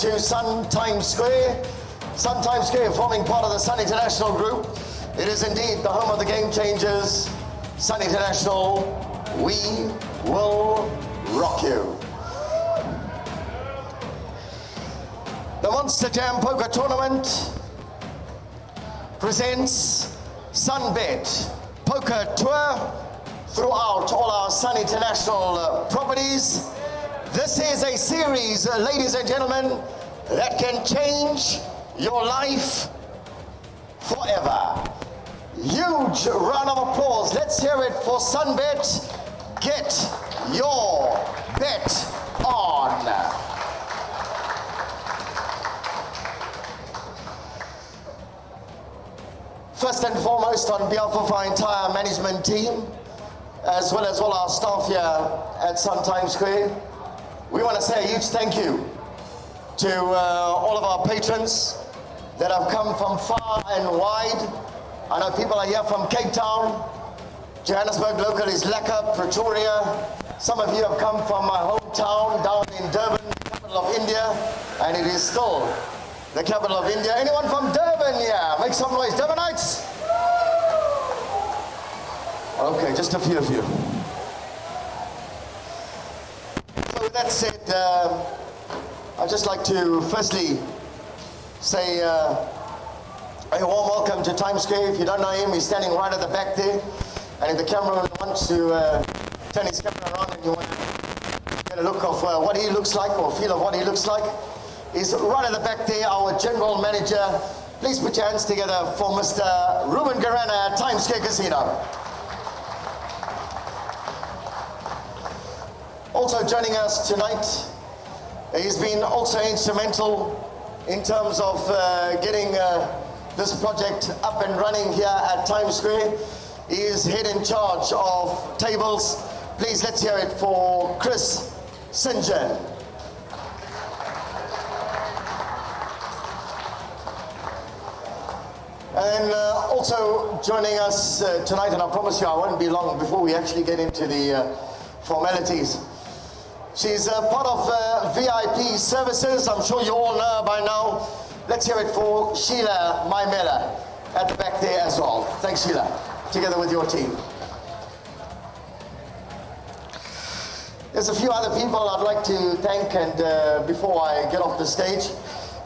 to Sun Times Square. Sun Times Square forming part of the Sun International Group. It is indeed the home of the game changers. Sun International, we will rock you. The Monster Jam Poker Tournament presents SunBet Poker Tour throughout all our Sun International properties. This is a series, ladies and gentlemen, that can change your life forever. Huge round of applause. Let's hear it for SunBet. Get your bet on. First and foremost, on behalf of our entire management team, as well as all our staff here at Sun Times Square, we want to say a huge thank you to all of our patrons that have come from far and wide. I know people are here from Cape Town, Johannesburg local is Lekker, Pretoria. Some of you have come from my hometown down in Durban, the capital of India, and it is still the capital of India. Anyone from Durban here? Make some noise. Durbanites? Okay, just a few of you. So with that said, I'd just like to firstly say a warm welcome to Times Square. If you don't know him, he's standing right at the back there. And if the cameraman wants to turn his camera around and you want to get a look of what he looks like or feel of what he looks like, he's right at the back there, our general manager. Please put your hands together for Mr. Ruben Garana at Times Square Casino. Also joining us tonight, he's been also instrumental in terms of getting this project up and running here at Times Square. He is head in charge of tables. Please let's hear it for Chris St. John. And also joining us tonight, and I promise you I won't be long before we actually get into the formalities. She's part of VIP services. I'm sure you all know her by now. Let's hear it for Sheila Maimela at the back there as well. Thanks, Sheila, together with your team. There's a few other people I'd like to thank, and before I get off the stage,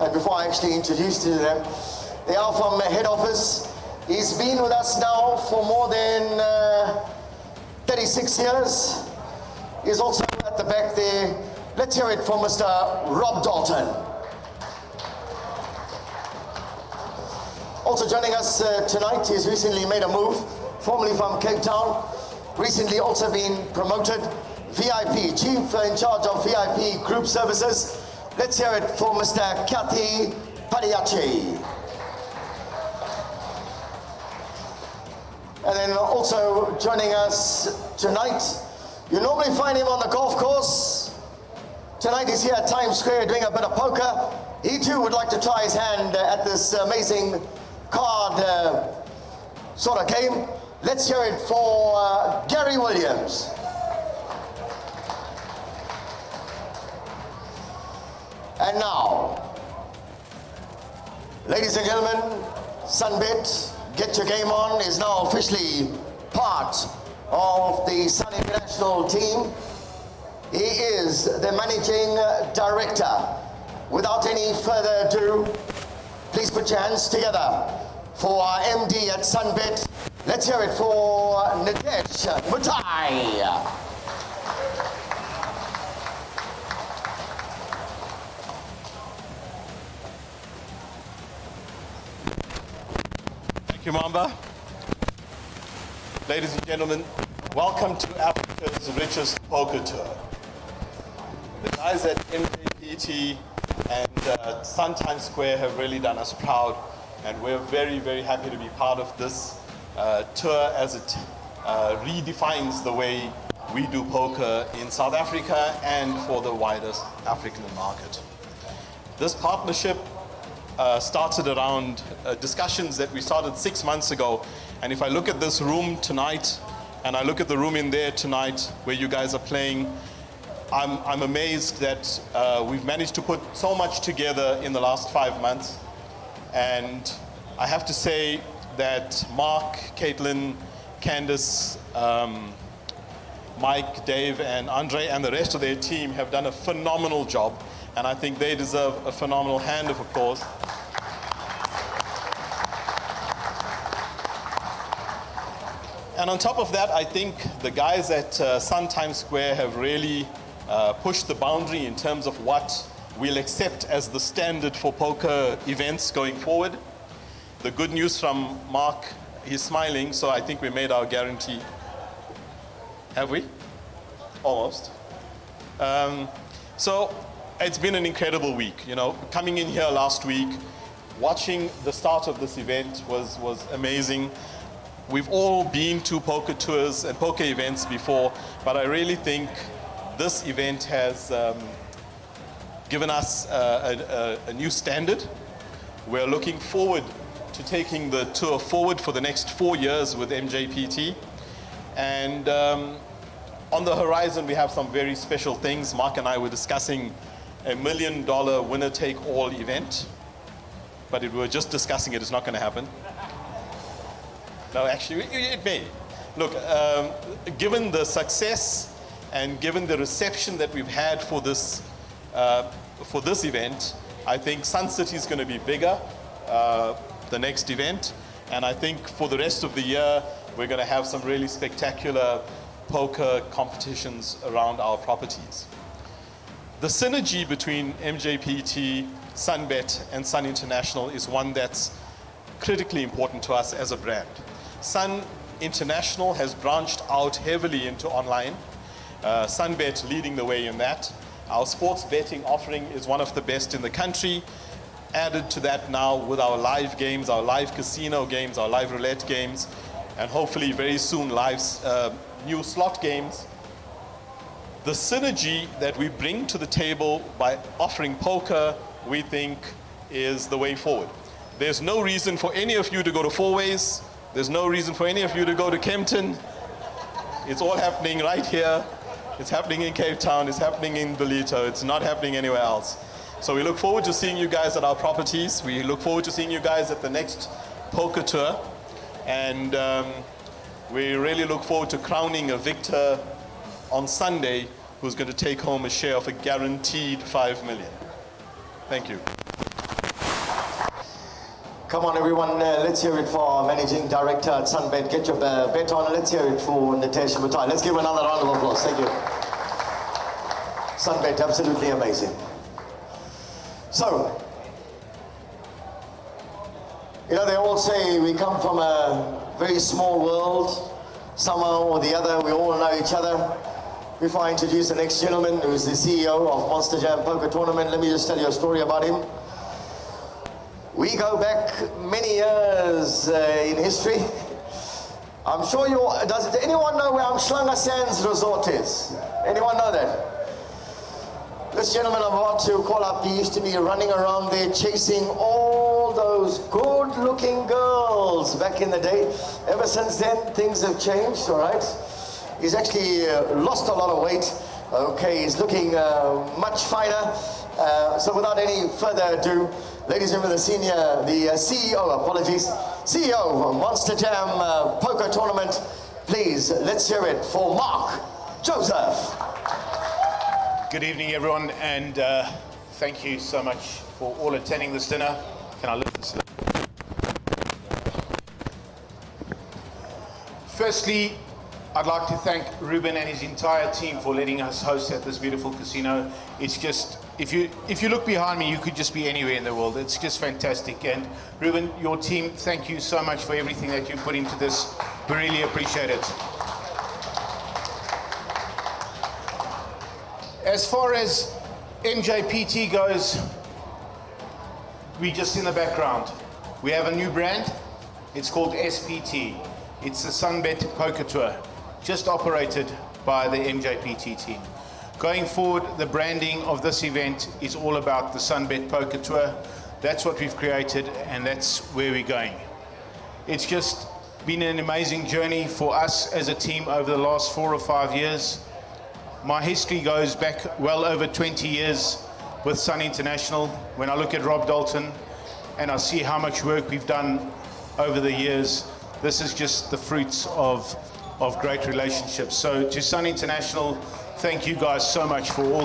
and before I actually introduce you to them, they are from head office. He's been with us now for more than 36 years. He's also at the back there. Let's hear it from Mr. Rob Dalton. Also joining us tonight, he's recently made a move, formerly from Cape Town, recently also been promoted, VIP, Chief in charge of VIP Group Services. Let's hear it for Mr. Kathy Padiachi. And then also joining us tonight, you normally find him on the golf course. Tonight he's here at Times Square doing a bit of poker. He too would like to try his hand at this amazing card sort of game. Let's hear it for Gary Williams. And now, ladies and gentlemen, SunBet Get Your Game On is now officially part of the Sun International team. He is the managing director. Without any further ado, please put your hands together for our MD at SunBet. Let's hear it for Nadesh Mutai. Thank you, Mamba. Ladies and gentlemen, welcome to Africa's richest poker tour. The guys at MJPT and Sun Times Square have really done us proud, and we're very, very happy to be part of this tour as it redefines the way we do poker in South Africa and for the wider African market. This partnership started around discussions that we started 6 months ago. And if I look at this room tonight, and I look at the room in there tonight where you guys are playing, I'm amazed that we've managed to put so much together in the last 5 months. And I have to say that Mark, Caitlin, Candice, Mike, Dave, and Andre, and the rest of their team have done a phenomenal job. And I think they deserve a phenomenal hand of applause. And on top of that, I think the guys at Sun Times Square have really pushed the boundary in terms of what we'll accept as the standard for poker events going forward. The good news from Mark, he's smiling, so I think we made our guarantee. Have we? Almost. So it's been an incredible week. You know, coming in here last week, watching the start of this event was amazing. We've all been to poker tours and poker events before, but I really think this event has given us a new standard. We're looking forward to taking the tour forward for the next 4 years with MJPT. And on the horizon, we have some very special things. Mark and I were discussing $1 million winner-take-all event, but we were just discussing it. It's not going to happen. No, actually, it may. Look, given the success and given the reception that we've had for this event, I think Sun City is going to be bigger, the next event. And I think for the rest of the year, we're going to have some really spectacular poker competitions around our properties. The synergy between MJPT, SunBet, and Sun International is one that's critically important to us as a brand. Sun International has branched out heavily into online. SunBet leading the way in that. Our sports betting offering is one of the best in the country. Added to that now with our live games, our live casino games, our live roulette games, and hopefully very soon live new slot games. The synergy that we bring to the table by offering poker, we think, is the way forward. There's no reason for any of you to go to Four Ways. There's no reason for any of you to go to Kempton. It's all happening right here. It's happening in Cape Town. It's happening in Ballito. It's not happening anywhere else. So we look forward to seeing you guys at our properties. We look forward to seeing you guys at the next poker tour. And we really look forward to crowning a victor on Sunday who's going to take home a share of a guaranteed $5 million. Thank you. Come on, everyone, let's hear it for our Managing Director at SunBet. Get your bet on. Let's hear it for Natasha Buttai. Let's give her another round of applause. Thank you. SunBet, absolutely amazing. So, you know, they all say we come from a very small world. Somehow or the other, we all know each other. Before I introduce the next gentleman, who's the CEO of Monster Jam Poker Tournament, let me just tell you a story about him. We go back many years in history. I'm sure does anyone know where Umhlanga Sands Resort is? Anyone know that? This gentleman I'm about to call up, he used to be running around there chasing all those good-looking girls back in the day. Ever since then, things have changed, all right? He's actually lost a lot of weight. Okay, he's looking much finer. So without any further ado, ladies and gentlemen, the CEO, apologies, CEO of Monster Jam Poker Tournament, please, let's hear it for Mark Joseph. Good evening, everyone, and thank you so much for all attending this dinner. Can I lift this? Firstly, I'd like to thank Ruben and his entire team for letting us host at this beautiful casino. It's just, if you look behind me, you could just be anywhere in the world. It's just fantastic. And Ruben, your team, thank you so much for everything that you put into this. We really appreciate it. As far as MJPT goes, we're just in the background. We have a new brand. It's called SPT. It's the SunBet Poker Tour, just operated by the MJPT team. Going forward, the branding of this event is all about the SunBet Poker Tour. That's what we've created, and that's where we're going. It's just been an amazing journey for us as a team over the last 4 or 5 years. My history goes back well over 20 years with Sun International. When I look at Rob Dalton and I see how much work we've done over the years, this is just the fruits of great relationships. So to Sun International, thank you guys so much for all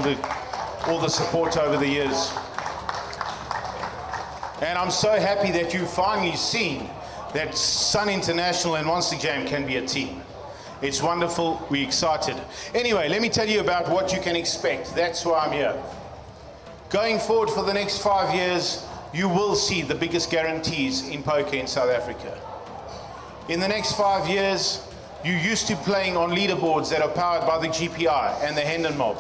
the support over the years. And I'm so happy that you've finally seen that Sun International and Monster Jam can be a team. It's wonderful, we're excited. Anyway, let me tell you about what you can expect. That's why I'm here. Going forward for the next 5 years, you will see the biggest guarantees in poker in South Africa. In the next 5 years, you're used to playing on leaderboards that are powered by the GPI and the Hendon Mob.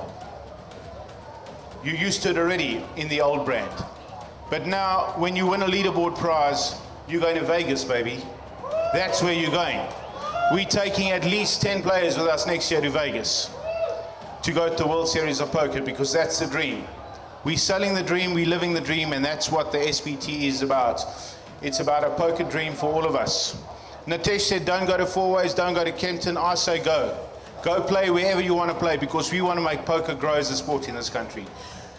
You're used to it already in the old brand. But now, when you win a leaderboard prize, you're going to Vegas, baby. That's where you're going. We're taking at least 10 players with us next year to Vegas to go to the World Series of Poker, because that's the dream. We're selling the dream, we're living the dream, and that's what the SPT is about. It's about a poker dream for all of us. Natesh said, don't go to Four Ways, don't go to Kempton. I say go. Go play wherever you want to play, because we want to make poker grow as a sport in this country.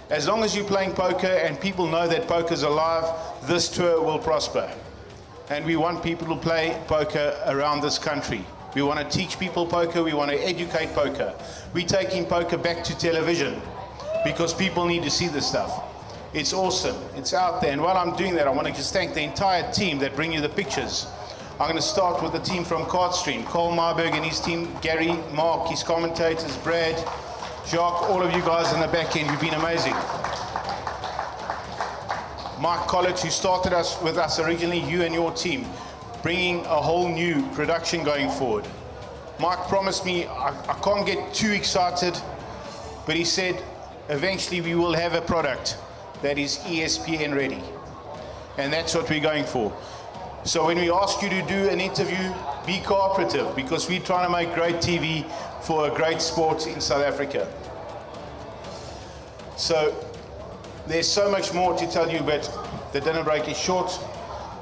As long as you're playing poker and people know that poker's alive, this tour will prosper. And we want people to play poker around this country. We want to teach people poker, we want to educate poker. We're taking poker back to television because people need to see this stuff. It's awesome, it's out there. And while I'm doing that, I want to just thank the entire team that bring you the pictures. I'm going to start with the team from Cardstream, Cole Marburg and his team, Gary, Mark, his commentators, Brad, Jacques, all of you guys in the back end, you've been amazing. Mike Collett, who started with us originally, you and your team, bringing a whole new production going forward. Mike promised me, I can't get too excited, but he said, eventually we will have a product that is ESPN ready. And that's what we're going for. So when we ask you to do an interview, be cooperative, because we're trying to make great TV for a great sport in South Africa. So there's so much more to tell you, but the dinner break is short.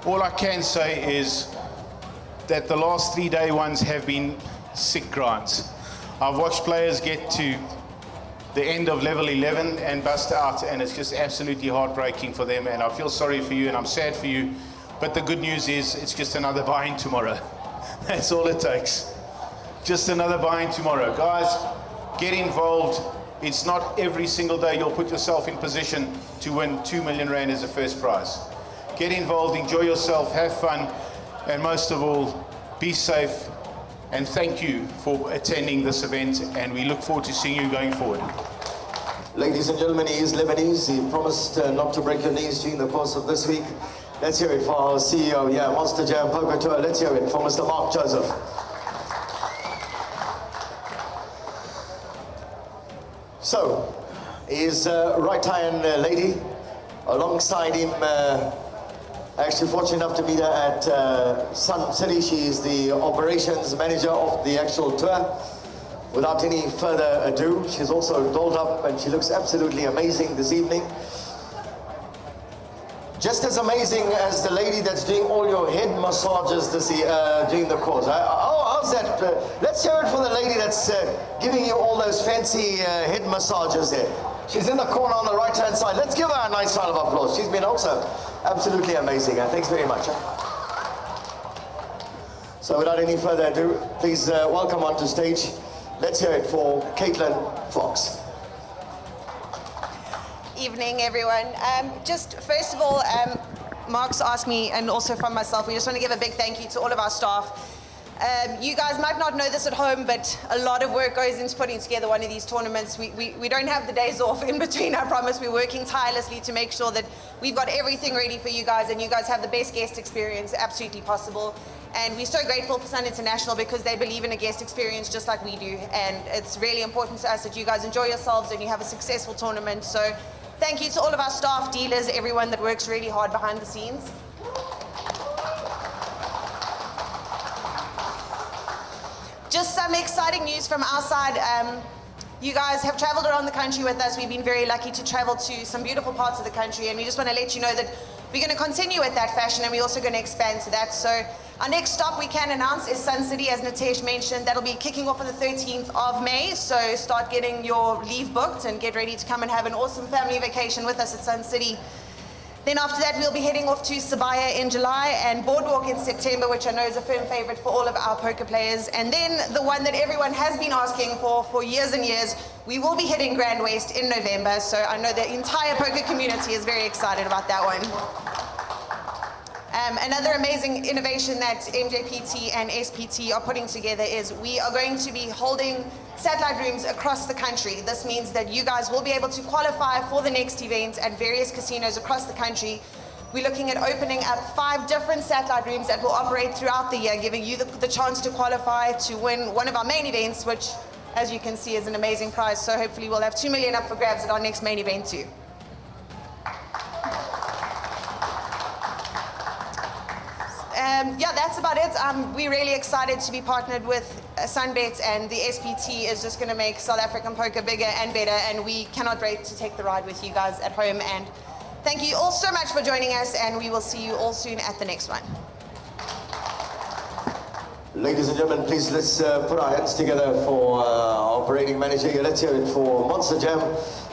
All I can say is that the last 3 day ones have been sick grinds. I've watched players get to the end of level 11 and bust out, and it's just absolutely heartbreaking for them, and I feel sorry for you and I'm sad for you. But the good news is it's just another buy-in tomorrow. That's all it takes. Just another buy-in tomorrow. Guys, get involved. It's not every single day you'll put yourself in position to win 2 million rand as a first prize. Get involved, enjoy yourself, have fun, and most of all, be safe. And thank you for attending this event, and we look forward to seeing you going forward. Ladies and gentlemen, he is Lebanese. He promised not to break your knees during the course of this week. Let's hear it for our CEO, Monster Jam Poker Tour. Let's hear it for Mr. Mark Joseph. So, his right-hand lady, alongside him, actually fortunate enough to meet her at Sun City. She is the operations manager of the actual tour. Without any further ado, she's also dolled up and she looks absolutely amazing this evening. Just as amazing as the lady that's doing all your head massages during the course. How's that? Let's hear it for the lady that's giving you all those fancy head massages there. She's in the corner on the right-hand side. Let's give her a nice round of applause. She's been also absolutely amazing. Thanks very much. So without any further ado, please welcome onto stage. Let's hear it for Caitlin Fox. Evening, everyone. Just first of all, Mark's asked me, and also from myself, we just want to give a big thank you to all of our staff. You guys might not know this at home, but a lot of work goes into putting together one of these tournaments. We don't have the days off in between, I promise. We're working tirelessly to make sure that we've got everything ready for you guys, and you guys have the best guest experience absolutely possible. And we're so grateful for Sun International because they believe in a guest experience just like we do. And it's really important to us that you guys enjoy yourselves and you have a successful tournament. So thank you to all of our staff, dealers, everyone that works really hard behind the scenes. Just some exciting news from our side. You guys have traveled around the country with us. We've been very lucky to travel to some beautiful parts of the country, and we just want to let you know that we're going to continue with that fashion, and we're also going to expand to that. So Our next stop we can announce is Sun City, as Nitesh mentioned. That'll be kicking off on the 13th of May, so start getting your leave booked and get ready to come and have an awesome family vacation with us at Sun City. Then after that, we'll be heading off to Sabaya in July and Boardwalk in September, which I know is a firm favorite for all of our poker players. And then the one that everyone has been asking for years and years, we will be hitting Grand West in November. So I know the entire poker community is very excited about that one. Another amazing innovation that MJPT and SPT are putting together is we are going to be holding satellite rooms across the country. This means that you guys will be able to qualify for the next event at various casinos across the country. We're looking at opening up 5 different satellite rooms that will operate throughout the year, giving you the chance to qualify to win one of our main events, which, as you can see, is an amazing prize. So hopefully we'll have 2 million up for grabs at our next main event too. Yeah, that's about it. We're really excited to be partnered with SunBet, and the SPT is just going to make South African poker bigger and better, and we cannot wait to take the ride with you guys at home. And thank you all so much for joining us, and we will see you all soon at the next one. Ladies and gentlemen, please let's put our hands together for our operating manager here. Let's hear it for Monster Jam.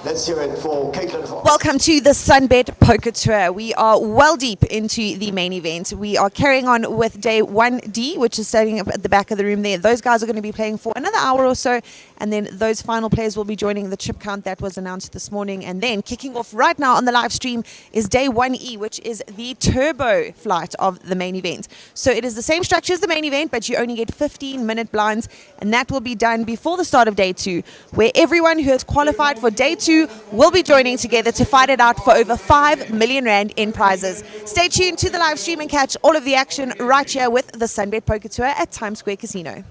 Let's hear it for Caitlin. Welcome to the SunBet Poker Tour. We are well deep into the main event. We are carrying on with day 1D, which is starting up at the back of the room there. Those guys are going to be playing for another hour or so, and then those final players will be joining the chip count that was announced this morning. And then kicking off right now on the live stream is day 1E, which is the turbo flight of the main event. So it is the same structure as the main event, but you only get 15-minute blinds, and that will be done before the start of day 2, where everyone who has qualified for day 2 will be joining together to fight it out for over 5 million rand in prizes. Stay tuned to the live stream and catch all of the action right here with the SunBet Poker Tour at Times Square Casino.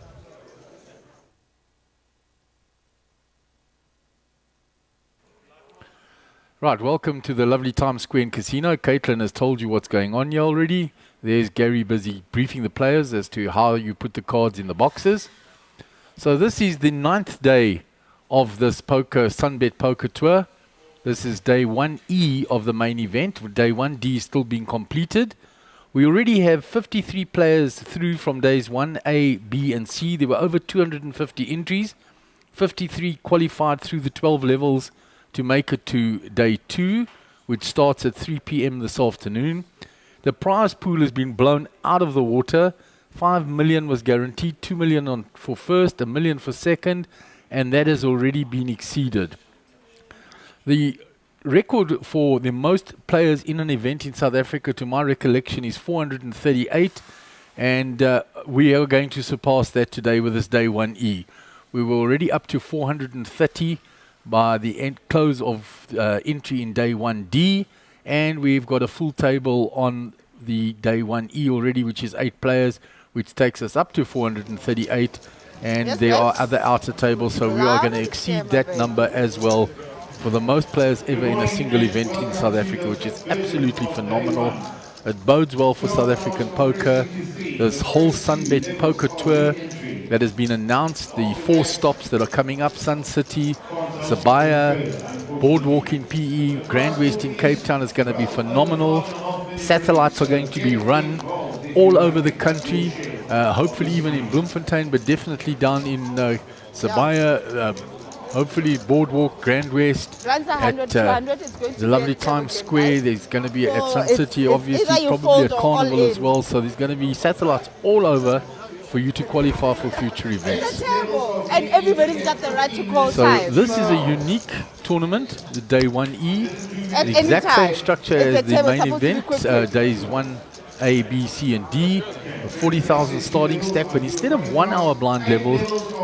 Right, welcome to the lovely Times Square Casino. Caitlin has told you what's going on here already. There's Gary busy briefing the players as to how you put the cards in the boxes. So this is the 9th day of this SunBet Poker Tour. This is day 1E of the main event. Day 1D is still being completed. We already have 53 players through from days 1A, B and C. There were over 250 entries. 53 qualified through the 12 levels to make it to day 2, which starts at 3 p.m. this afternoon. The prize pool has been blown out of the water. 5 million was guaranteed, 2 million for first, 1 million for second, and that has already been exceeded. The record for the most players in an event in South Africa, to my recollection, is 438, and we are going to surpass that today with this day 1E. We were already up to 430 by the close of entry in day 1D, and we've got a full table on the day 1E already, which is 8 players, which takes us up to 438. And yes, there are other outer tables, so we are going to exceed that number as well for the most players ever in a single event in South Africa, which is absolutely phenomenal. It bodes well for South African poker. This whole SunBet Poker Tour that has been announced, the 4 stops that are coming up: Sun City, Sabaya, Boardwalk in PE, Grand West in Cape Town is going to be phenomenal. Satellites are going to be run all over the country. Hopefully even in Bloemfontein, but definitely down in Sabaya, hopefully Boardwalk, Grand West, at the lovely Times Square. There's going to be at Sun City, obviously, probably at Carnival as well. So there's going to be satellites all over for you to qualify for future events. And everybody's got the right to call So time. this is a unique tournament, the day 1E. At The any exact time. same structure It's as a the table main supposed to be event, quick. days 1A, B, C and D. A 40,000 starting stack, but instead of 1 hour blind levels,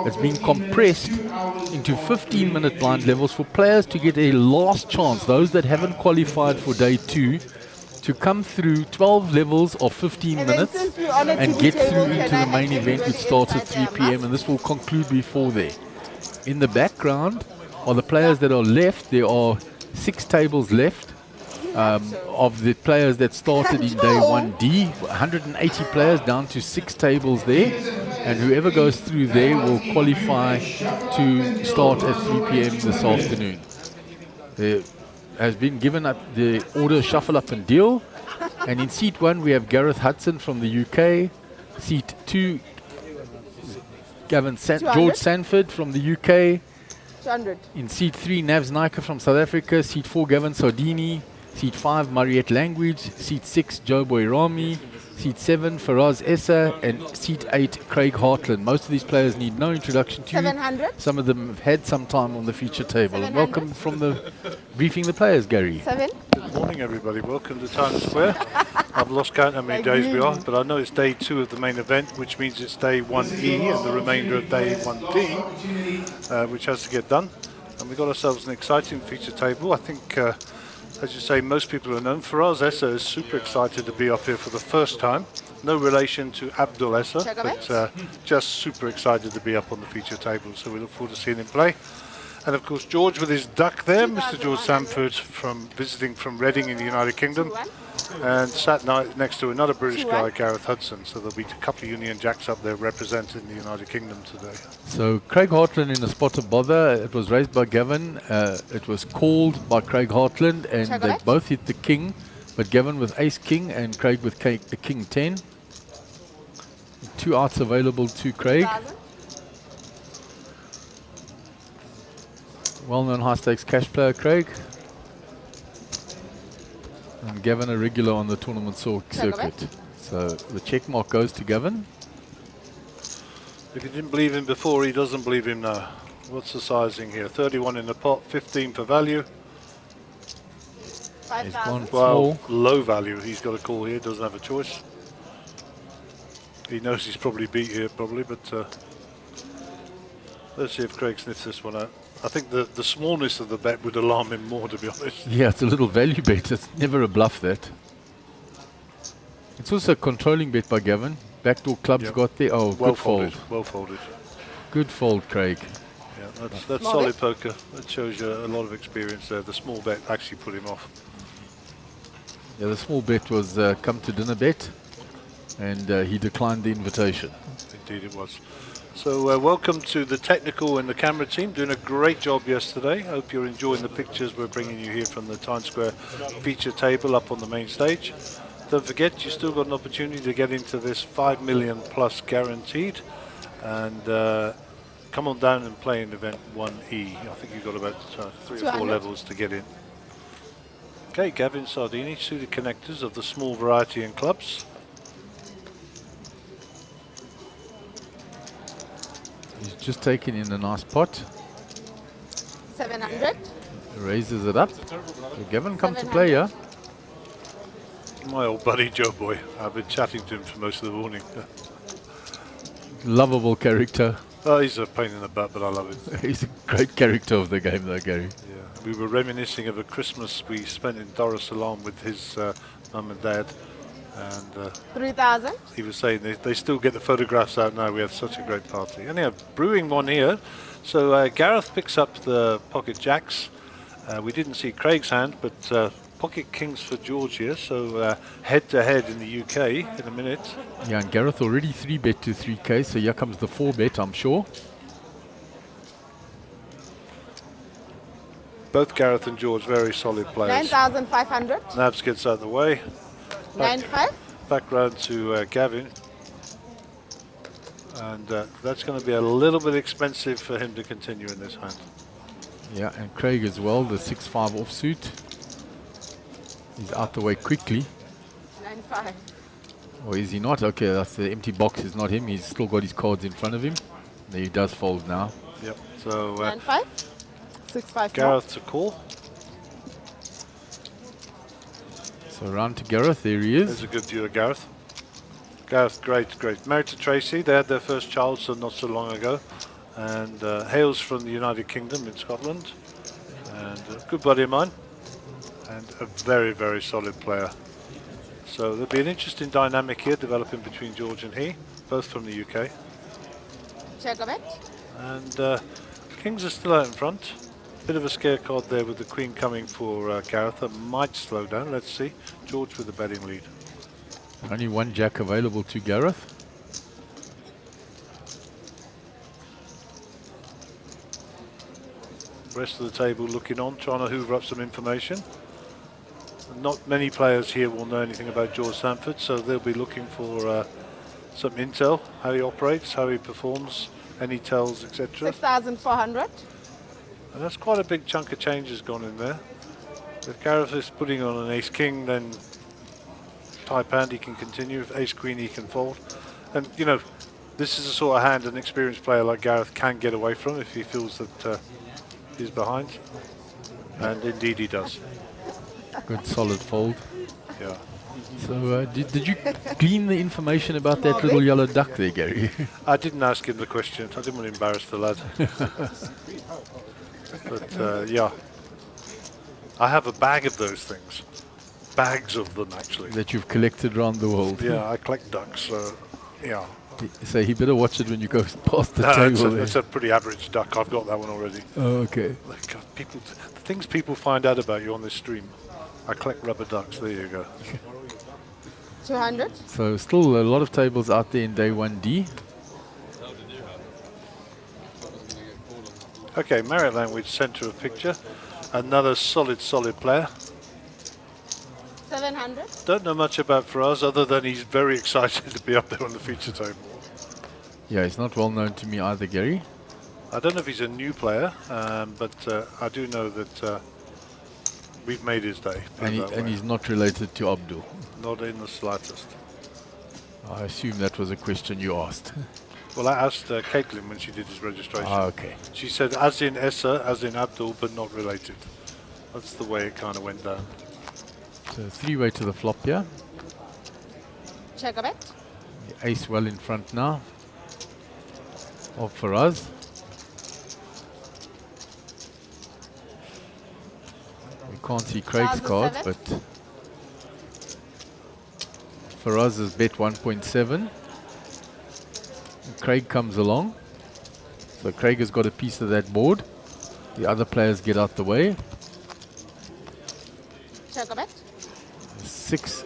it's been compressed into 15-minute blind levels for players to get a last chance, those that haven't qualified for day 2, to come through 12 levels of 15 And then minutes since we're on a and TV get table, through can into I the main have event, which starts at 3 p.m. and this will conclude before there. In the background are the players that are left. There are 6 tables left of the players that started in day 1D. 180 players down to 6 tables there, and whoever goes through there will qualify to start at 3 p.m. this afternoon. There has been given up the order shuffle up and deal, and in seat 1 we have Gareth Hudson from the UK, Seat 2, George 200. Sanford from the UK. 200. In seat 3, Navs Nika from South Africa. Seat 4, Gavin Sardini. Seat 5, Mariette Language. Seat 6, Joe Boy Rami. Seat 7, Faraz Essa. And seat 8, Craig Hartland. Most of these players need no introduction to you. 700. Some of them have had some time on the feature table. 700. Welcome from the briefing the players, Gary. 7. Good morning, everybody. Welcome to Times Square. I've lost count how many days we are, but I know it's day 2 of the main event, which means it's day 1E and the remainder of day 1D, which has to get done. And we've got ourselves an exciting feature table. I think, as you say, most people are known. Faraz Essa is super excited to be up here for the first time. No relation to Abdul Essa, but just super excited to be up on the feature table. So we look forward to seeing him play. And of course, George with his duck there, Mr. George Sanford, visiting from Reading in the United Kingdom. And sat next to another British guy, Gareth Hudson. So there'll be a couple of Union Jacks up there representing the United Kingdom today. So Craig Hartland in a spot of bother. It was raised by Gavin. It was called by Craig Hartland, and they both hit the king. But Gavin with ace king and Craig with king 10. 2 outs available to Craig. Well-known high-stakes cash player, Craig. And Gavin a regular on the tournament circuit. So the check mark goes to Gavin. If you didn't believe him before, he doesn't believe him now. What's the sizing here? 31 in the pot, 15 for value. He's gone Well, small. low value. He's got a call here, doesn't have a choice. He knows he's probably beat here, but let's see if Craig sniffs this one out. I think the smallness of the bet would alarm him more, to be honest. Yeah, it's a little value bet. It's never a bluff, that. It's also a controlling bet by Gavin. Backdoor clubs got there. Oh, Well good fold. Well folded. Good fold, Craig. Yeah, that's solid poker. That shows you a lot of experience there. The small bet actually put him off. Yeah, the small bet was come to dinner bet, and he declined the invitation. Indeed it was. So welcome to the technical and the camera team, doing a great job yesterday. Hope you're enjoying the pictures we're bringing you here from the Times Square feature table up on the main stage. Don't forget, you still got an opportunity to get into this 5 million plus guaranteed, and come on down and play in event 1E. I think you've got about 3 or 4 levels to get in. Okay, Gavin Sardini, suited connectors of the small variety in clubs. He's just taken in a nice pot. 700. Raises it up. So Gavin come to play, yeah? My old buddy Joe Boy. I've been chatting to him for most of the morning. Lovable character. Oh, he's a pain in the butt, but I love him. He's a great character of the game, though, Gary. Yeah, we were reminiscing of a Christmas we spent in Dar es Salaam with his mum and dad, and 3,000. he was saying they still get the photographs out now. We had such a great party. Anyhow, brewing one here. So Gareth picks up the pocket jacks. We didn't see Craig's hand, but pocket kings for George here. So head-to-head in the UK in a minute. Yeah, and Gareth already 3-bet to 3K, so here comes the 4-bet, I'm sure. Both Gareth and George very solid players. 9,500. Nabs gets out of the way. 9,500. Back round to Gavin. And that's going to be a little bit expensive for him to continue in this hand. Yeah, and Craig as well, the 6-5 offsuit. He's out the way quickly. 9,500. Or is he not? Okay, that's the empty box is not him. He's still got his cards in front of him. There he does fold now. Yep. So 9,500. 6,500. Gareth to call. So round to Gareth, there he is. There's a good view of Gareth. Gareth, great. Married to Tracy. They had their first child not so long ago. And hails from the United Kingdom in Scotland. And a good buddy of mine. And a very, very solid player. So there'll be an interesting dynamic here developing between George and he, both from the UK. Check a bet. And kings are still out in front. Bit of a scare card there with the queen coming for Gareth. That might slow down. Let's see. George with the betting lead. Only one jack available to Gareth. Rest of the table looking on, trying to hoover up some information. Not many players here will know anything about George Sanford, so they'll be looking for some intel, how he operates, how he performs, any tells, etc. 6,400. And that's quite a big chunk of change has gone in there. If Gareth is putting on an ace-king, then type hand he can continue. If ace-queen he can fold. And, you know, this is the sort of hand an experienced player like Gareth can get away from if he feels that he's behind. And indeed he does. Good solid fold. Yeah. So did you glean the information about that little yellow duck there, Gary? I didn't ask him the question. I didn't want to embarrass the lad. But yeah, I have a bag of those things. Bags of them, actually. That you've collected around the world. Yeah, I collect ducks. So yeah. So he better watch it when you go past the No, table. it's a pretty average duck. I've got that one already. Oh, okay. Like, God, people, the things people find out about you on this stream. I collect rubber ducks. There you go. 200. So still a lot of tables out there in day 1D. Okay, Marriott Language, centre of picture. Another solid player. 700. Don't know much about Faraz other than he's very excited to be up there on the feature table. Yeah, he's not well known to me either, Gary. I don't know if he's a new player, but I do know that we've made his day. And he's not related to Abdul. Not in the slightest. I assume that was a question you asked. Well, I asked Caitlin when she did his registration. Ah, okay. She said, as in Essa, as in Abdul, but not related. That's the way it kind of went down. So three-way to the flop here. Check a bet. The ace well in front now. Of Faraz. We can't see Craig's cards, 1,007. but Faraz has bet 1.7. Craig comes along. So Craig has got a piece of that board. The other players get out the way. Check a bet. 6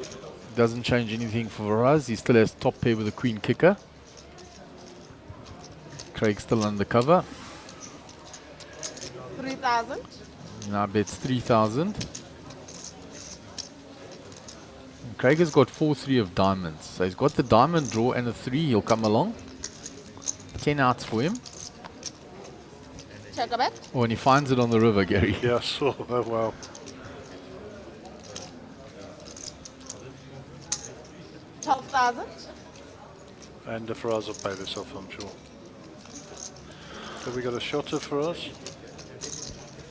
doesn't change anything for Faraz. He still has top pair with a queen kicker. Craig still undercover. 3,000. Now bets 3,000. Craig has got 4-3 of diamonds. So he's got the diamond draw and a 3. He'll come along. 10 outs for him. Check a bet. Oh, and he finds it on the river, Gary. Yeah, I saw that well. 12,000. And Faraz will pay this off, I'm sure. So we got a shotter for us.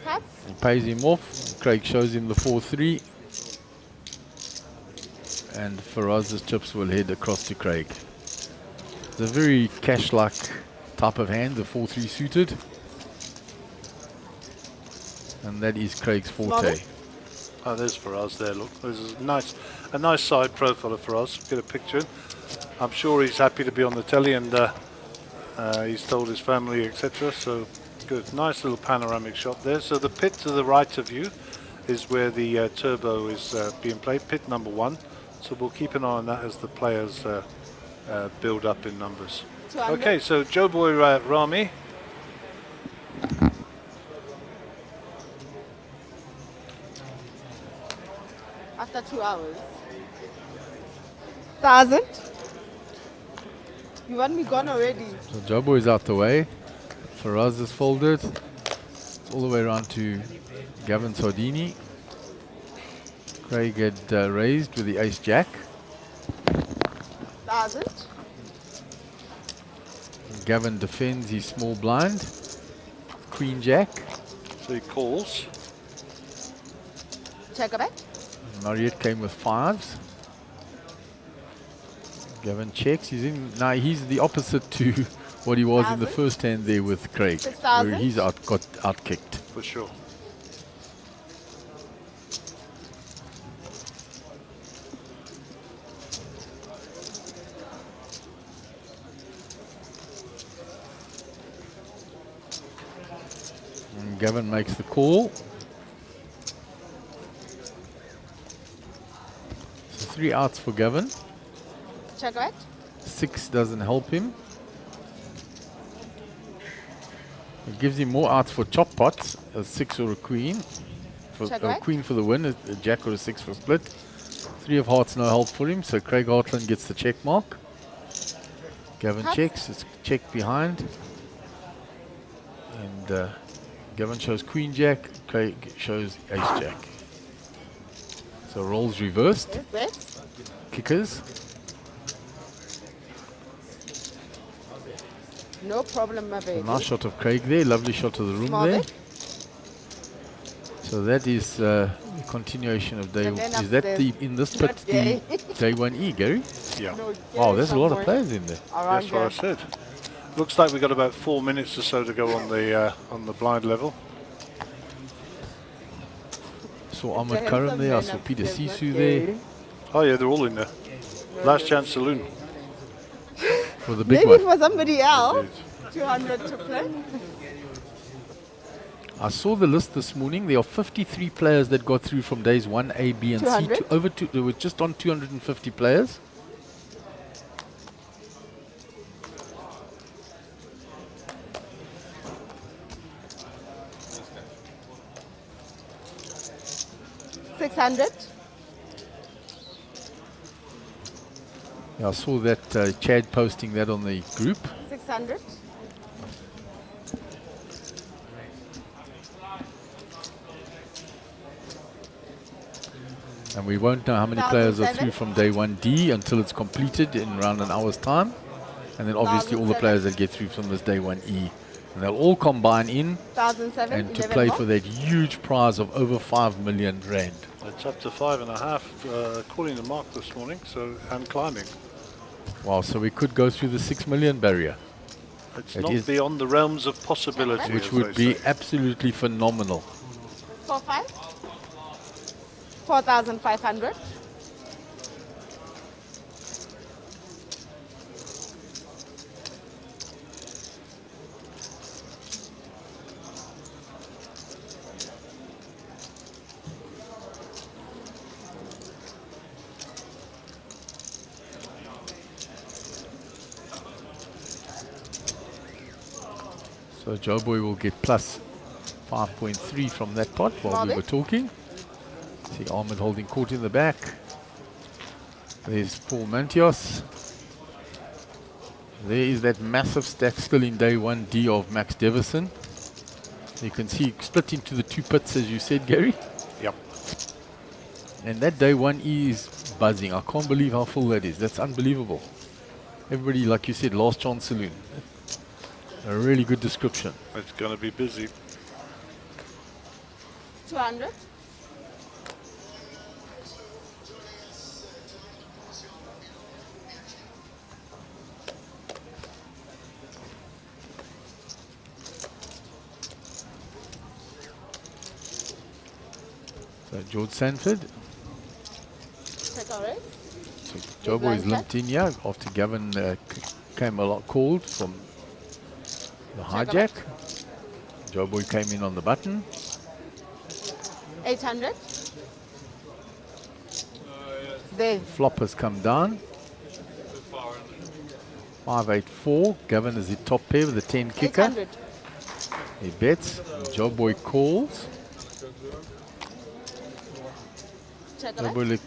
Hats. He pays him off. Craig shows him the 4-3. And Faraz's chips will head across to Craig. It's a very cash-like type of hand, the 4-3 suited. And that is Craig's forte. Oh, there's Faraz there, look. There's a nice side profile of Faraz. Get a picture in. I'm sure he's happy to be on the telly and he's told his family, etc. So good. Nice little panoramic shot there. So the pit to the right of you is where the turbo is being played, pit number 1. So we'll keep an eye on that as the players build up in numbers. 200. Okay, so Joe Boy Rami. After 2 hours. 1,000. You want me gone already? So Jobo is out the way. Faraz is folded. All the way around to Gavin Sardini. Craig had raised with the ace-jack. 1,000. Gavin defends his small blind. Queen-jack. So he calls. Check a bet. Mariette came with 5s. Gavin checks. He's the opposite to what he was in the 1,000. first hand there with Craig, 6,000. where he's got out-kicked. For sure. And Gavin makes the call. So 3 outs for Gavin. Check a bet. 6 doesn't help him. It gives him more outs for chop pots, a 6 or a queen. Check A right. queen for the win, a jack or a 6 for split. 3 of hearts, no help for him, so Craig Hartland gets the check mark. Gavin Cut. checks. It's checked behind. And Gavin shows Queen Jack. Craig shows Ace Jack. So rolls reversed. Yes, Kickers. no problem, my A baby. nice shot of Craig there. Lovely shot of the room Small there. bit. So that is the continuation of day. And then Is that upstairs. in this Not pit the Gary. day 1E, Gary? Yeah, No, Wow, Gary there's a lot of somewhere players in there. around that's what I there. said. Looks like we've got about 4 minutes or so to go on the blind level. Saw Ahmed There's Karam some there. I men saw up Peter there, not Sisu there Gary. Oh yeah, they're all in there. Last chance saloon. for the big Maybe one. for somebody else. Indeed. 200 to play. I saw the list this morning. There are 53 players that got through from days 1A, B, and C. 200? To over two, there were just on 250 players. $600. Yeah, I saw that Chad posting that on the group. 600. And we won't know how many players are 1,007. through from day 1D until it's completed in around an hour's time. And then obviously all the 1,007. players that get through from this day 1E. And they'll all combine in 1,007. and to 11 play more. for that huge prize of over 5 million rand. It's up to 5.5 according to Mark this morning, so and climbing. Wow, so we could go through the 6 million barrier, It's It not is- beyond the realms of possibility. which as would they be say. absolutely phenomenal. 4,500. 4,500. So Joe Boy will get plus 5.3 from that pot while we Marvin? were talking. See Ahmed holding court in the back. There's Paul Mantios. There is that massive stack still in day 1D of Max Devison. You can see split into the two pits as you said, Gary. Yep. And that day 1E is buzzing. I can't believe how full that is. That's unbelievable. Everybody, like you said, last chance saloon. A really good description. It's going to be busy. 200. So George Sanford. Take all right. So Joe Boy is blind limped in here after Gavin came a lot called from the hijack. Joe Boy came in on the button. 800. There. Flop has come down. 584. Gavin is the top pair with the 10 kicker. 800. He bets. Joe Boy calls. Check Joe all Boy right.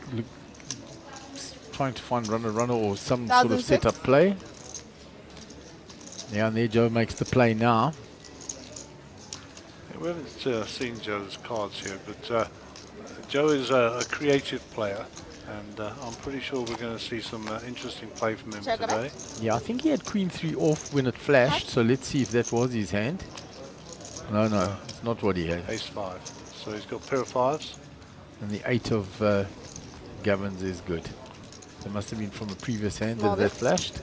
trying to find runner or some sort of 1,006. setup play. Yeah, and there Joe makes the play now. We haven't seen Joe's cards here, but Joe is a creative player, and I'm pretty sure we're going to see some interesting play from him Check it today. out. Yeah, I think he had Queen 3 off when it flashed, so let's see if that was his hand. No, it's not what he had. Ace 5. So he's got pair of 5s. And the 8 of Gavin's is good. So it must have been from a previous hand that Marvin? that flashed.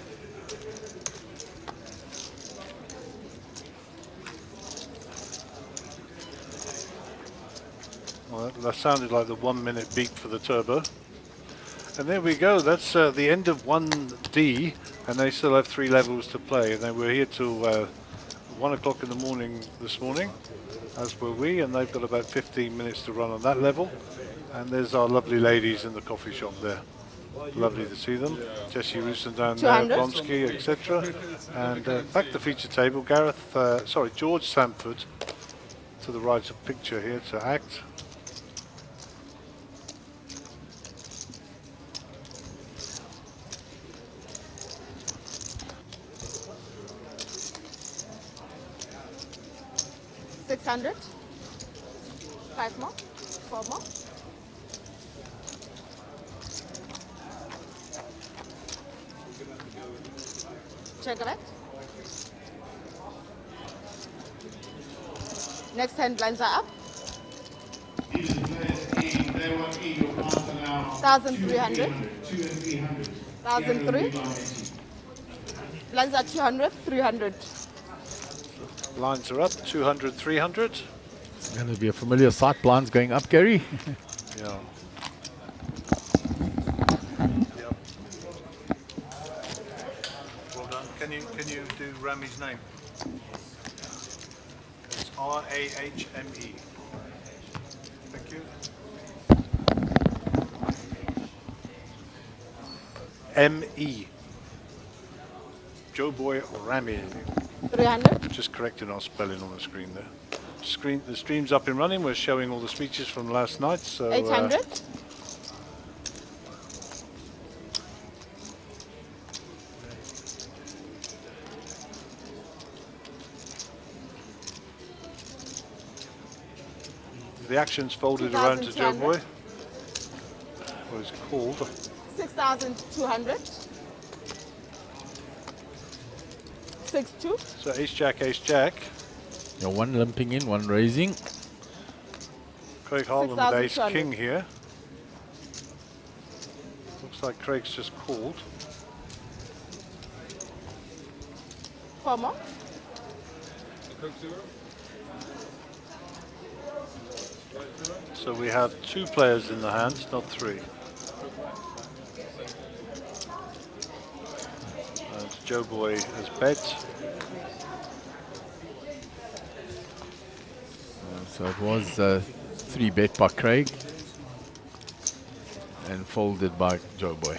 Well, that sounded like the 1 minute beep for the turbo. And there we go. That's the end of 1D, and they still have 3 levels to play. And they were here till 1 o'clock in the morning this morning, as were we, and they've got about 15 minutes to run on that level. And there's our lovely ladies in the coffee shop there. Lovely to see them. Jesse Roosten down there, 200. Blonsky, etc. And back to the feature table, George Sanford to the right of picture here to act. 600. 5 more. 4 more. Check a bet. Next 10 blinds are up. 1,300. 1,003. Blinds are 200, 300. Lines are up, 200, 300. It's going to be a familiar sight. Blinds going up, Gary. Yeah. Yep. Well done. Can you do Rami's name? It's R-A-H-M-E. Thank you. M-E. Joe Boy Rami. 300. Just correcting our spelling on the screen there. The stream's up and running. We're showing all the speeches from last night. So 800. the action's folded around to Joe 2,200. Boy. What is it called? 6,200. 6-2. So ace jack, ace jack. Yeah, one limping in, one raising. Craig Harlan with ace 6,200. king here. Looks like Craig's just called. 4 more. So we have 2 players in the hands, not 3. And Joe Boy has bet. So it was 3 bet by Craig and folded by Joe Boy.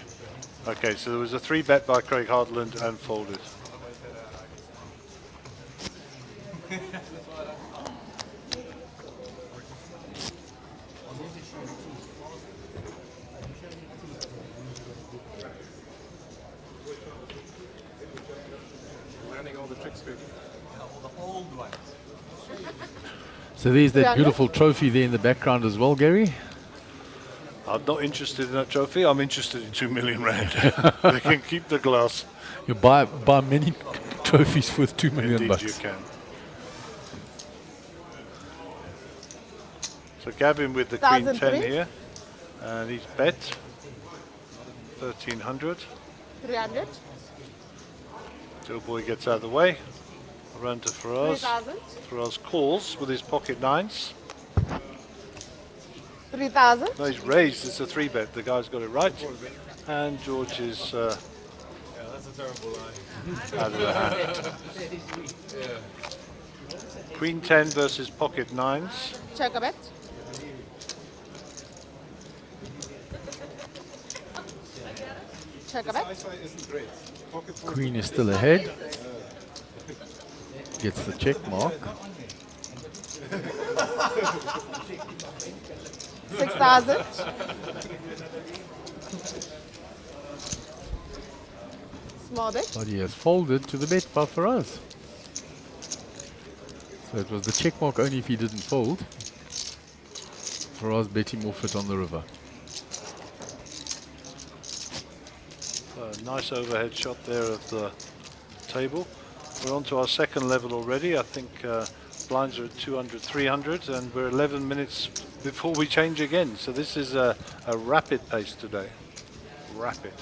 Okay, so there was a 3 bet by Craig Hartland and folded. So there's that 300? beautiful trophy there in the background as well, Gary. I'm not interested in that trophy. I'm interested in 2 million rand. They can keep the glass. You buy many trophies worth 2 million Indeed, bucks. you can. So Gavin with the queen 10 1,003. here, and he's bet 1,300. 300. Joe Boy gets out of the way. Run to Faraz. 3,000. Faraz calls with his pocket 9s. 3,000. No, he's raised. It's a 3 bet. The guy's got it right. And George is out of the hand. Queen 10 versus pocket 9s. Check a bet. Check a bet. Queen is still ahead. Gets the check mark. 6,000. Small bet. But he has folded to the bet by Faraz. So it was the check mark only if he didn't fold. Faraz bet him off it on the river. A nice overhead shot there of the table. We're on to our second level already. I think blinds are at 200, 300, and we're 11 minutes before we change again. So this is a rapid pace today. Rapid.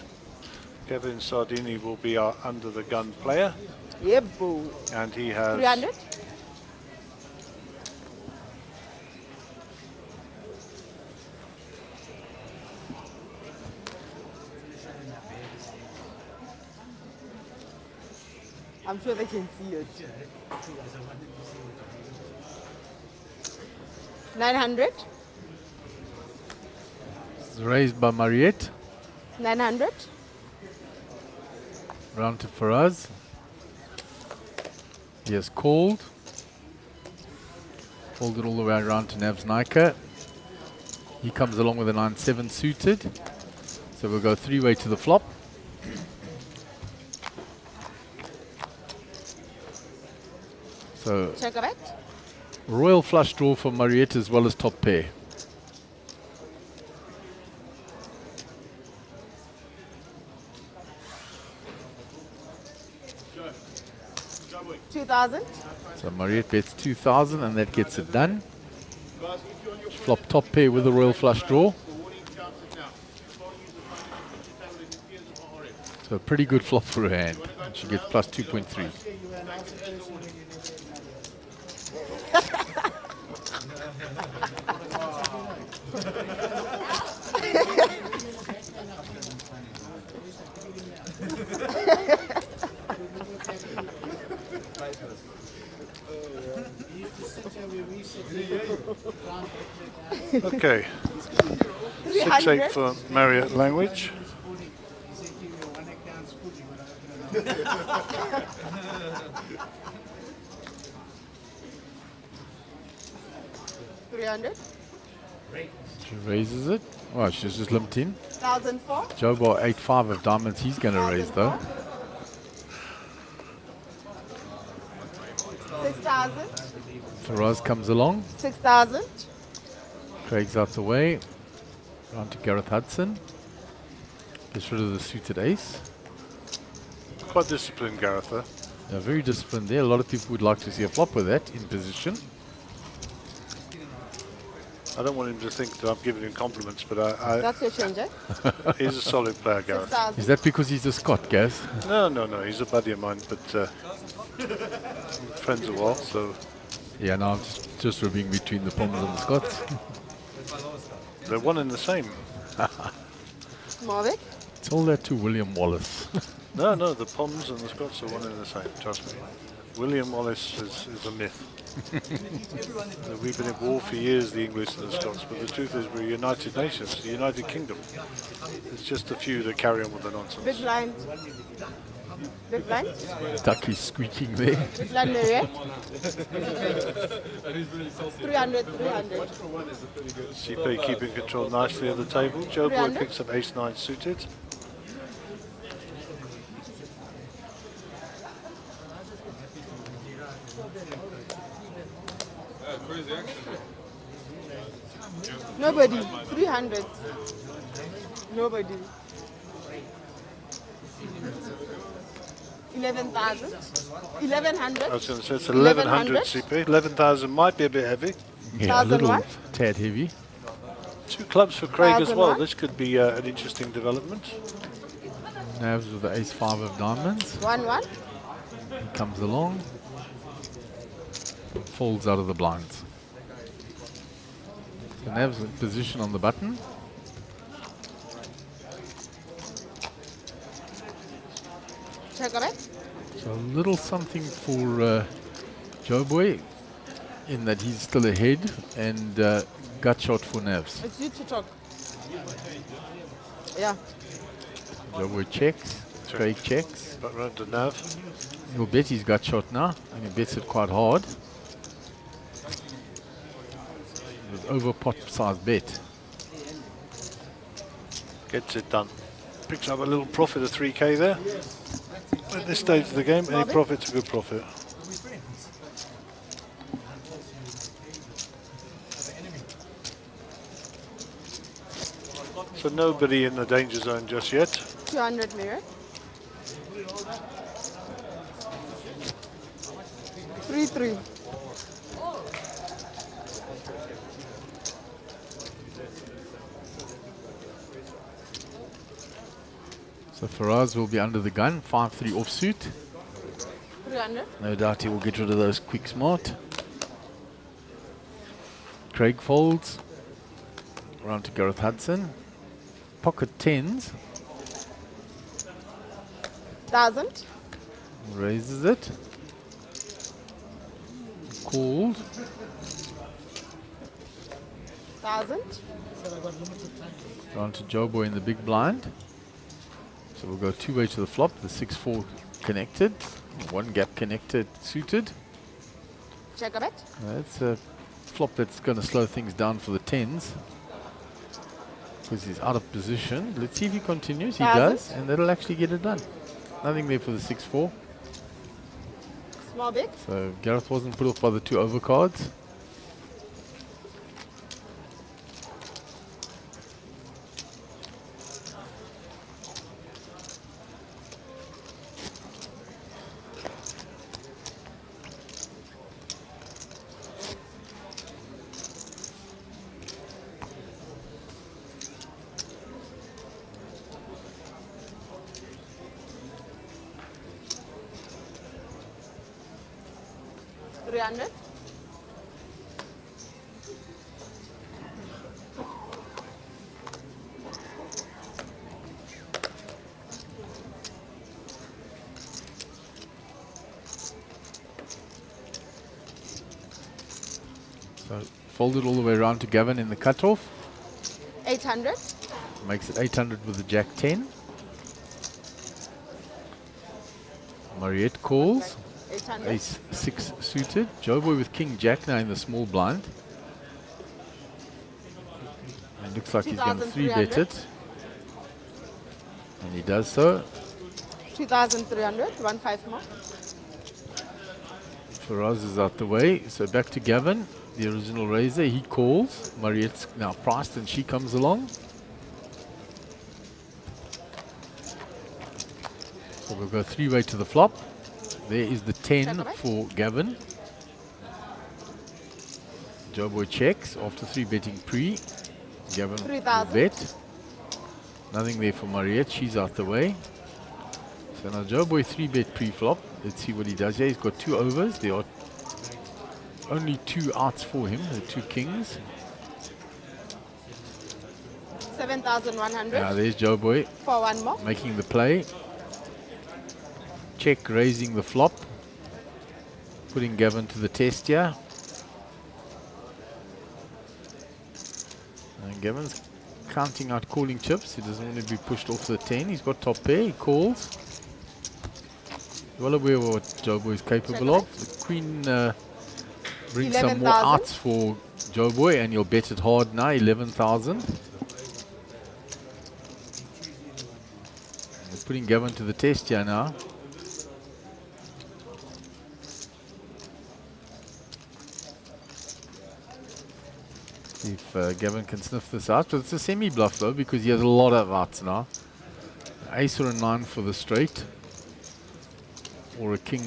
Kevin Sardini will be our under the gun player, Yeah, boo. and he has 300. I'm sure they can see it. 900. It's raised by Mariette. 900. Round to Faraz. He has called. Folded all the way around to Nav's Nika. He comes along with a 9-7 suited. So we'll go 3-way to the flop. So Check a bet. Royal flush draw for Mariette as well as top pair. $2,000. So Mariette bets 2,000 and that gets it done. Flop top pair with the royal flush draw. So a pretty good flop for her hand. And she gets plus 2.3. Okay. 6-8 for Marriott Language. $300. She raises it. Oh, she's just limped in. 1,004. Joe Bar 8-5 of diamonds. He's going to raise though. 6,000. Faraz comes along. 6,000. Craig's out the way. Round to Gareth Hudson. Gets rid of the suited ace. Quite disciplined, Gareth, though. Yeah, very disciplined there. A lot of people would like to see a flop with that in position. I don't want him to think that I'm giving him compliments, but That's your change, eh? he's a solid player, Gareth. 6,000. Is that because he's a Scot, Gaz? No, he's a buddy of mine, but friends a while, so Yeah, no, I'm just rubbing between the Poms and the Scots. they're one and the same. Marvick. Tell that to William Wallace. No, the Poms and the Scots are one and the same, trust me. William Wallace is a myth. We've been at war for years, the English and the Scots, but the truth is we're United Nations, the United Kingdom. It's just a few that carry on with the Big nonsense. blind. Big blind. Ducky's squeaking there. Big blind Marriott. 300. CP keeping control nicely of the table. Joe Boy 300. picks up ace-9 suited. Nobody. 300. Nobody. 11,000. 1,100. I was going to say it's 1,100 CP. 11,000 might be a bit heavy. Yeah, a little 1,001. tad heavy. 2 clubs for Craig as well. 1,001. This could be an interesting development. Navs with the ace-5 of diamonds. 1-1. He comes along. Falls out of the blinds. So Nav's in position on the button. Check on it. So a little something for Joe Boy in that he's still ahead, and gut shot for Navs. It's you to talk. Yeah. Joe Boy checks. Craig checks. But round to Nav. He'll bet he's gut shot now, and he bets it quite hard. It was over pot size bet. Gets it done. Picks up a little profit of 3k there. At this stage of the game, any profit's a good profit. So nobody in the danger zone just yet. 200 mirror. 3-3. So Faraz will be under the gun, 5-3 offsuit. 300. No doubt he will get rid of those quick smart. Craig folds. Round to Gareth Hudson. Pocket 10s. 1,000. Raises it. Called. 1,000. Round to Joe Boy in the big blind. So we'll go two-way to the flop. The 6-4 connected. One gap connected, suited. Check on it. That's a flop that's going to slow things down for the 10s. Because he's out of position. Let's see if he continues. He 1,000. does. And that'll actually get it done. Nothing there for the 6-4. Small big. So Gareth wasn't put off by the two overcards. 300. So fold it all the way around to Gavin in the cutoff. 800. Makes it 800 with the Jack 10. Mariette calls. 800. Ace 6 suited. Joe Boy with King Jack now in the small blind. And looks like he's going to 3-bet it. And he does so. 2,300. 1 5 more. Faraz is out the way. So back to Gavin, the original raiser. He calls. Mariette's now priced and she comes along. So we'll go 3-way to the flop. There is the 10 for Gavin. Joe Boy checks after 3-betting pre. Gavin will 3,000. bet. Nothing there for Mariette. She's out the way. So now Joe Boy 3-bet pre-flop. Let's see what he does here. He's got 2 overs. There are only 2 outs for him. The 2 kings. 7,100. Now there's Joe Boy For 1 more. making the play. Check raising the flop. Putting Gavin to the test here. And Gavin's counting out calling chips. He doesn't want to be pushed off the 10. He's got top pair. He calls. Well aware of what Joe Boy is capable of. The Queen brings some more 11,000. outs for Joe Boy, and you'll bet it hard now. 11,000. We're putting Gavin to the test here now. See if Gavin can sniff this out. But it's a semi-bluff though, because he has a lot of outs now. Ace or a 9 for the straight. Or a king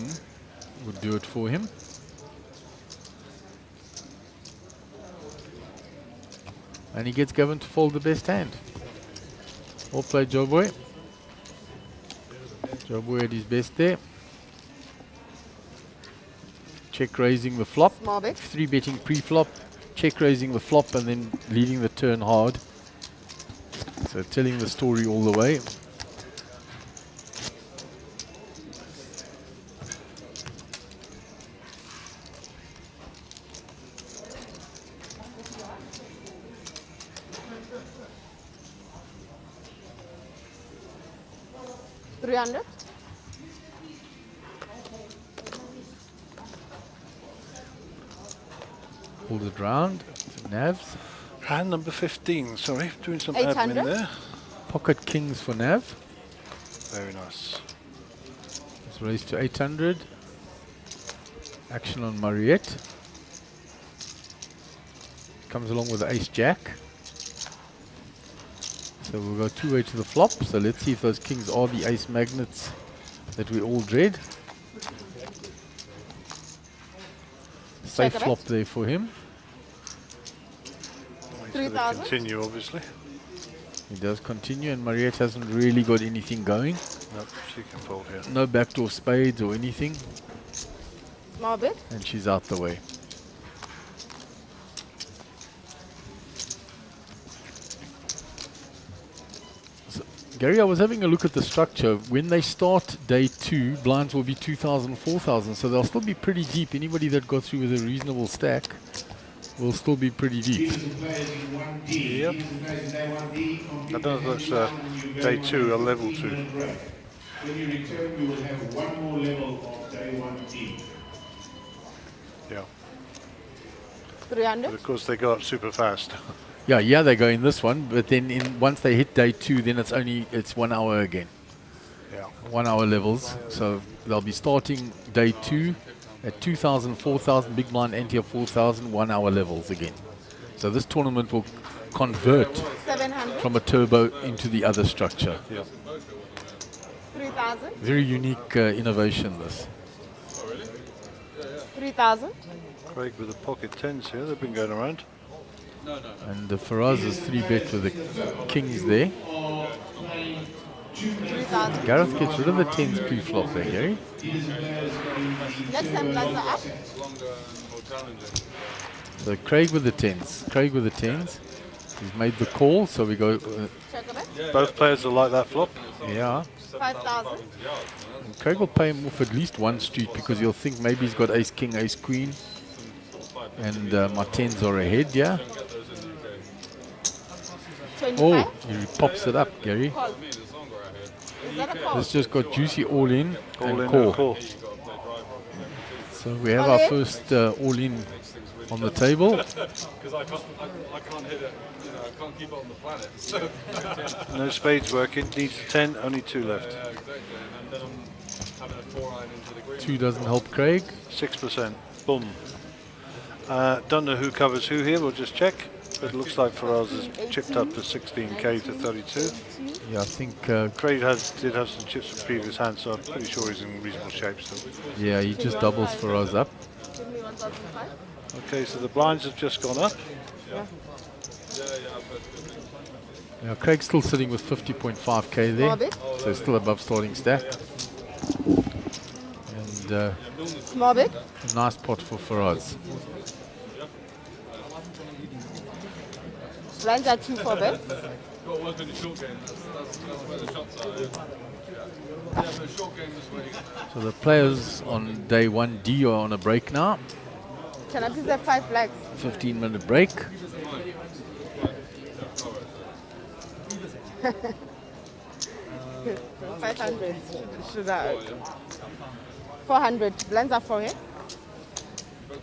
would do it for him. And he gets Gavin to fold the best hand. Well played, Joe Boy. Joe Boy at his best there. Check raising the flop. Small bet. 3-betting pre-flop. Check raising the flop and then leading the turn hard. So telling the story all the way. $300. Hold it round. Navs. Hand number 15, sorry, doing some 800. admin there. Pocket kings for Nav. Very nice. It's raised to 800. Action on Mariette. Comes along with the ace jack. So we'll go 2-way to the flop. So let's see if those kings are the ace magnets that we all dread. Safe Check a flop bet. there for him. He's gonna 3,000. continue, obviously. He does continue, and Mariette hasn't really got anything going. Nope, she can fold here. No backdoor spades or anything, Small bet. and she's out the way. So, Gary, I was having a look at the structure. When they start day 2, blinds will be 2,000, 4,000, so they'll still be pretty deep. Anybody that got through with a reasonable stack will still be pretty deep. Yep. I don't know if that's day 2 or level 2. When you return, you will have one more level of day 1D. Yeah. 300. But of course they go up super fast. Yeah, they go in this one, but then once they hit day 2, then it's 1 hour again. Yeah. 1 hour levels. So they'll be starting day 2 at 2,000, 4,000, big blind ante of 4,000, 1 hour levels again. So this tournament will convert 700. from a turbo into the other structure. Yeah. 3,000. Very unique innovation, this. 3,000. Craig with the pocket 10s here, they've been going around. And Faraz is 3-bet with the kings there. 3,000. Gareth gets rid of the 10s pre-flop there, Gary. Next time, blinds are up. So Craig with the 10s. Craig with the 10s. He's made the call, so we go. Check a bit. Both players are like that flop. Yeah. 5,000. And Craig will pay him off at least one street because he'll think maybe he's got ace king, ace queen. And my 10s are ahead, yeah. 25. Oh, he pops it up, Gary. Call. Is that a call? It's just got juicy all in All and in call. and call. So we have All our in. first all in on the table. Because I can't hit it, you know, I can't keep it on the planet. So, No spades working. Needs a 10, only 2 left. exactly. And then I'm having a 4-iron into the green. 2 doesn't help Craig. 6%. Boom. Don't know who covers who here. We'll just check. But it looks like Faraz has chipped up to 16k to 32. Yeah, I think, Craig did have some chips from previous hands, so I'm pretty sure he's in reasonable shape still. yeah, he just doubles for us up. Give me 1,005. Okay, so the blinds have just gone up. Yeah, Craig's still sitting with 50.5k there. Small bit. So still above starting stack. And Small bit. a nice pot for Faraz. Blinds are 2 for bets. Got to work on your short game. That's where the shots are. Yeah, but short game is where you So the players on day 1D are on a break now. Can I please have 5 blacks? 15-minute break. 500. Should I? 400. Blinds are 4 here. So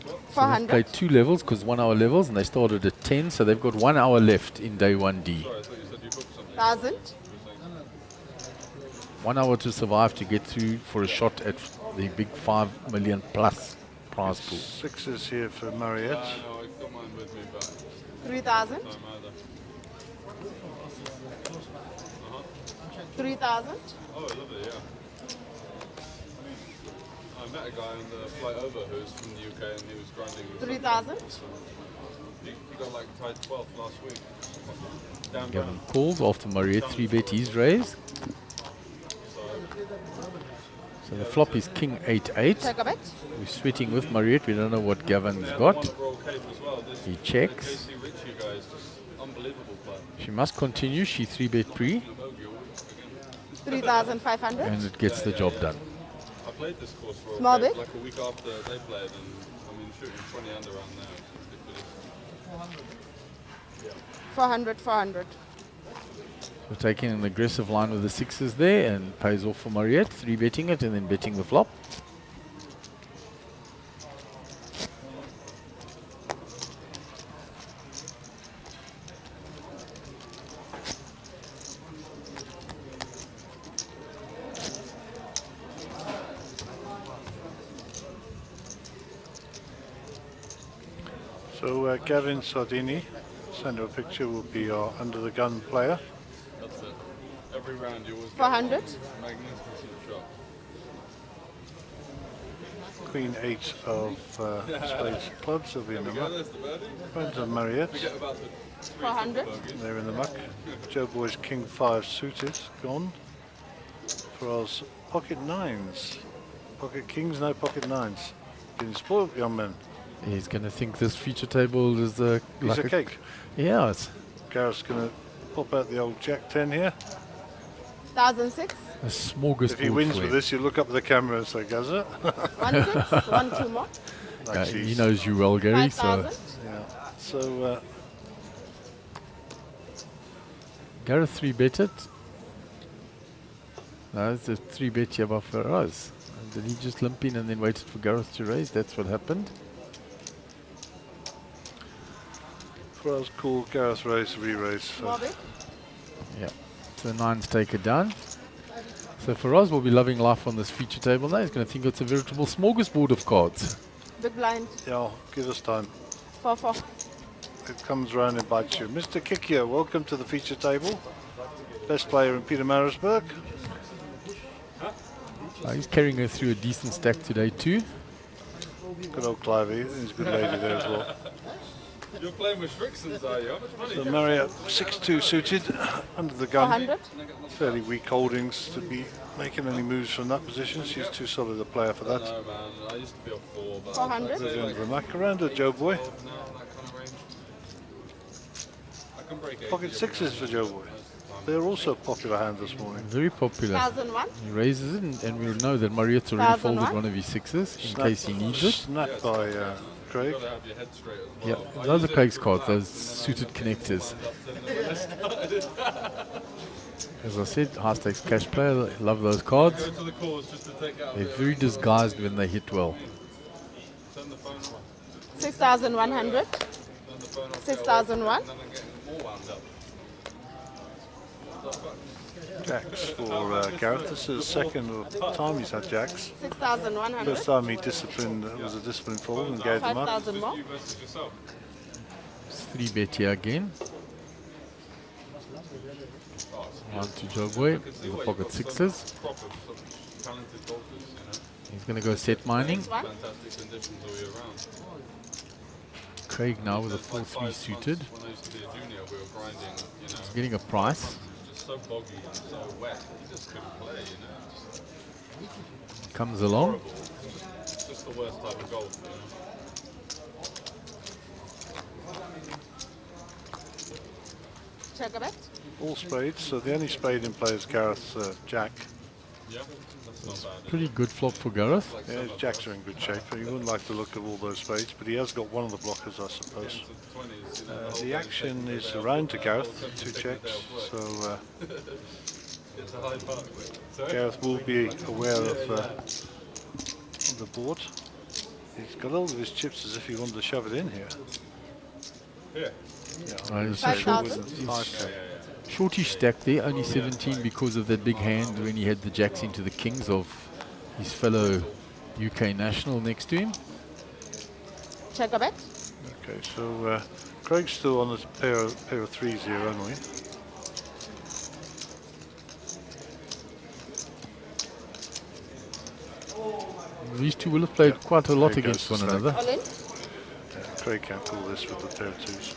they've 400. played 2 levels because 1 hour levels and they started at 10. So they've got 1 hour left in day 1D. 1,000. 1 hour to survive to get through for a shot at the big 5 million plus prize pool. 6s here for Mariette. know, I got mine with me, but 3,000. don't matter. 3,000. Oh, lovely, yeah. I met a guy on the flight over who's from the UK and he was grinding. 3,000. He got like tied 12th last week. Down Gavin calls after Mariette 3-bet his raise. So the flop is king 8-8. Check a bet. We're sweating with Mariette. We don't know what Gavin's got. Royal Cape as well. This He checks. Casey Ritchie guy is just unbelievable player. She must continue. She 3-bet pre 3,500. and it gets the job done. I played this course for Small Cape bit. like a week after they played, and I mean shooting 20 under around there. It's ridiculous. 400, 400. So taking an aggressive line with the 6s there and pays off for Mariette. 3-betting it and then betting the flop. So Gavin Sardini, center of picture, will be our under the gun player. That's it. Every round you always get 400. magnificent shot. Queen 8 of spades clubs will be in the muck. There's the birdie. Friends of Mariette, Forget about the 400. they're in the muck. Joe Boy's King 5 suited, gone. For us, pocket 9s. Pocket kings, no pocket 9s. Getting spoiled, young man. He's going to think this feature table is a Piece of cake. Yeah, it's Gareth's going to pop out the old Jack 10 here. 1,006. a smorgasbord. If he wins for with him. this, you look up at the camera and say, Gaza. 1,6. 1, 2 more. Yeah, he knows you well, Gary. So 5,000. Yeah. So Gareth 3-bet it. No, it's a 3-bet here by Faraz. And did he just limp in and then waited for Gareth to raise? That's what happened. for us, cool. Gareth raise, re-raise. So. Small bit. Yeah. So the 9s take it down. So Faraz will be loving life on this feature table now. He's going to think it's a veritable smorgasbord of cards. Big blind. Yeah, give us time. 4, 4. It comes round and bites you. Mr. Kikia, welcome to the feature table. Best player in Peter Marisburg. He's carrying her through a decent stack today too. Good old Clivey. He's a good lady there as well. You're playing with Strixons, are you? How much money? So Marriott 6-2 suited under the gun. 400. Fairly weak holdings to be making any moves from that position. She's too solid a player for that. No, man. I used to be a 4, but 400. I'd say like Vermac around her, Joe Boy. 12 now, that kind of range. I can break 80 Pocket sixes for Joe Boy. They're also a popular hand this morning. Very popular. 1001. He raises it, and we'll know that Mariotte's already folded 1001. one of his sixes in case he needs it. Snapped by Craig. Gotta have your head straight as Yeah, well. those are Craig's cards, those suited connectors. As I said, high stakes cash player, love those cards. Go to the course just to take out They're very disguised when they hit well. turn the phone off. 6,100. Turn the phone off. 6,001. And then I'm getting more wound up. Jacks for Gareth. This is the second time he's had jacks. 6,100. First time he disciplined, was a disciplined fold and gave them up. 5,000 more. You versus yourself. It's 3-bet here again. One to Joe Boy, with the pocket sixes. Proper, such talented golfers, you know. He's going to go set mining. One. Fantastic conditions all year round. Craig now with a It's like 4-3 5 suited. months when I used to be a junior, we were grinding, you know. Getting a price. It was just so boggy and so wet, you just couldn't play, you know. Just Comes along. horrible. It's just the worst type of golf, you know. Check a bet. All spades, so the only spade in play is Gareth's jack. Yeah, that's not bad. Pretty good flop for Gareth. Yeah, his jacks are in good shape. He wouldn't like the look of all those spades, but he has got one of the blockers, I suppose. Into the 20s, you know, The action is around to Gareth, 2 checks, so it's a high putt. Sorry? Gareth will be aware of the board. He's got all of his chips as if he wanted to shove it in here. Yeah. It's a short, 5,000. 5K. shortish stack there, only 17 because of that big hand when he had the jacks into the kings of his fellow UK national next to him. Check a bet. Okay, so Craig's still on a pair of threes here only. These two will have played quite a lot There against goes one the another. All in. Craig can't call this with the pair of twos.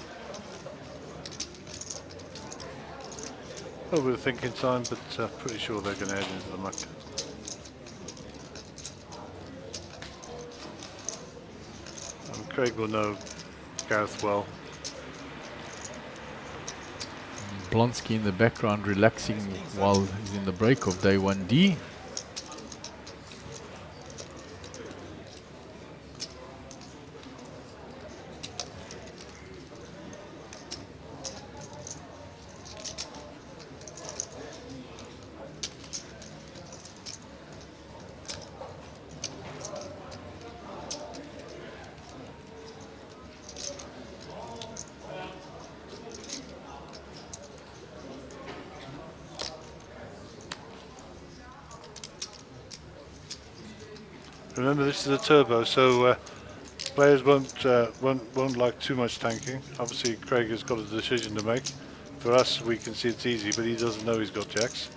Over the thinking time, but pretty sure they're going to head into the muck. Craig will know Gareth well. Blonsky in the background relaxing while he's in the break of day 1D. Remember, this is a turbo, so players won't like too much tanking. Obviously, Craig has got a decision to make. For us, we can see it's easy, but he doesn't know he's got jacks.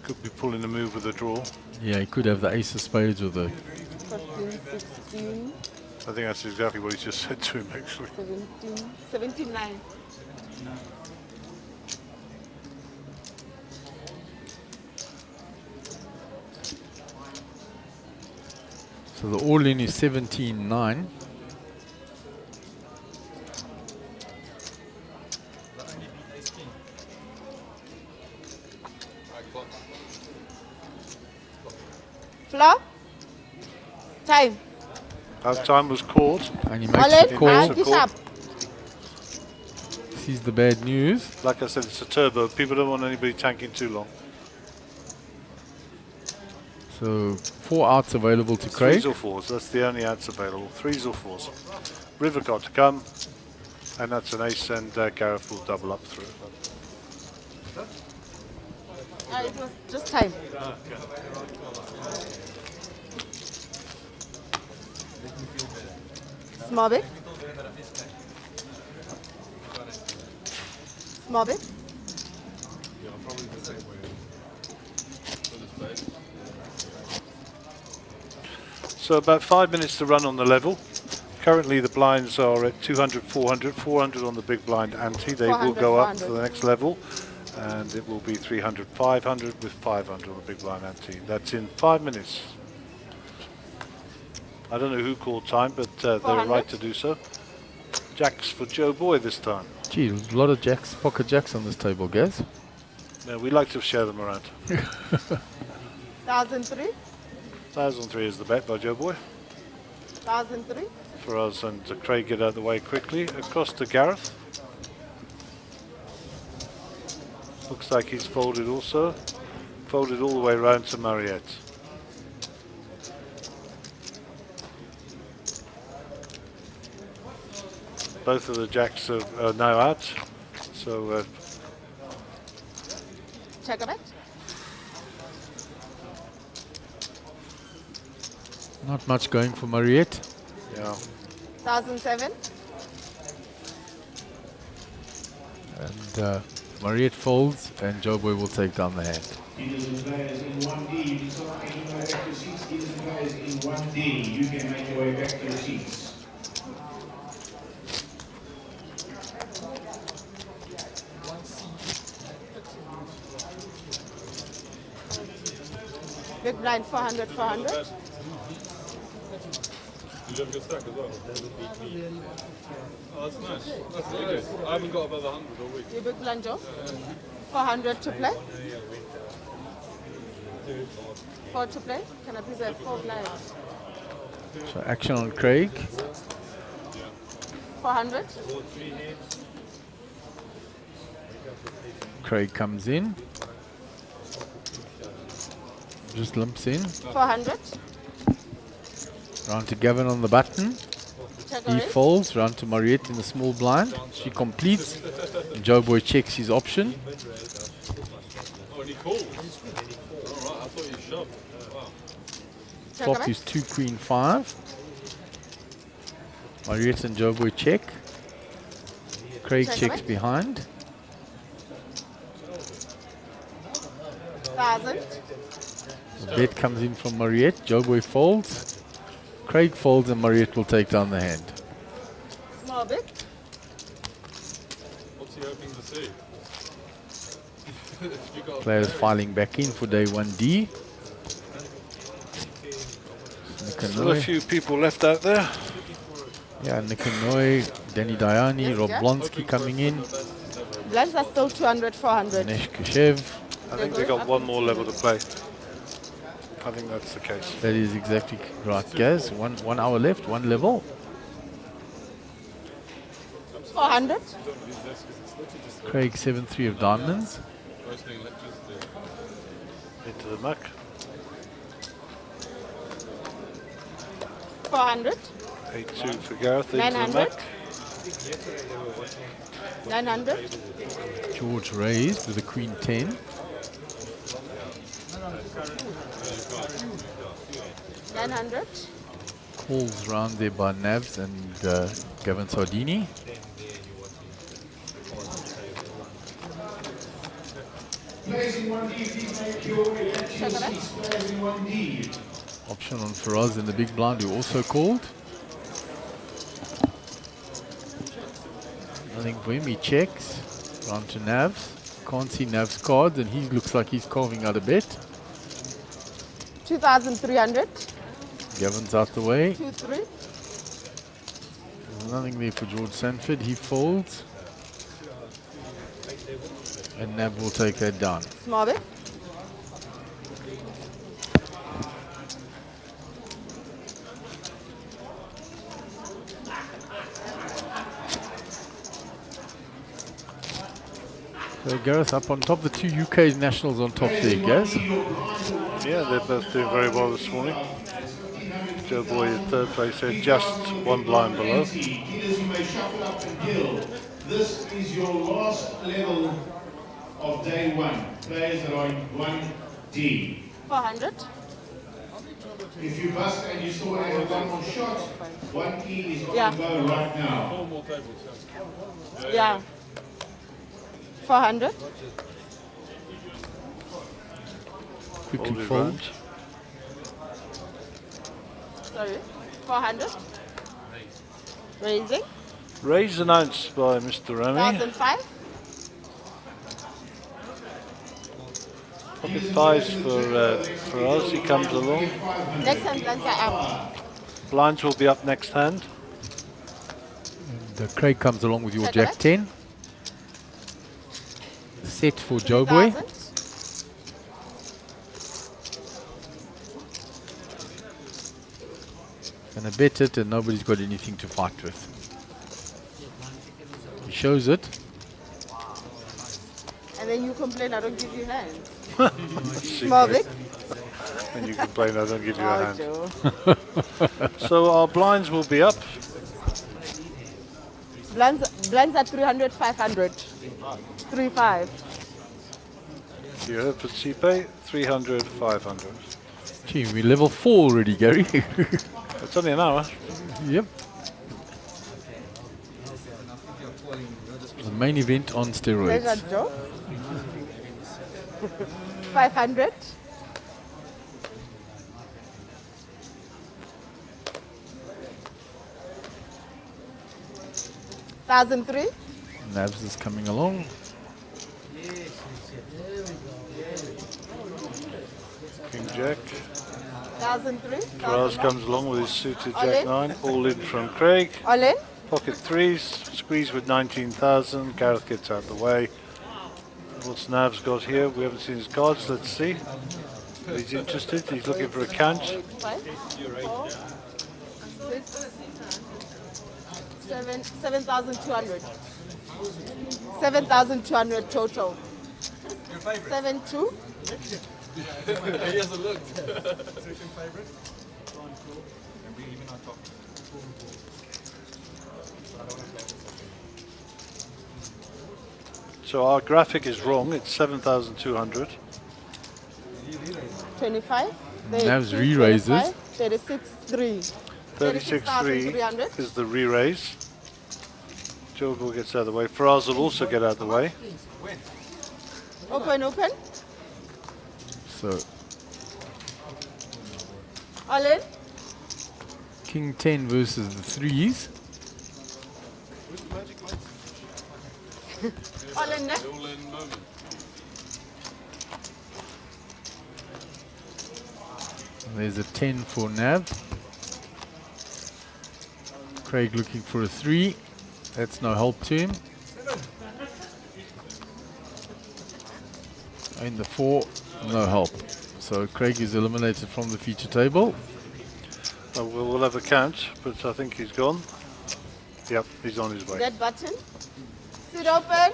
Could be pulling a move with a draw. Yeah, he could have the ace of spades or the 15, 16, I think that's exactly what he just said to him, actually. 17, 79. so the all-in is 17-9. Flop. Time. Half time was called. And he All makes in. the call. And kiss up. Sees the bad news. Like I said, it's a turbo. People don't want anybody tanking too long. So 4 outs available to Craig. Threes or fours, that's the only outs available. Threes or fours. River got to come, and that's an ace, and Gareth will double up through. It was just time. Small bit. Small bit. So about 5 minutes to run on the level. Currently the blinds are at 200, 400, 400 on the big blind ante. They will 400, go up 400. to the next level, and it will be 300, 500 with 500 on the big blind ante. That's in 5 minutes. I don't know who called time, but they're 400. right to do so. Jacks for Joe Boy this time. Gee, there's a lot of jacks, pocket jacks on this table, guys. Yeah, we like to share them around. 1,003. 1,003 is the bet by Joe Boy. 1,003. For us, and Craig get out of the way quickly. Across to Gareth. Looks like he's folded also. Folded all the way around to Mariette. Both of the jacks are now out. So Check a bet. Not much going for Mariette. yeah. 1,007. And Mariette folds, and Joe Boy will take down the hand. Dealers and players in 1D, you can start making your way back to your seats. Dealers and players in 1D, you can make your way back to your seats. Big blind 400, 400. You have a good stack as well. Oh, that's nice. That's really good. I haven't got above 100 all week. You big blind, Joe. 400 to play. 4 to play. Can I please have 4 blinds? So action on Craig. 400. Craig comes in. Just limps in. 400. Round to Gavin on the button. Check a He raise. folds. Round to Mariette in the small blind. She completes. And Joe Boy checks his option. Oh, and he called. Alright, I thought you shoved. Wow. Check a Flop bet. is 2 queen 5. Mariette and Joe Boy check. Craig Check a checks bet. behind. 1,000. The bet comes in from Mariette. Joe Boy folds. Craig folds, and Mariette will take down the hand. Small bit. What's he hoping to see? You got Players filing back in for day 1D. Still a Nikanoi. few people left out there. Yeah, Nikanoi, Danny Diani, Yes, Rob yeah. Blonsky coming in. Blinds are still 200, 400. Nesh Kashev. I think they got one more level to play. I think that's the case. That is exactly right, guys. 1 hour left, 1 level. 400. Craig 7-3 of diamonds. roasting electricity. Into the muck. 400. 8-2 for Gareth. Into the 900. muck. 900. George raised with a queen 10. 900. Calls round there by Navs and Gavin Sardini. Players in 1D, please make your way back to your Check a bet. seats. Players in 1D. Option on Faraz in the big blind, who also called. Nothing for him, he checks. Round to Navs. Can't see Navs' cards, and he looks like he's carving out a bet. 2,300. Gavin's out the way. 2-3. There's nothing there for George Sanford, he folds. And Nav will take that down. Small bit. So Gareth up on top, the 2 UK nationals on top there, guys. Yeah, they're both doing very well this morning. Joe Boy in third place here, just 1 blind below. Dealers, you may shuffle up and deal. This is your last level of day 1. Players that are in 1D. 400. If you bust and you still have one more shot, 1E is on Yeah. the go right now. 4 more tables. Yeah. 400. Quickly Folded fold. round. Sorry. 400. Raising. Raise announced by Mr. Remy. 1005. Pocket fives for us. He comes along. Next hand blinds are up. Blinds will be up next hand. And Craig comes along with your Check Jack it. 10. Set for Joe Boy. 3000. Gonna bet it and nobody's got anything to fight with. He shows it. And then you complain I don't give you hands. Secret. Marvick. And you complain I don't give you a Oh, hand. Joe. So our blinds will be up. Blinds at 300, 500. 35. You heard for Cipe, 300, 500. Gee, we're level 4 already, Gary. It's only an hour. Yep. The main event on steroids. Pleasure, Joe. 500. $1,003. Navs is coming along. King Jack. 1,003. Faraz comes along with his suited All Jack in. 9. All in from Craig. All in. Pocket threes. Squeeze with 19,000. Gareth gets out the way. What's Nav's got here? We haven't seen his cards. Let's see. He's interested. He's looking for a count. 5, 4, 6, 7, 7,200. 7,200 total. 7, 2. He hasn't looked. So our graphic is wrong. It's 7,200. 25. Nav's re-raises. 36, 3. 36.3 is the re-raise. Joe gets out of the way. Faraz will also get out of the way. Open, open. So All in. King 10 versus the threes. All in next. All in moment. There's a 10 for Nav. Craig looking for a 3. That's no help to him. And the 4, no help. So Craig is eliminated from the feature table. We'll have a count, but I think he's gone. Yep, he's on his way. That button. Sit open.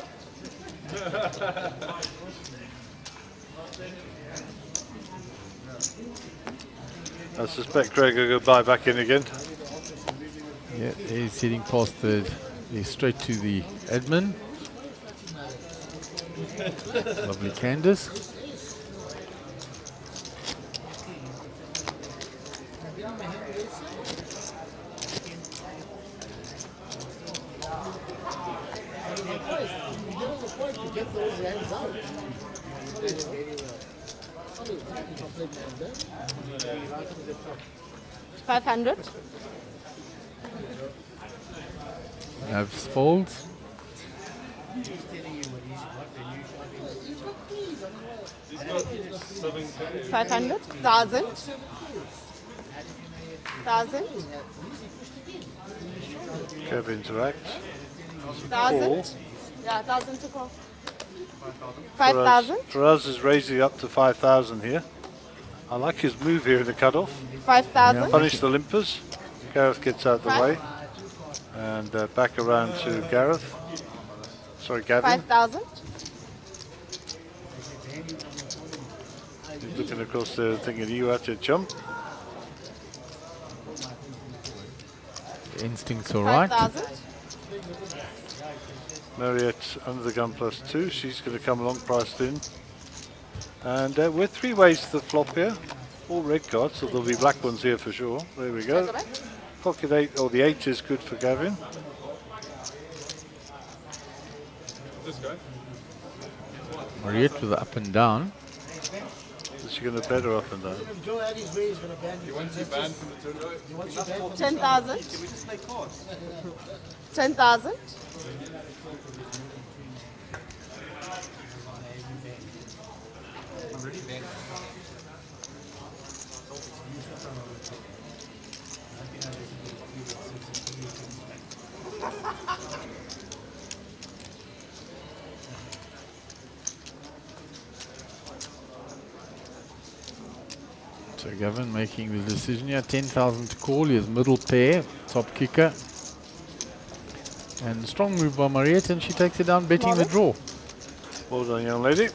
I suspect Craig will go buy back in again. Yeah, he's heading past he's straight to the admin. Lovely Candace. $500. Navs folds. He's got 7. 500. 1,000. 1,000. Kev interact. 1,000. Yeah, 1,000 to call. 5,000. Faraz is raising up to 5,000 here. I like his move here in the cutoff. 5,000. Punish the limpers. Gareth gets out the way. And back around to Gareth. Sorry, Gavin. 5,000. He's looking across there thinking, you at your jump. Instincts all right. 5,000. Marriott under the gun +2. She's going to come along priced in. And we're 3 ways to the flop here. All red cards, so there'll be black ones here for sure. There we go. Pocket 8, or the 8 is good for Gavin. This guy. Mariette with the up and down. The She going to bet her up and down. You want to ban from the tournament? 10,000. 10,000. So Gavin making the decision here. 10,000 to call. He has middle pair, top kicker. And strong move by Mariette, and she takes it down, betting the draw. Well done, young lady.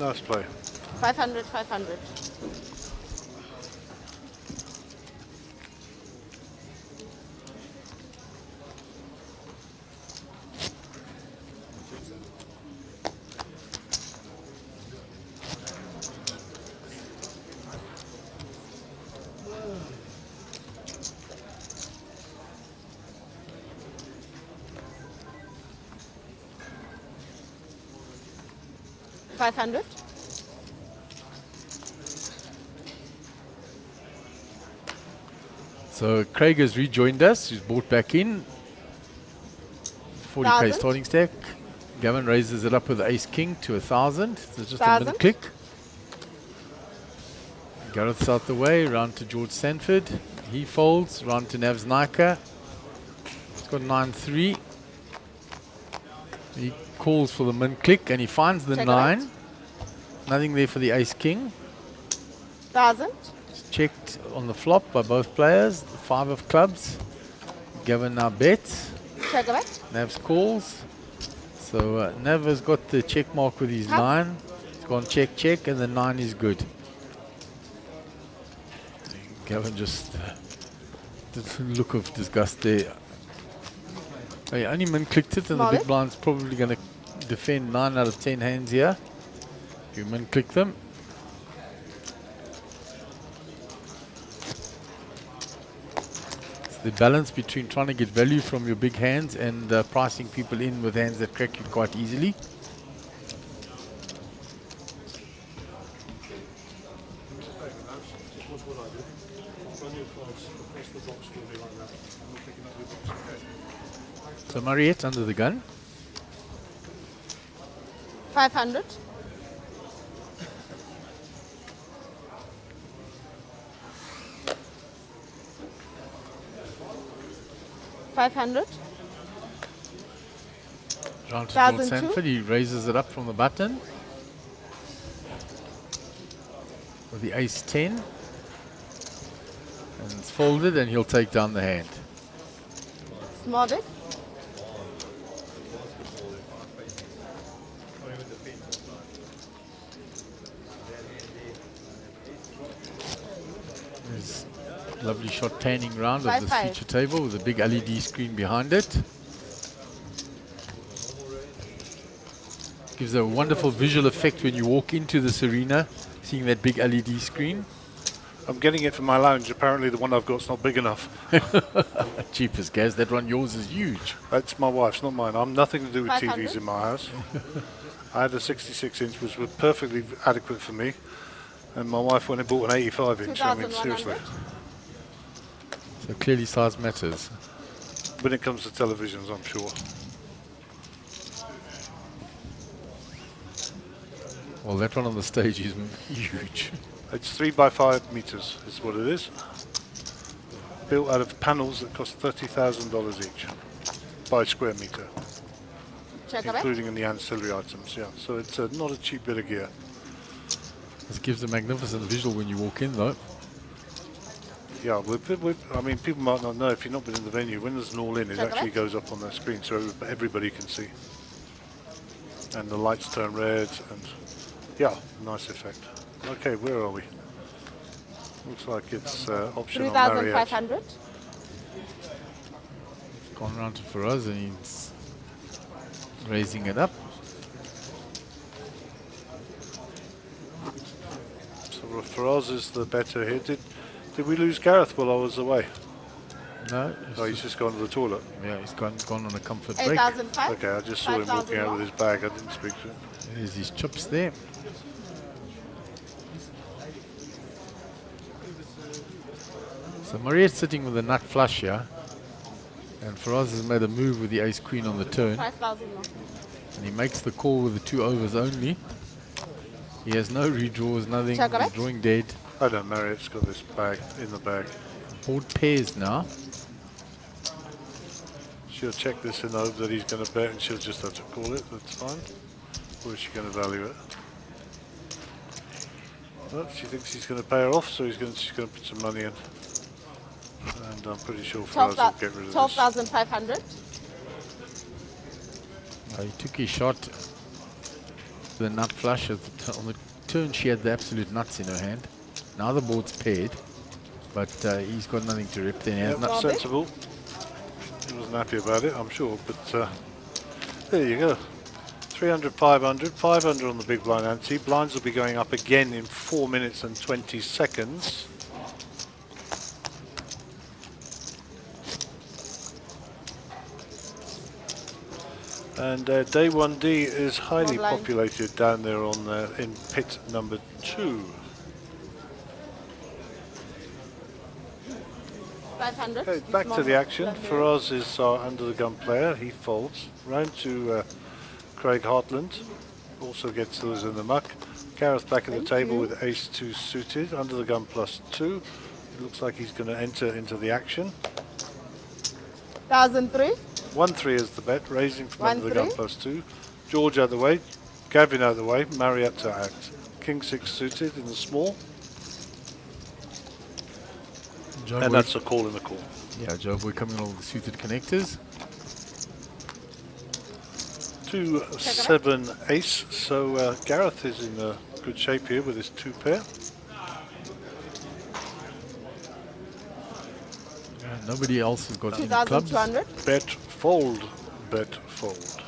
Nice play. 500, 500. $500. So Craig has rejoined us. He's bought back in. 40k 1,000. starting stack. Gavin raises it up with ace king to 1,000. So just a 1,000. minute click. Gareth's out the way. Round to George Sanford. He folds. Round to Navs Nika. He's got 9-3. He calls for the min click and he finds the Check 9. it. Nothing there for the ace king. 1,000. It's checked on the flop by both players. 5 of clubs. Gavin now bets. Check it. Nav's calls. So Nav has got the check mark with his 9. It's gone check, check, and the 9 is good. Gavin just did a look of disgust there. He only min clicked it, and the big blind's probably going to defend 9 out of 10 hands here. You min click them. It's the balance between trying to get value from your big hands and pricing people in with hands that crack you quite easily. So Mariette under the gun. 500. $500. Round to George 1,002. Sanford. He raises it up from the button with the ace 10. And it's folded, and he'll take down the hand. Small bit. There's a lovely shot panning round of 5-5. this feature table with a big LED screen behind it. Gives a wonderful visual effect when you walk into this arena, seeing that big LED screen. I'm getting it from my lounge. Apparently the one I've got's not big enough. Cheapest Gaz, that one yours is huge. That's my wife's, not mine. I'm nothing to do with 500. TVs in my house. I had a 66-inch, which was perfectly adequate for me. And my wife went and bought an 85-inch. I mean, seriously. 2,100. So clearly size matters. When it comes to televisions, I'm sure. Well, that one on the stage is huge. It's 3 by 5 meters is what it is. Built out of panels that cost $30,000 each by square meter, Check it. including in the ancillary items. Yeah, so it's not a cheap bit of gear. This gives a magnificent visual when you walk in, though. Yeah, I mean, people might not know if you've not been in the venue. When there's an all-in, it Check it actually out. goes up on the screen so everybody can see. And the lights turn red, and yeah, nice effect. Okay, where are we? Looks like it's option on Marriott. 3,500. Gone round to Faraz, and he's raising it up. So Faraz is the better here. Did we lose Gareth while I was away? No. Oh, he's just gone to the toilet. Yeah, he's gone on a comfort break. 8,005. Okay, I just saw him walking out with his bag. I didn't speak to him. There's his chips there. So Maria's sitting with a nut flush here. And Faraz has made a move with the ace queen on the turn. 5,000 more. And he makes the call with the 2 overs only. He has no redraws, nothing. Check He's back. drawing dead. I don't know, Marriott's got this bag in the bag. Board pairs now. She'll check this and know that he's going to bet and she'll just have to call it, that's fine. Or is she going to value it? Well, she thinks he's going to pay her off, so she's going to put some money in. And I'm pretty sure Faraz will get rid of this. 12,500. He took his shot. The nut flush. On the turn, she had the absolute nuts in her hand. Now the board's paired. But he's got nothing to rip. Then he has Yep, nothing. sensible. He wasn't happy about it, I'm sure, but there you go. 300, 500, 500 on the big blind ante. Blinds will be going up again in 4 minutes and 20 seconds. And day 1D is highly blind. populated down there on in pit number 2. 500. Okay, back to the action. Faraz is our under the gun player. He folds. Round to Craig Hartland. Also gets those in the muck. Gareth back at the table with ace 2 suited. Under the gun +2. It looks like he's going to enter into the action. 1,003. 1-3 is the bet. Raising from under the gun 1-3. +2. George out the way. Gavin out the way. Marriott to act. King 6 suited in the small. And that's a call in the call. Yeah, Joe Boy coming along with the suited connectors. 2-7 ace. So Gareth is in good shape here with his 2 pair. Nobody else has got any clubs. 2,200. Bet fold. Bet fold.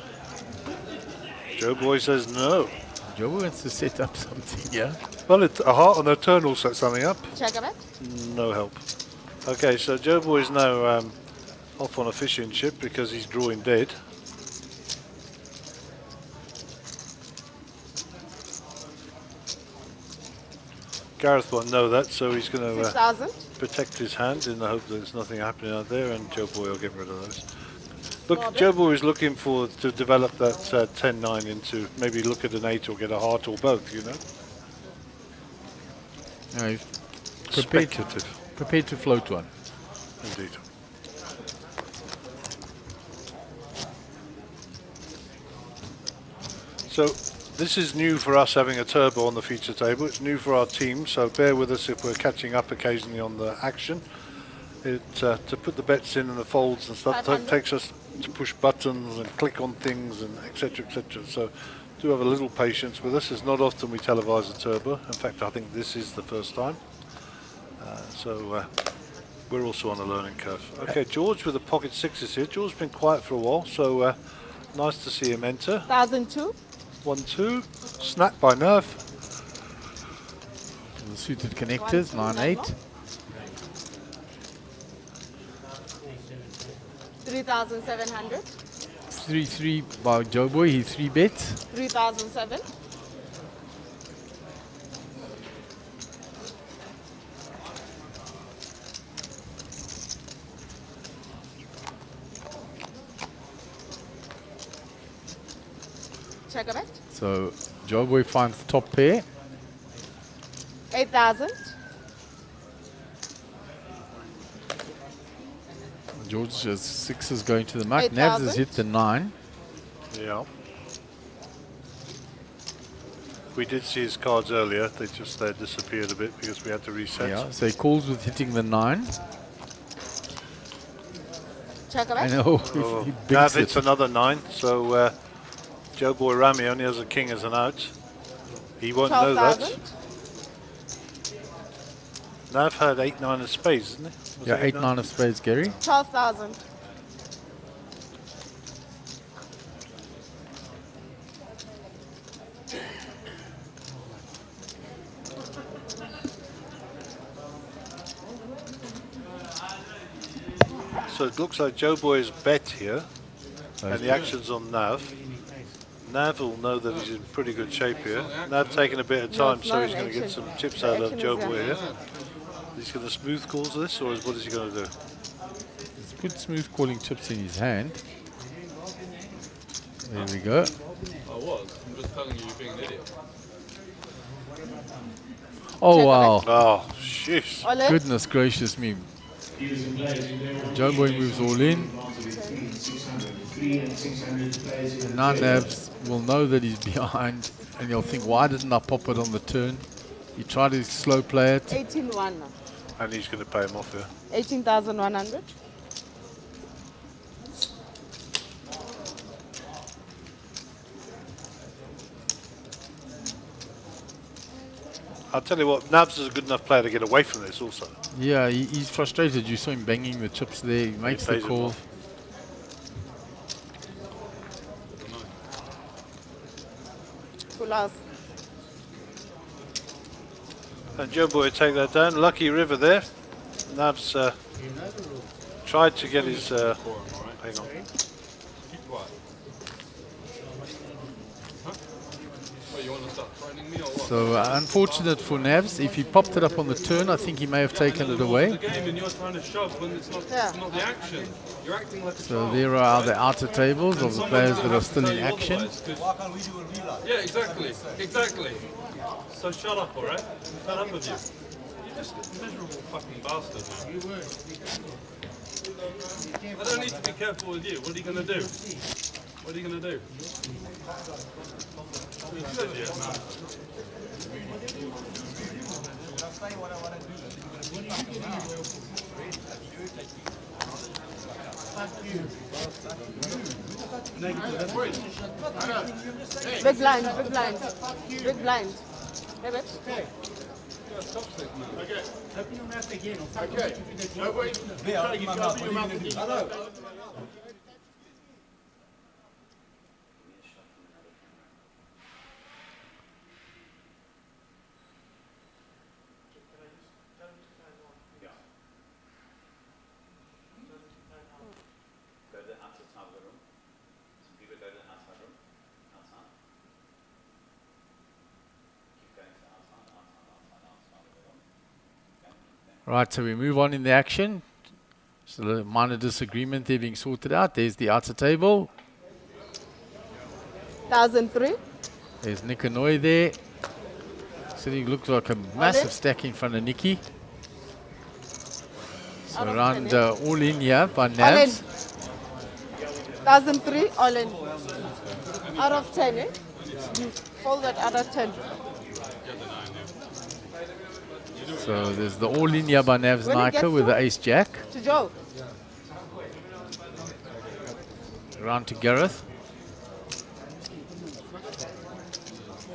Joe Boy says no. Joe Boy wants to set up something, yeah? Well, a heart on the turn will set something up. Check a bet. No help. Okay, so Joe Boy is now off on a fishing ship because he's drawing dead. Gareth won't know that, so he's going to 6,000. protect his hand in the hope that there's nothing happening out there, and Joe Boy will get rid of those. Look, Joe Boy is looking to develop that 10-9 into maybe look at an 8 or get a heart or both, you know? No, Speculative. prepared to float one. Indeed. So this is new for us having a turbo on the feature table. It's new for our team, so bear with us if we're catching up occasionally on the action. To put the bets in and the folds and stuff 500. takes us to push buttons and click on things and etc. etc. So do have a little patience with us. It's not often we televise a turbo. In fact, I think this is the first time. So we're also on a learning curve. Okay, George with the pocket sixes here. George's been quiet for a while, so nice to see him enter. 1,002. 1-2, snap by Nerf. The suited connectors, 9-8. 3,700. 3-3 by Joe Boy, he 3 bets. 3,007. Check a bet. So Joe Boy finds the top pair. 8,000. George's 6 is going to the muck. 8,000. Navs has hit the 9. Yeah. We did see his cards earlier. They just disappeared a bit because we had to reset. Yeah, so he calls with hitting the 9. Check a I bet. know. Oh, he Nav binks hits it. another 9, so Joe Boy Rami only has a king as an out. He won't know that. 12,000. Nav had 8-9 of spades, isn't he? Was Yeah, it 8-9 of spades, Gary. 12,000. So it looks like Joe Boy's bet here, and the action's on Nav. Nav will know that he's in pretty good shape here. Nav taking a bit of time, it's so not he's an going to get action. some chips The out of action Joe is Boy there. here. He's He's going to smooth calls this, or what is he going to do? He's put smooth calling chips in his hand. There we go. I was. I'm just telling you, you're being an idiot. Oh, wow. Oh, sheesh. All in. Goodness gracious me. Joe Boy moves all in. And now Navs will know that he's behind, and he'll think, why didn't I pop it on the turn? He tried to slow play it. 18-1. And he's going to pay him off here. 18,100. I'll tell you what, Nabs is a good enough player to get away from this also. Yeah, he's frustrated. You saw him banging the chips there. He makes the pays him call. off. Full house. And Joe Boy take that down. Lucky river there. Nabs tried to get his... hang on. Keep quiet. Huh? What, you want to start frightening me or what? So unfortunate for Navs. If he popped it up on the turn, I think he may have taken it away. The game and you're trying to shove when it's not the action. You're acting like a So child. there are the outer tables of the players that are still in action. Yeah, exactly. Exactly. So shut up, alright? I'm fed up with you. You're just a miserable fucking bastard, man. I don't need to be careful with you. What are you going to do? What are you going to do? You're an idiot, man. Big blind, big blind. Big blind. Hey, babe. Right, so we move on in the action. So the minor disagreement there being sorted out. There's the outer table. 1,003. There's Nick Hanoi there. So he looks like a massive stack in front of Nikki. So Out of around 10, all in here by All in. Navs. 1,003. All in. Out of 10, eh? You fold that out of 10. So there's the all in here by Navs When it gets Nika with to- the ace jack. To Joe. Around to Gareth.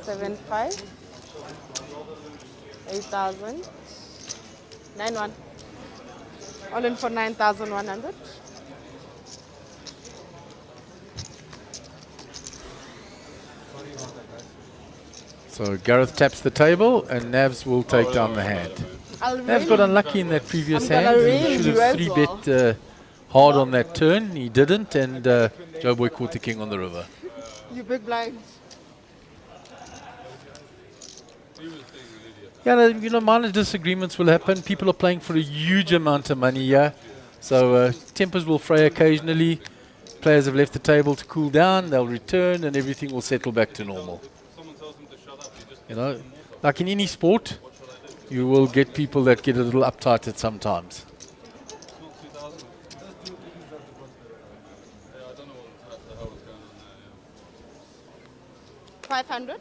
7,500. 8,000. 9,100. All in for 9,100. So Gareth taps the table and Navs will take down the hand. Navs got unlucky in that previous I'm gonna hand. He raise should you have as 3-bet hard on that turn. He didn't, and Joe Boy caught the king on the river. You big blind. Yeah, you know, minor disagreements will happen. People are playing for a huge amount of money here. So tempers will fray occasionally. Players have left the table to cool down. They'll return and everything will settle back to normal. You know, like in any sport, you will get people that get a little uptight at some times. 500.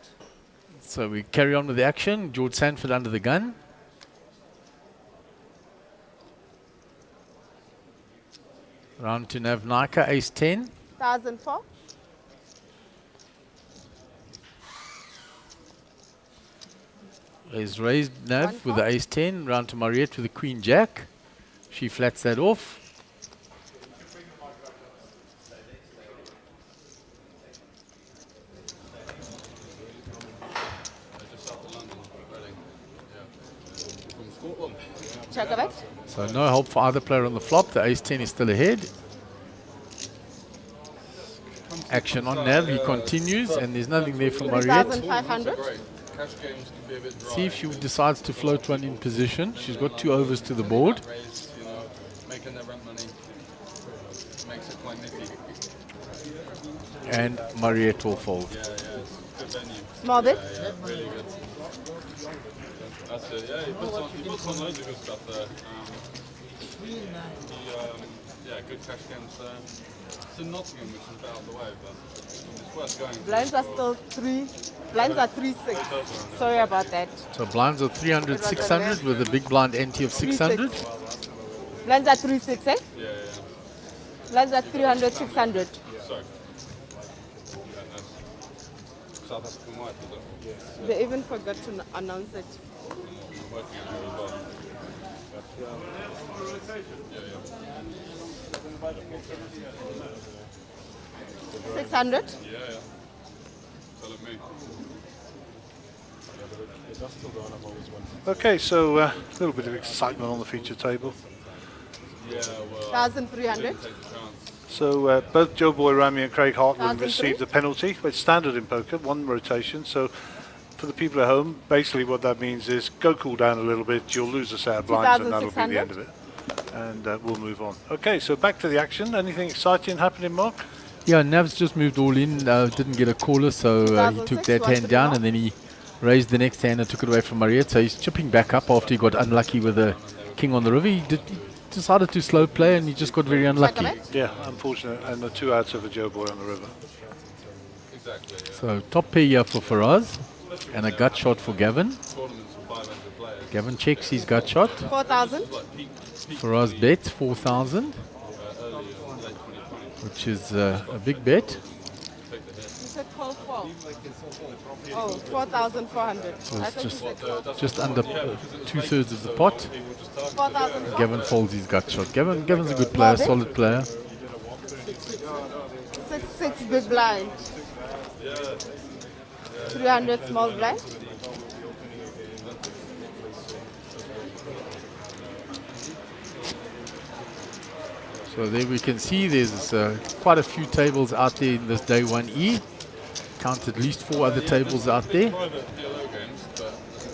So we carry on with the action. George Sanford under the gun. Round to Nav Nika, ace 10. 1,004. Is raised Nav with the ace 10. Round to Mariette with the queen jack. She flats that off. Check a bet. So no help for either player on the flop. The ace 10 is still ahead. Action on Nav. He continues, and there's nothing there for Mariette. 3,500. cash games can be a bit dry. See if she decides to float one in position. She's got 2 overs to the board. Raise, you know, making their rent money makes it quite nifty. And Mariette will fold. Yeah, it's good venue. Small bit. Yeah, really good. That's it. Yeah, he puts on loads of good stuff there. Yeah, good cash games there. It's in Nottingham, which is a bit out of the way, but it's worth going. Blinds are still 3. Blinds are 3-6. Sorry about that. So blinds are 300, 600 with a big blind ante of 600. Blinds are 3-6, eh? Yeah. Blinds are 300, 600. Sorry. South African white, is it? They even forgot to announce it. Working on it as well. 600. Yeah. Tell it me. Okay, so a little bit of excitement on the feature table. Yeah, well, 1,300. take a chance. So both Joe Boy, Rami and Craig Hartland 1,003. received a penalty. It's standard in poker, 1 rotation. So for the people at home, basically what that means is go cool down a little bit. You'll lose a set of blinds and that'll be the end of it. And we'll move on. Okay, so back to the action. Anything exciting happening, Mark? Yeah, Nav's just moved all in, didn't get a caller, so he took that hand down and then he raised the next hand and took it away from Mariette. So he's chipping back up after he got unlucky with the king on the river. He decided to slow play and he just got very unlucky. Yeah, unfortunate. And the 2 outs of a Joe Boy on the river. Exactly. Yeah. So top pair here for Faraz and a gut shot for Gavin. Tournaments for 500 players. Gavin checks his gut shot. 4,000. Faraz bets 4,000, which is a big bet. You said call 4. Oh, 4,400. So I it's thought you said call. just under 2/3 of the pot. 4,000. Gavin folds his gut shot. Gavin's a good player, solid player. 6 big blind. 300 small blind. So there we can see there's quite a few tables out there in this day 1E. Count at least 4 other tables out there,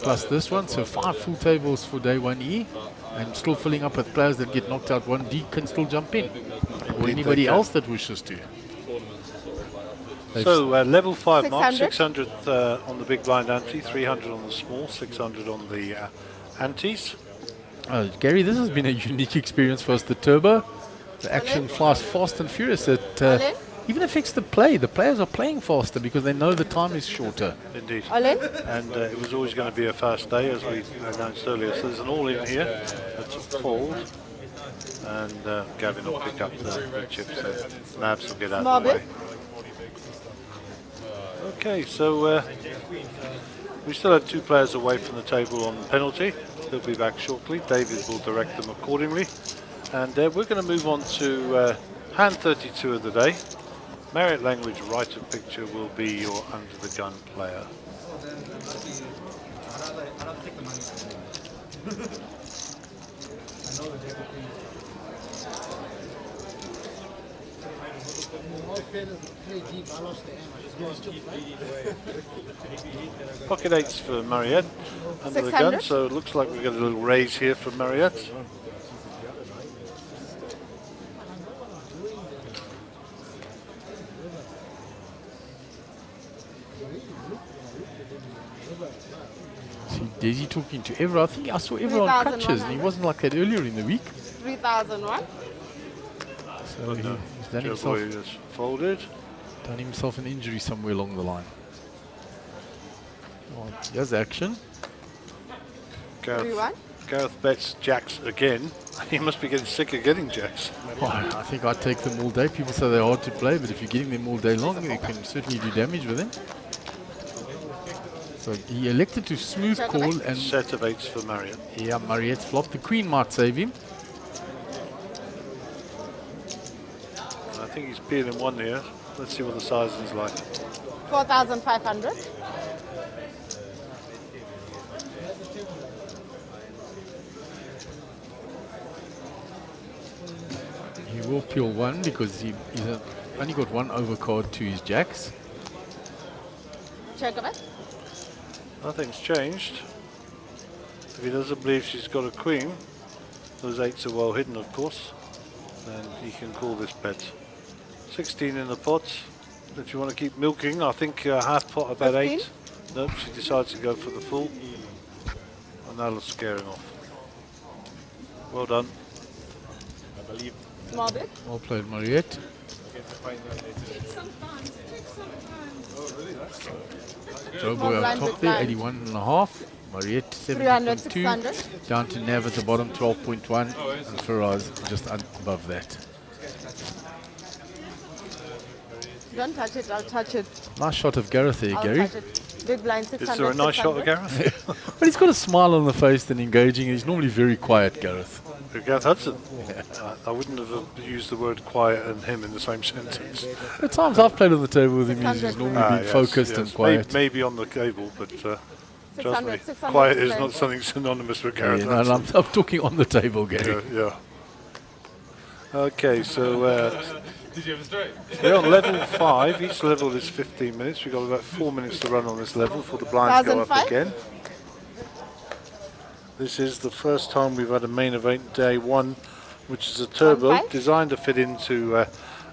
plus this one. So 5 full tables for day 1E, and still filling up with players that get knocked out 1D can still jump in, or anybody else that wishes to. So level 5 mark, 600. 600 on the big blind ante, 300 on the small, 600 on the antes. Gary, this has been a unique experience for us, the turbo. The action flies fast and furious. It even affects the play. The players are playing faster because they know the time is shorter. Indeed. All in. And it was always going to be a fast day, as we announced earlier. So there's an all-in here. That's a fold. And Gavin will pick up the chips there. Nabs will get out of the way. Okay, so we still have 2 players away from the table on penalty. They'll be back shortly. David will direct them accordingly. And we're going to move on to hand 32 of the day. Marriott language right of picture will be your under the gun player. Pocket 8s for Mariette under the gun, so it looks like we get a little raise here from Mariette. Desi talking to everyone. I think I saw everyone on crutches, and he wasn't like that earlier in the week. 3,001. So he's done himself an injury somewhere along the line. Well, here's action. Gareth bets jacks again. He must be getting sick of getting jacks. Oh, I think I'd take them all day. People say they're hard to play, but if you're getting them all day long, they can certainly do damage with them. So he elected to smooth call and set of 8s for Mariette. Yeah, Mariette's flop. The queen might save him. I think he's peeling 1 here. Let's see what the sizing is like. 4,500. He will peel 1 because he's only got 1 overcard to his jacks. Check of it. Nothing's changed. If he doesn't believe she's got a queen, those 8s are well hidden, of course, then he can call this bet. 16 in the pot. If you want to keep milking, I think half pot about 15? 8. Nope, she decides to go for the full, and that'll scare him off. Well done. Small bit. Well played, Mariette. Joe Boy on blind, top big there, blind. 81.5. Mariette, 300, 70.2. 600. Down to Nav at the bottom, 12.1. And Faraz just above that. Don't touch it, I'll touch it. Nice shot of Gareth there, I'll Gary. touch it. Big blind, 600. Is there a nice shot of 600. Gareth? But he's got a smile on the face and engaging. He's normally very quiet, Gareth. Gareth Hudson. I wouldn't have used the word quiet and him in the same sentence. At times I've played on the table with him, he's 600. normally been focused and quiet. Maybe on the cable, but trust 600, me, 600 quiet is today. not something synonymous with Yeah, Gareth no, Hudson. I'm talking on the table, Gary. Yeah. Okay, so Did you have a straight? we're on level 5. Each level is 15 minutes. We've got about 4 minutes to run on this level before the blinds go up 1005? again. This is the first time we've had a main event day 1, which is a turbo 15? designed to fit into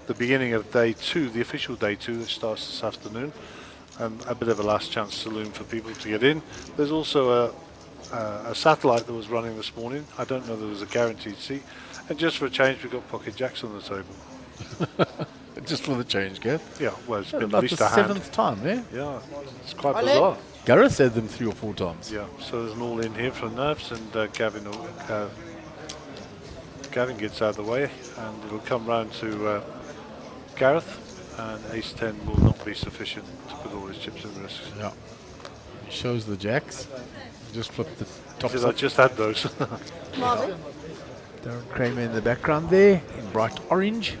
the beginning of day 2, the official day 2 that starts this afternoon, and a bit of a last chance saloon for people to get in. There's also a satellite that was running this morning. I don't know if there was a guaranteed seat. And just for a change, we've got pocket jacks on the table. Just for the change, Gav. Yeah, well, it's been at About least the a hand. 7th time, eh? Yeah, it's quite Ole. bizarre. Gareth said them 3 or 4 times. Yeah, so there's an all in here from Nerves, and Gavin gets out of the way, and it'll come round to Gareth, and ace 10 will not be sufficient to put all his chips in risk. Yeah. He shows the jacks. Just flip the top Because I side. just had those. Small bit. Darren Kramer in the background there, in bright orange.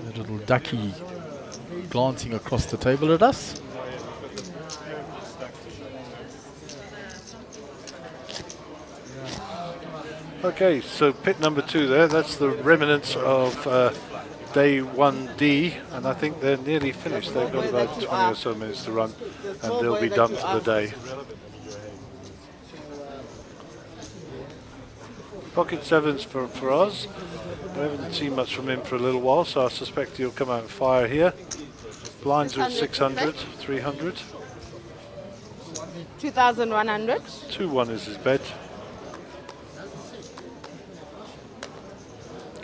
The little ducky glancing across the table at us. Okay, so pit number 2 there, that's the remnants of day 1D, and I think they're nearly finished. They've got about 20 or so minutes to run, and they'll be done for the day. Pocket 7s for us. We haven't seen much from him for a little while, so I suspect he'll come out and fire here. Blinds with 600, 300. 2,100. 2-1 is his bet.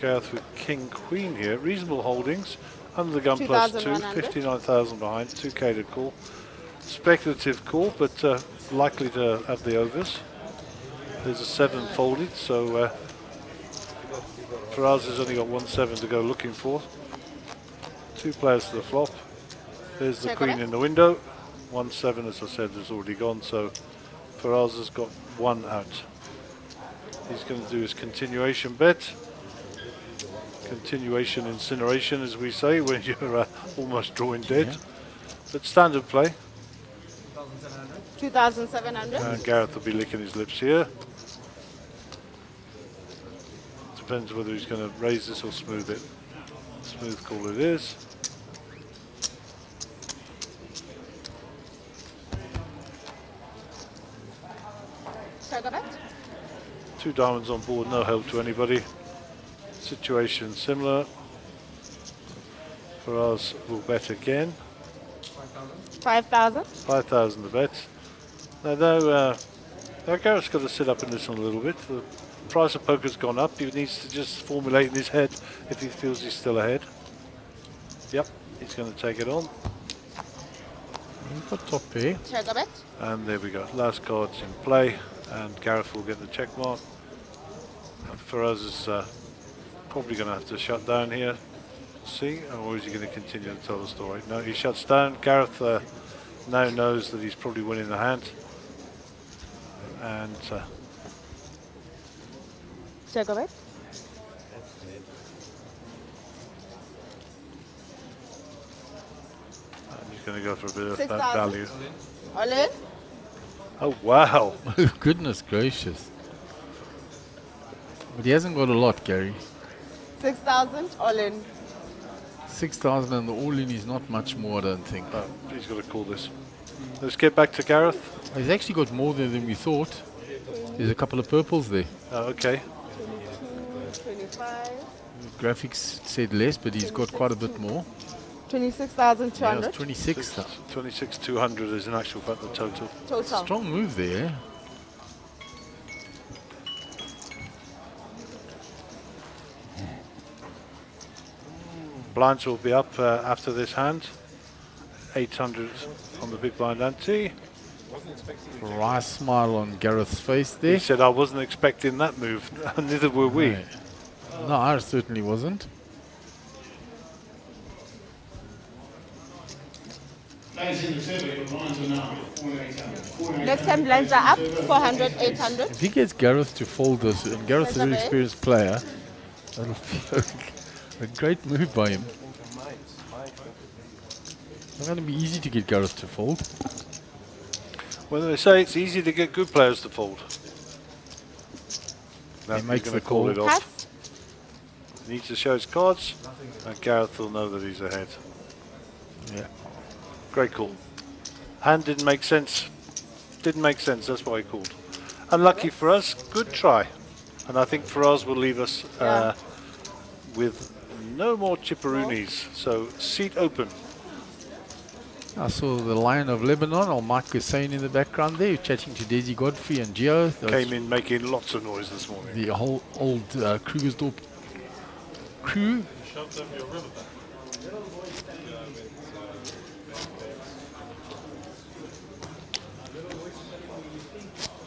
Gareth with King Queen here. Reasonable holdings. Under the gun plus 2, 2,100. 59,000 behind, 2k to call. Speculative call, but likely to have the overs. There's a 7 folded, so Faraz has only got 1-7 to go looking for. 2 players to the flop. There's the Check queen on it. in the window. 1-7, as I said, is already gone, so Faraz has got 1 out. He's going to do his continuation bet. Continuation incineration, as we say, when you're almost drawing dead. Yeah. But standard play. 2,700. And Gareth will be licking his lips here. Depends whether he's going to raise this or smooth it. Smooth call it is. Check on it. 2 diamonds on board, no help to anybody. Situation similar. Faraz will bet again. 5,000. 5,000 to bet. Now Gareth's got to sit up and listen a little bit. The price of poker's gone up. He needs to just formulate in his head if he feels he's still ahead. Yep, he's going to take it on. We've got top pair. Check on it. And there we go. Last card's in play, and Gareth will get the check mark. And Faraz is probably going to have to shut down here. See, or is he going to continue to tell the story? No, he shuts down. Gareth now knows that he's probably winning the hand. And Check on it. he's going to go for a bit of 6,000. that value. All in. Oh, wow. Goodness gracious. But he hasn't got a lot, Gary. 6,000 all in. 6,000 and the all-in is not much more, I don't think. Oh, he's got to call this. Let's get back to Gareth. He's actually got more than we thought. There's a couple of purples there. Oh, okay. 22, 25. Graphics said less, but he's got quite a bit more. 26,200 Yeah, it's 26. 26,200 is in actual fact the total. total. Strong move there. Blinds will be up after this hand. 800 on the big blind ante. Wry smile on Gareth's face He there. said, I wasn't expecting that move. Neither were we. Right. No, I certainly wasn't. Ladies in the table, your blinds are now 4,800. Next time blinds are up, 400, 800. If he gets Gareth to fold this, and Gareth's a very experienced player, that'll be a great move by him. It's not going to be easy to get Gareth to fold. Well, they say it's easy to get good players to fold. Now He makes going the to call call. it off. Needs to show his cards, and Gareth will know that he's ahead. Yeah. Great call. Hand didn't make sense. Didn't make sense, that's why he called. Unlucky for us, good try. And I think Faraz will leave us with no more chipperoonies. So, seat open. I saw the Lion of Lebanon, or Mike Hussein in the background there, chatting to Desi Godfrey and Gio. Came in making lots of noise this morning. The whole old Krugersdorp crew.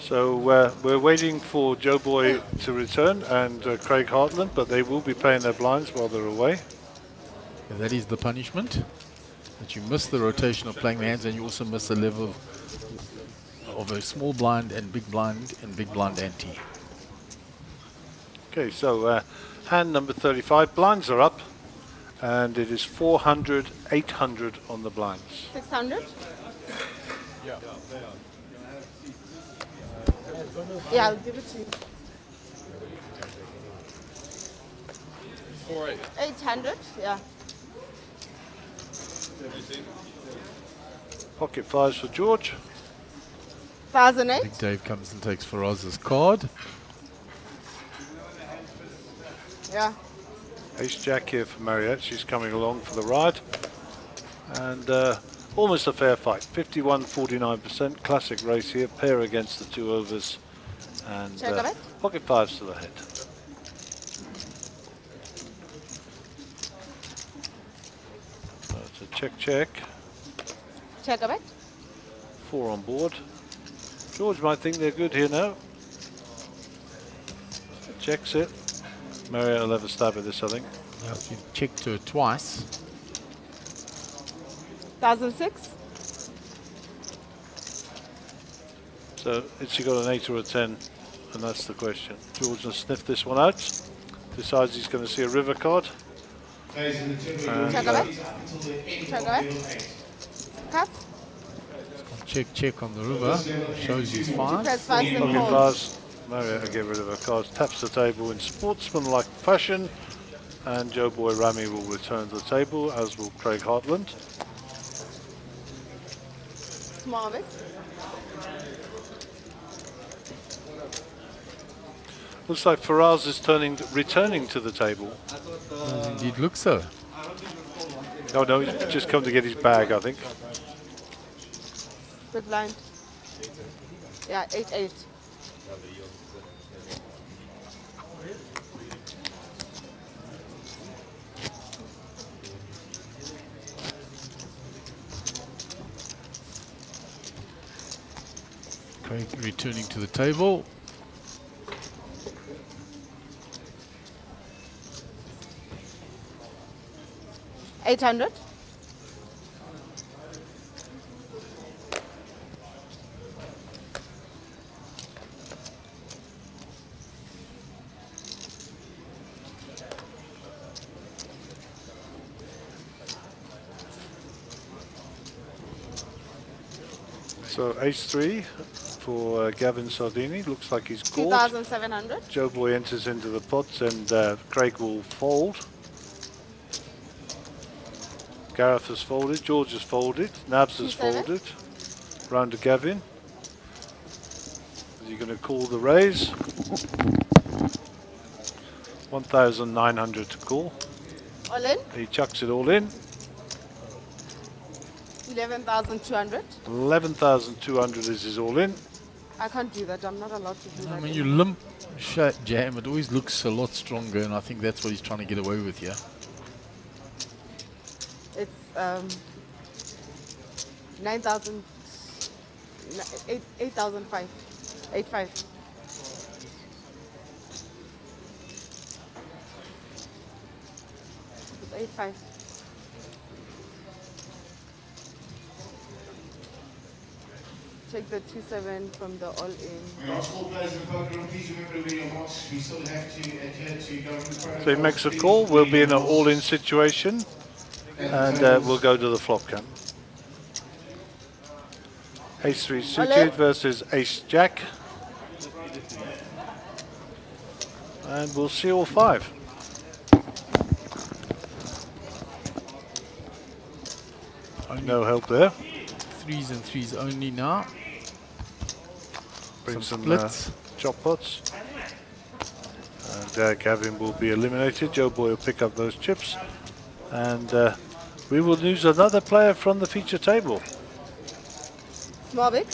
So we're waiting for Joe Boy to return and Craig Hartland, but they will be playing their blinds while they're away. Yeah, that is the punishment. That you miss the rotation of playing the hands, and you also miss the level of a small blind and big blind ante. Okay, so hand number 35, blinds are up, and it is 400, 800 on the blinds. 600? Yeah, I'll give it to you. 800, yeah. Pocket fives for George. 1,008. Big Dave comes and takes Faraz's card. Yeah. Ace Jack here for Mariette. She's coming along for the ride. And almost a fair fight. 51-49%. Classic race here. Pair against the 2 overs. And pocket fives to the head. So it's a check, check. Check a bit. 4 on board. George might think they're good here now. Checks it. Mariette will have a stab at this, I think. Yeah, you checked her twice. 1,006. So has she got an 8 or a 10? And that's the question. George will sniff this one out. Decides he's going to see a river card. Ladies in the table, And, Check a bit. Check a bit. Cut. Check on the river. Shows his fives. Press 5 and Pocket hold. fives. Mariette will get rid of her cards. Taps the table in sportsmanlike fashion. And Joe Boy Rami will return to the table, as will Craig Hartland. Small bit. Looks like Faraz is returning to the table. Does indeed look so. Oh no, he's just come to get his bag, I think. Big blind. Yeah, 8-8. Craig returning to the table. $800. So ace 3 for Gavin Sardini. Looks like he's called. 2,700. Joe Boy enters into the pots and Craig will fold. Gareth has folded, George has folded, Nabs has 2,700. folded. Round to Gavin. Is he going to call the raise? 1,900 to call. All in. He chucks it all in. 11,200. 11,200 is his all in. I can't do that. I'm not allowed to do that. When you limp shut jam, it always looks a lot stronger, and I think that's what he's trying to get away with here. It's 9,000, 8,005, 85. It's 85. Take the 2,700 from the all-in. We ask all players in the poker room, please remember to wear your masks. We still have to adhere to government protocols. So he makes a call, we'll be in an all-in situation, and we'll go to the flop cam. Ace-3 suited versus Ace-Jack. And we'll see all five. No help there. Threes and threes only now. Bring some splits. chop pots. And Gavin will be eliminated. Joe Boy will pick up those chips. And we will lose another player from the feature table. Small big.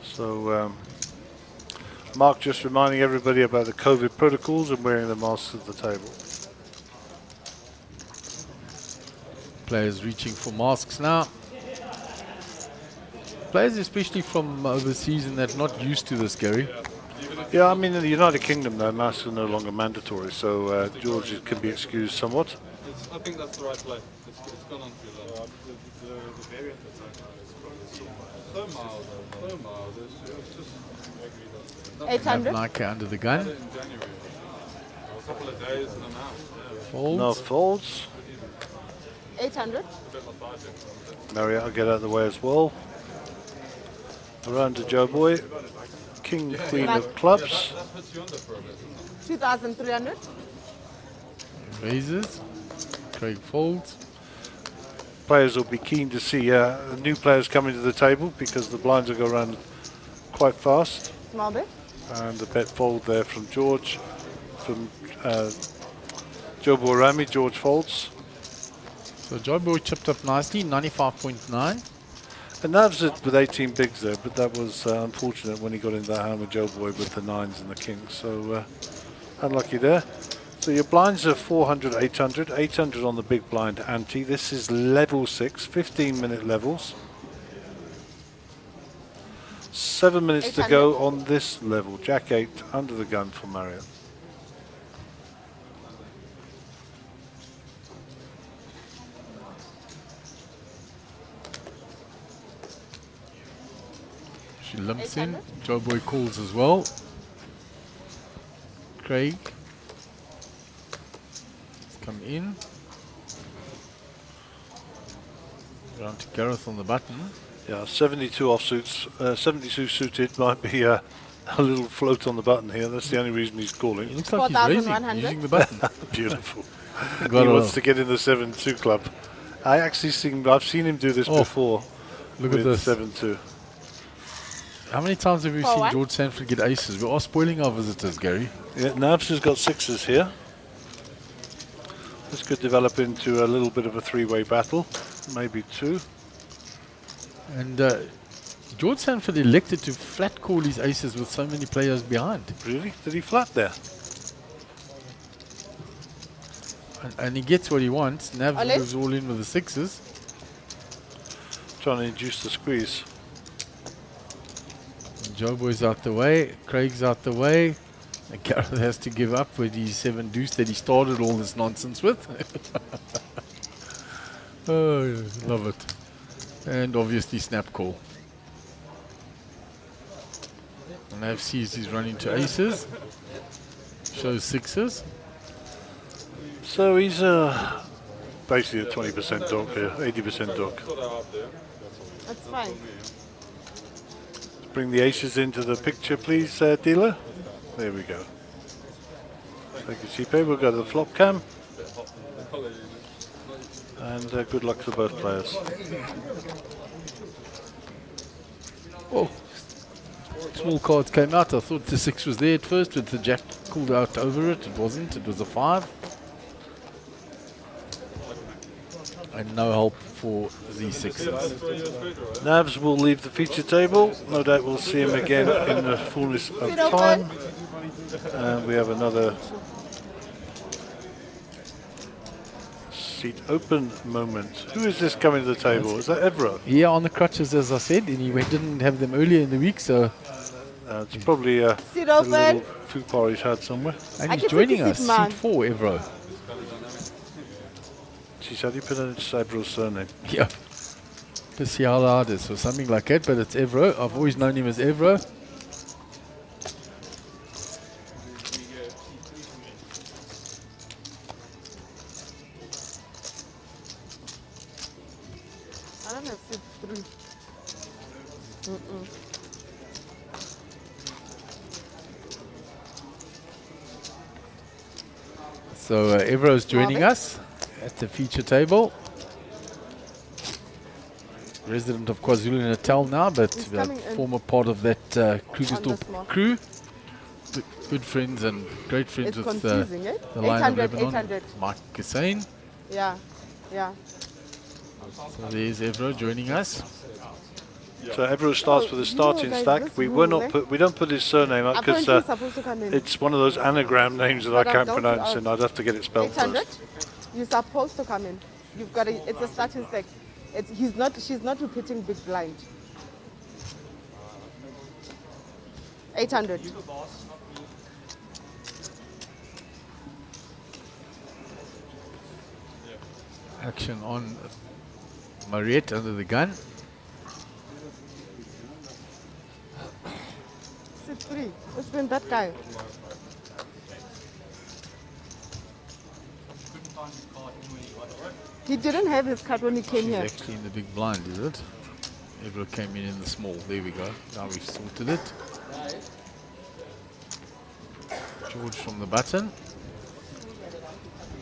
So Mark just reminding everybody about the COVID protocols and wearing the masks at the table. Players reaching for masks now. Players especially from overseas and that not used to this, Gary. Yeah, I mean in the United Kingdom though, masks are no longer mandatory, so George can be excused somewhat. I think that's the right play. It's gone on too long. So mild, though. So mild. It's just 800. Nike under the gun. in January. A couple of days and I'm out. Yeah. Folds. No folds. 800. A bit lethargic. Marietta will get out of the way as well. Around to Joe Boy. King, Queen of clubs. That puts you under for a bit. 2,300. Raises. Craig folds. Players will be keen to see new players coming to the table because the blinds will go around quite fast. Small bit. And the bet fold there from George. From Joe Boy Rami, George folds. So Joe Boy chipped up nicely, 95.9. And Nav's with 18 bigs there, but that was unfortunate when he got into that hand with Joe Boy with the nines and the kings. So unlucky there. So your blinds are 400, 800, 800 on the big blind ante. This is level 6, 15-minute levels. 7 minutes to go on this level. Jack 8 under the gun for Marriott. She limps in. Joe Boy calls as well. Craig. Let's come in. Round to Gareth on the button. Yeah, 72 offsuits, 72 suited might be a little float on the button here. That's the only reason he's calling. It looks like he's raising, using the button. Beautiful. He wants to get in the 7-2 club. I've seen him do this before. Look with at this. 7-2. How many times have we seen George Sanford get aces? We are spoiling our visitors, Gary. Yeah, Navs has got sixes here. This could develop into a little bit of a three-way battle, maybe two. And George Sanford elected to flat call his aces with so many players behind. Really? Did he flat there? And he gets what he wants. Nav moves all in with the sixes. Trying to induce the squeeze. And Joe Boy's out the way. Craig's out the way. And Gareth has to give up with his 7 deuce that he started all this nonsense with. Oh, yeah, love it. And obviously snap call. And Nav sees he's running to aces. Shows sixes. So he's basically a 20% dog here, 80% dog. That's fine. Bring the aces into the picture, please, dealer. There we go. Thank you, Cipe. We'll go to the flop cam. And good luck to both players. Oh, small cards came out. I thought the 6 was there at first, but the jack called out over it. It wasn't. It was a 5. And no help for the 6s. Navs will leave the feature table. No doubt we'll see him again in the fullness of Sit open. time. And we have another seat open moment. Who is this coming to the table? Is that Evro? Yeah, on the crutches, as I said, and he didn't have them earlier in the week, so. It's probably a Sit little open. fupa he's had somewhere. And I he's can joining take a us, seat, man. seat 4, Evro. Geez, how do you pronounce Evro's surname? Yeah. Pisialadis or something like that, but it's Evro. I've always known him as Evro. I don't have sit 3. So Evro's joining Marvin? us at the feature table. Resident of KwaZulu-Natal now, but He's coming in. former part of that On Krugersdorp the small. crew. Good friends and great friends It's with confusing, eh? the Lion of 800, Lebanon, 800. Mike Hussein. Yeah, yeah. So there's Evro joining us. So Evro starts with a starting guys, stack. this We rule, will not eh? we don't put his surname up because Apparently he's supposed to come in. it's one of those anagram names that I But can't don't- pronounce, oh. and I'd have to get it spelled 800. first. You're supposed to come in. You've got a, it's a starting stack. She's not repeating big blind. 800. Action on Mariette under the gun. Sit 3. It's been that guy. He didn't have his card when he came She's here. actually in the big blind, is it? Evro came in the small. There we go. Now we've sorted it. George from the button.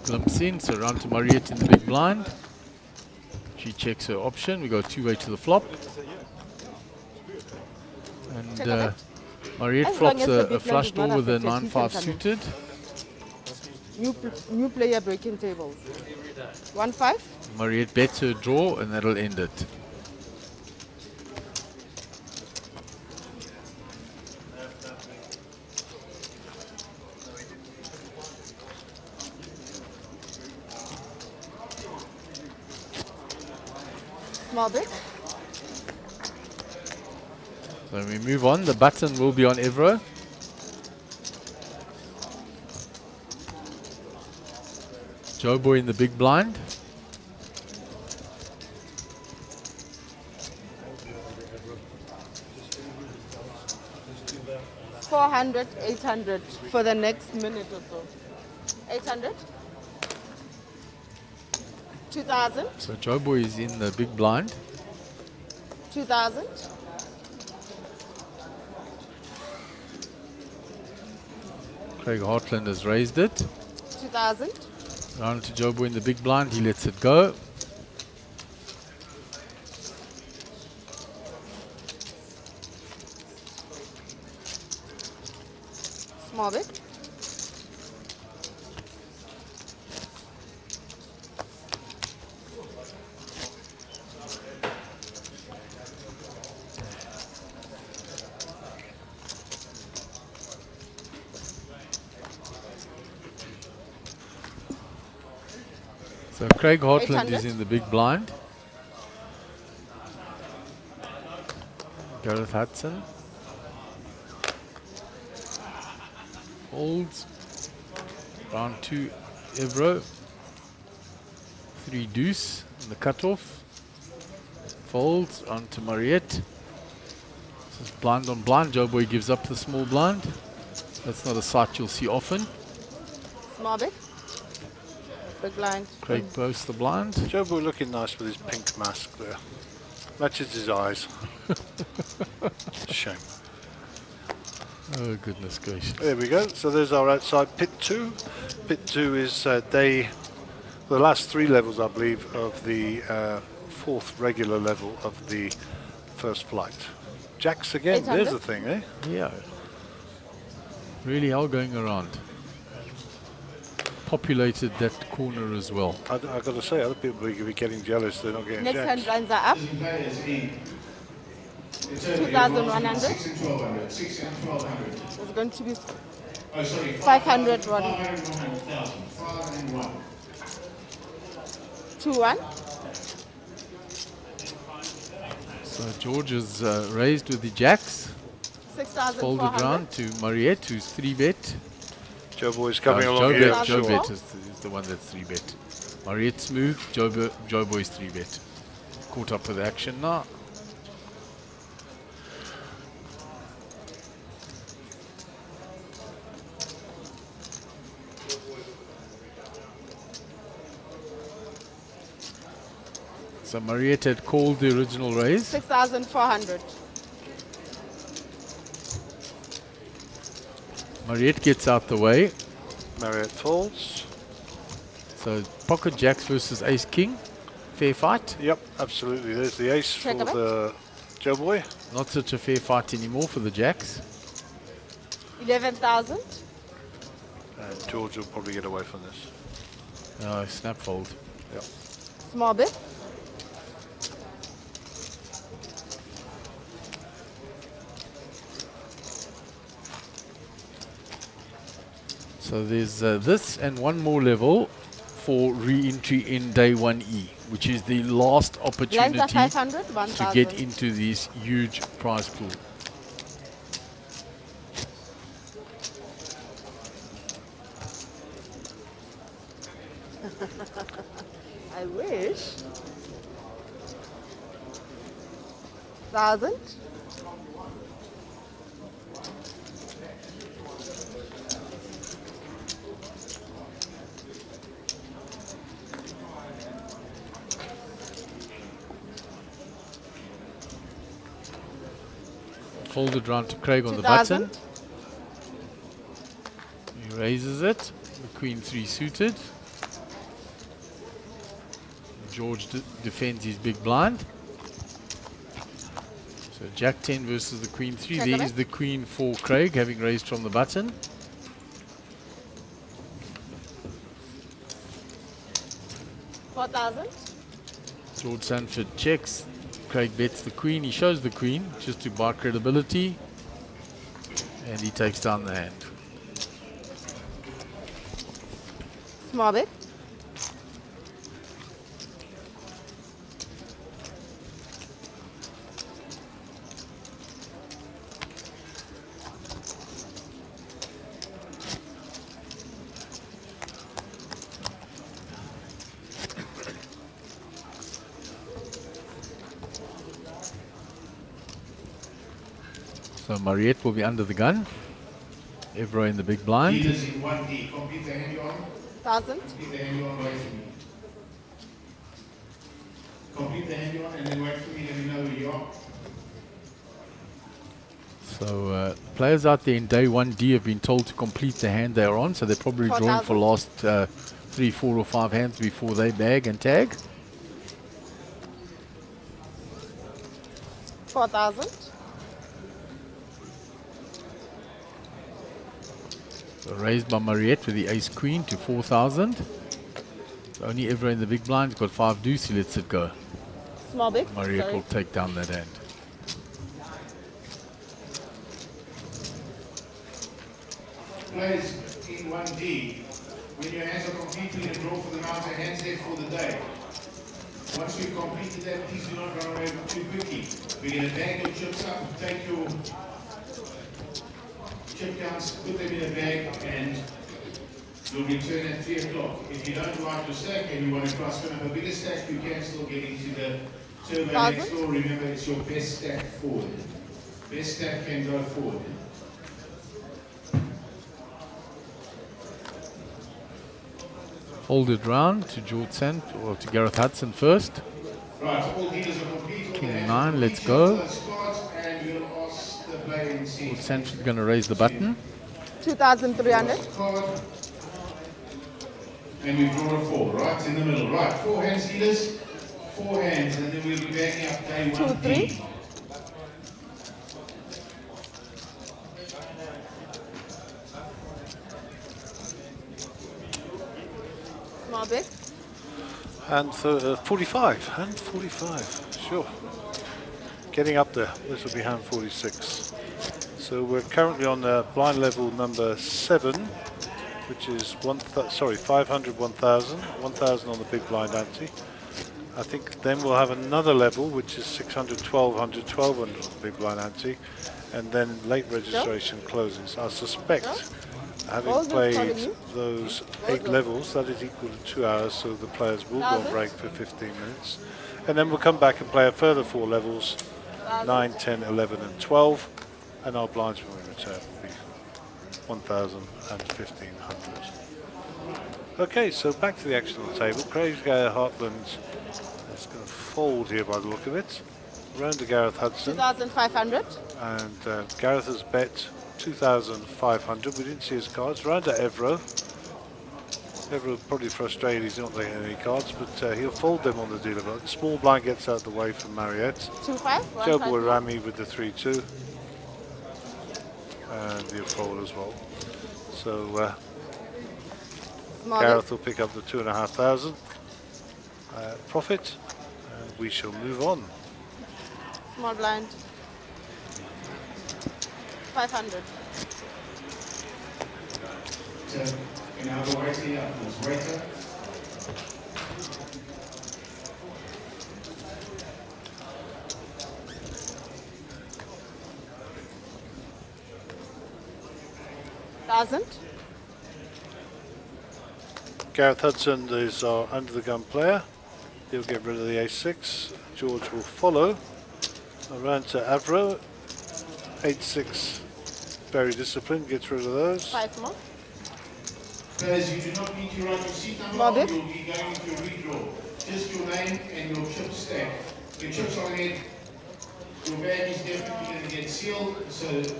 Glimpse in, so round to Mariette in the big blind. She checks her option. We go 2-way to the flop. And Check on it. Mariette As long flops as the a big blind flush is not draw with a affected, he can 9-5 come in. suited. New player breaking tables. 1-5. Mariette bets her draw and that'll end it. Small bit. So we move on. The button will be on Evro. Joe Boy in the big blind. $400, 800 for the next minute or so. 800. 2,000. So Joe Boy is in the big blind. 2,000. Craig Hartland has raised it. 2,000. Round to Joe Boy in the big blind. He lets it go. Small bit. So Craig Hartland 800. is in the big blind. Gareth Hudson. Folds. Round 2, Evro. 3 deuce in the cutoff. Folds onto Mariette. This is blind on blind. Joe Boy gives up the small blind. That's not a sight you'll see often. Small bit. Big blind. Craig posts the blind. Joe Boy looking nice with his pink mask there. Matches his eyes. Shame. Oh, goodness gracious. There we go. So there's our outside pit 2. Pit 2 is the last 3 levels, I believe, of the 4th regular level of the first flight. Jacks again. 800. There's the thing, eh? Yeah. Really are going around. Populated that corner as well. I've got to say, other people will be getting jealous they're not getting Next jacks. 10 blinds are up. Players in. 2,100. 6 and 1,200. 6 and 1,200. It's going to be Oh, sorry. 500, Roddy. 501,000. 501. 2-1. So George is raised with the jacks. Folded 6,400. round to Mariette, who's 3-bet. Joe Boy's coming Joe along here. Bet, Joe Sure. Bet is the one that's 3-bet. Mariette smooth, Joe Boy's 3-bet. Caught up with action now. So Mariette had called the original raise. 6,400. Mariette gets out the way. Marriott folds. So pocket jacks versus ace king. Fair fight. Yep, absolutely. There's the ace Check for a bit. the Joe Boy. Not such a fair fight anymore for the jacks. 11,000. And George will probably get away from this. Snap fold. Yep. Small bit. So there's this and one more level for re-entry in day 1E, which is the last Blinds are opportunity 500. to 1,000. get into this huge prize pool. I wish. 1,000. Folded round to Craig on the 2,000. button. He raises it. The queen 3 suited. George defends his big blind. So Jack 10 versus the queen 3. Check There a is bit. the queen for Craig, having raised from the button. $4,000. George Sanford checks. Craig bets the queen. He shows the queen just to buy credibility. And he takes down the hand. Small bit. So Mariette will be under the gun. Evro in the big blind. Leaders in 1D. Complete the hand you're on. 1,000. Complete the hand you're on. Wait for me. Complete the hand you're on and then wait for me. Let me know where you are. So players out there in day 1D have been told to complete the hand they're on. So they're probably drawn for 4,000. last 3, 4 or 5 hands before they bag and tag. 4,000. So raised by Mariette with the ace queen to 4,000. So only Evro in the big blind. He's got 5 deuce. He lets it go. Small bit. Mariette Sorry. will take down that hand. Players in 1D, when your hands are completely in a draw for the mountain, hands there for the day. Once you've completed that, please do not run away too quickly. We're going to bag your chips up, take your chip counts, put them in a bag, and you'll return at 3 o'clock. If you don't like your stack and you want to cross one of a bigger stack, you can still get into the turbo next door. Remember, it's your best stack forward. Best stack can go forward. Folded round to George Sant or to Gareth Hudson first. Right, all dealers are complete. King 9, let's go. And we'll ask the player in seat. George Sant is going to raise the button. 2,300. And we draw a 4, right in the middle. Right, 4 hands, dealers. 4 hands, and then we'll be backing up day 1. 2, 3. Small bit. And 45. Hand 45. Sure. Getting up there. This will be hand 46. So we're currently on blind level number 7, which is 500, 1,000, 1,000 on the big blind ante. I think then we'll have another level, which is 600, 1,200, 1,200 on the big blind ante, and then late registration closes. I suspect, having played those 8 levels, that is equal to 2 hours, so the players will go on break for 15 minutes. And then we'll come back and play a further 4 levels, 9, 10, 11 and 12, and our blinds when we return will be 1,000 and 1,500. Okay, so back to the action on the table. Craig Hartland is going to fold here by the look of it. Round to Gareth Hudson. 2,500. And Gareth has bet 2,500. We didn't see his cards. Round to Evro. Evro probably frustrated he's not getting any cards, but he'll fold them on the dealer button. Small blind gets out of the way from Mariette. 2-5. Joe Boy Rami with the 3-2. And he'll fold as well. So Gareth will pick up the 2,500 profit, and we shall move on. Small blind. 500. And now the waiter here, please. Waiter. Gareth Hudson is our under the gun player. He'll get rid of the ace-6. George will follow. Around to Avro. 8-6. Very disciplined, gets rid of those. 5 more. Players, you do not need to write your seat number. You'll be going to redraw. Just your name and your chip stack. Your chips are in. Your bag is definitely going to get sealed, so it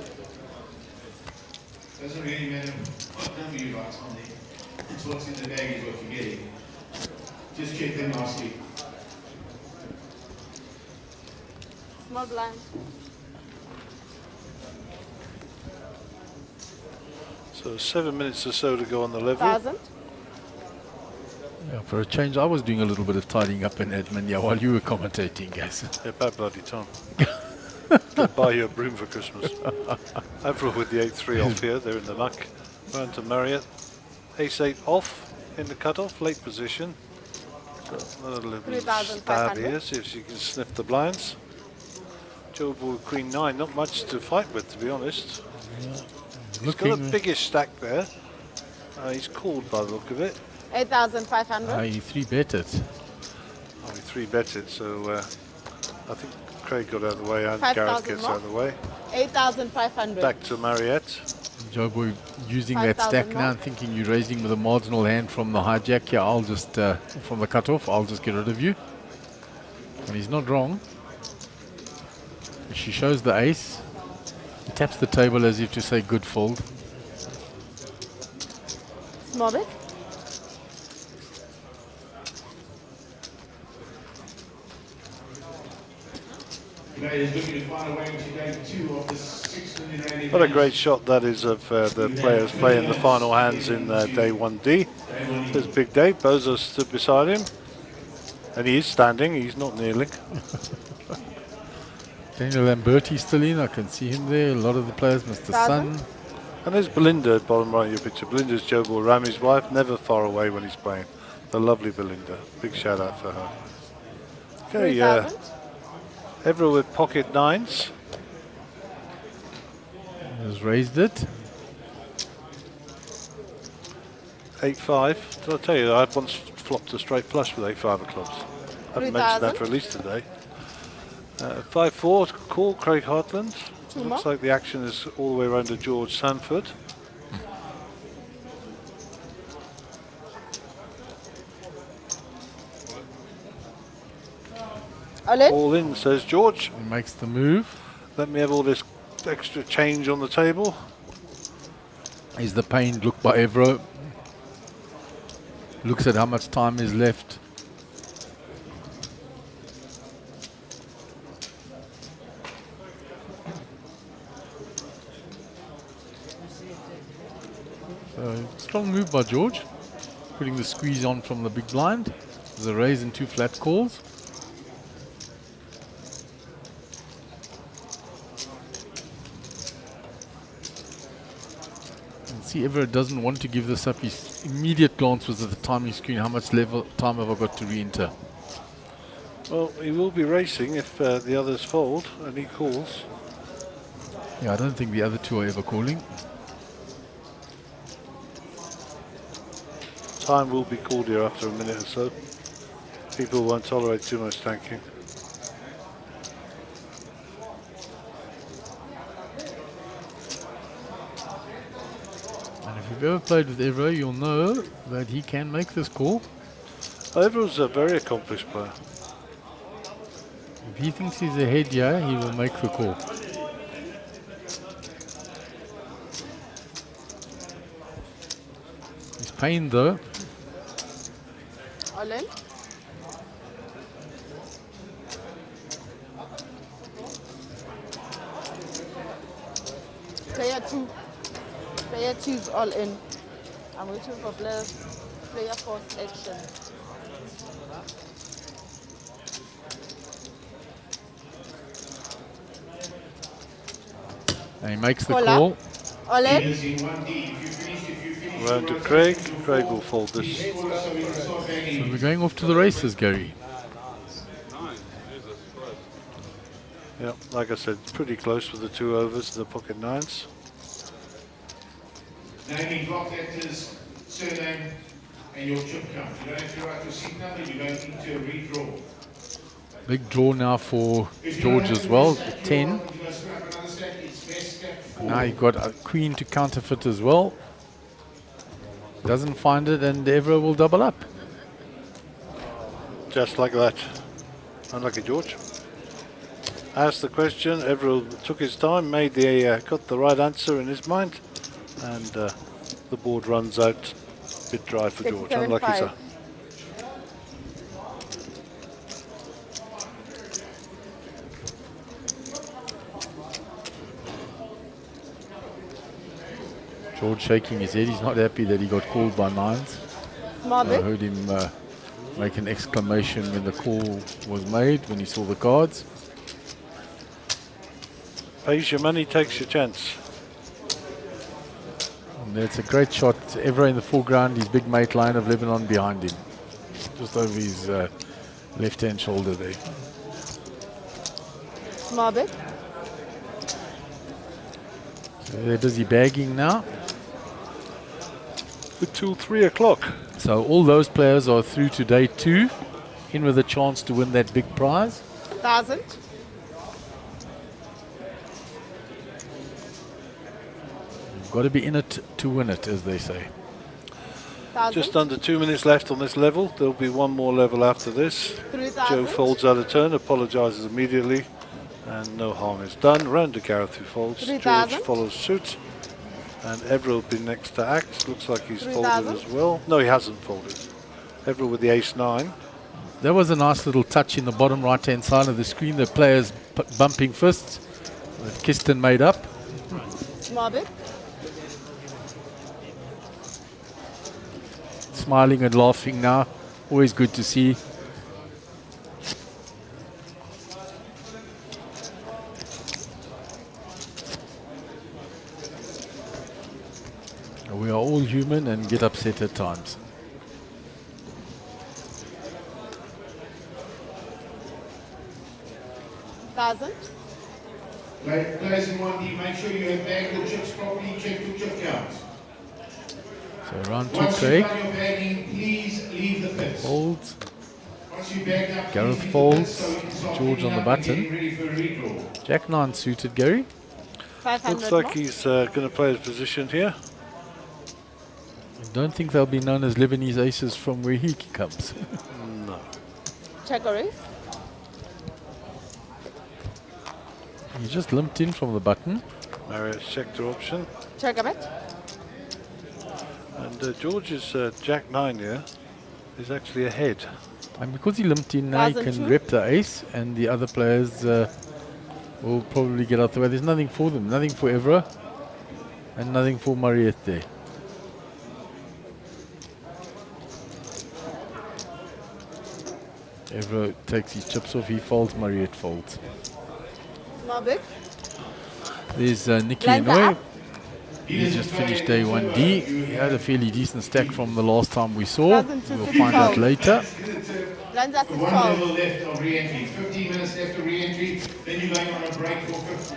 doesn't really matter what number you write on there. It's what's in the bag is what you're getting. Just check them nicely. Small blind. So 7 minutes or so to go on the level. 1,000. Yeah, for a change, I was doing a little bit of tidying up in admin while you were commentating, guys. Yeah, bad bloody time. Gonna buy you a broom for Christmas. Avro with the 8-3 off here, they're in the muck. Round to Marriott. Ace-8 off in the cutoff, late position. So another little stab here, see if she can sniff the blinds. Joe Boy Queen 9, not much to fight with, to be honest. Yeah. He's got a biggish stack there. He's called by the look of it. 8,500. He 3-bet it. Oh, he 3-bet it, so I think Craig got out of the way and 5,000 Gareth gets out of the way. 8,500. Back to Mariette. Joe Boy using that stack now and thinking you're raising with a marginal hand from the hijack. Yeah, I'll just, from the cutoff, I'll just get rid of you. And he's not wrong. She shows the ace. He taps the table as if to say good fold. Small bit. What a great shot that is of the players playing the final hands in day 1D. There's Big Dave. Bozo stood beside him. And he is standing, he's not kneeling. Daniel Lamberti still in, I can see him there. A lot of the players, Mr. Sun. And there's Belinda, bottom right of your picture. Belinda's Joe Boy Rami's wife, never far away when he's playing. The lovely Belinda. Big shout out for her. Okay, Evra with pocket 9s. Has raised it. 8-5. Did I tell you I once flopped a straight flush with 8-5 of clubs? I haven't mentioned that for at least today. 5-4 to call Craig Hartland. Looks like the action is all the way around to George Sanford. All in? All in, says George. He makes the move. Let me have all this extra change on the table. Is the pained look by Evro. Looks at how much time is left. So, strong move by George. Putting the squeeze on from the big blind. There's a raise and 2 flat calls. See, Everett doesn't want to give this up. His immediate glance was at the timing screen. How much level time have I got to re-enter? Well, he will be racing if the others fold and he calls. Yeah, I don't think the other two are ever calling. Time will be called here after a minute or so. People won't tolerate too much tanking. And if you've ever played with Evro, you'll know that he can make this call. Everyone's a very accomplished player. If he thinks he's ahead here, he will make the call. He's pained though. All in? Player 2. Player 2 is all in. I'm waiting for player 4's action. And he makes the Call call. up. All in? Leaders in 1D. If you finish Round to Craig. Craig will fold this. so we can start bagging. So we're going off to the races, Gary. Yeah, like I said, pretty close with the 2 overs and the pocket 9s. Naming block letters, surname, and your chip count. You don't have to write your seat number, you don't need to redraw. Big draw now for George as well, 10. You go scrap another stack, it's best stack 4. Now you've got a queen to counterfeit as well. Doesn't find it and Evro will double up. Just like that. Unlucky George. Asked the question, Everett took his time, made the got the right answer in his mind, and the board runs out. Bit dry for George. Unlucky, sir. George shaking his head. He's not happy that he got called by 9s. Small I bit. heard him make an exclamation when the call was made, when he saw the cards. Pays your money, takes your chance. And that's a great shot. Evro in the foreground, his big mate Lion of Lebanon behind him. Just over his left-hand shoulder there. Small bit. So they're busy bagging now. Until 3 o'clock. So all those players are through to day 2, in with a chance to win that big prize. 1,000. You've got to be in it to win it, as they say. 1,000. Just under 2 minutes left on this level. There'll be one more level after this. 3,000. Joe folds out of turn, apologises immediately, and no harm is done. Round to Gareth, who folds. 3,000. George follows suit. And Everett will be next to act. Looks like he's 3,000. folded as well. No, he hasn't folded. Everett with the ace-9. That was a nice little touch in the bottom right-hand side of the screen. The players bumping fists. That kissed and made up. Small bit. Smiling and laughing now. Always good to see. We are all human and get upset at times. Thousand. Players in 1D, make sure you have bagged your chips properly, check your chip count. So round 2, Once Craig you've done your bagging, please leave the pits. folds. Once you bagged up, Gareth please leave the folds. pits so we can start George cleaning on the up and button. getting ready for a redraw. Jack 9 suited, Gary. 500 Looks like more. he's going to play his position here. I don't think they'll be known as Lebanese aces from where he comes. No. Check or raise. He just limped in from the button. Marriott's checked her option. Check a bit. And George's Jack 9 here is actually ahead. And because he limped in now, he can 1002. rep the ace, and the other players will probably get out the way. There's nothing for them, nothing for Evra, and nothing for Mariette there. Evra takes his chips off, he folds, Mariette folds. Small big. There's Nicky Blinds are Inouye. up. He just finished day 1D. He had a fairly decent stack from the last time we saw. Doesn't We'll suit find out himself. later. Blinds us is 1 12. level left of re-entry. 15 minutes left of re-entry. Then you're going on a break for 50.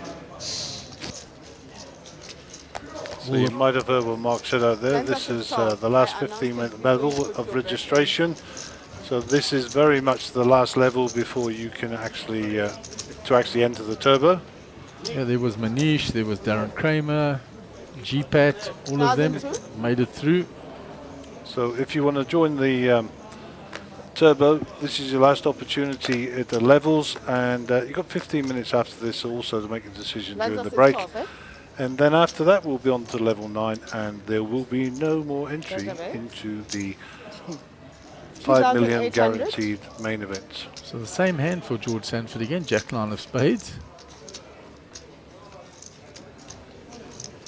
So you might have heard what Mark said out there. This is the last 15-minute level of registration. So this is very much the last level before you can actually enter the turbo. Yeah, there was Manish, there was Darren Kramer, GPAT, all of them 1002. made it through. So if you want to join the turbo, this is your last opportunity at the levels, and you've got 15 minutes after this also to make a decision Blinds during us the is break. 12, eh? And then after that we'll be on to level 9, and there will be no more entry Okay. into the 5 million 2,800. guaranteed main event. So the same hand for George Sanford again, Jack 9 of spades.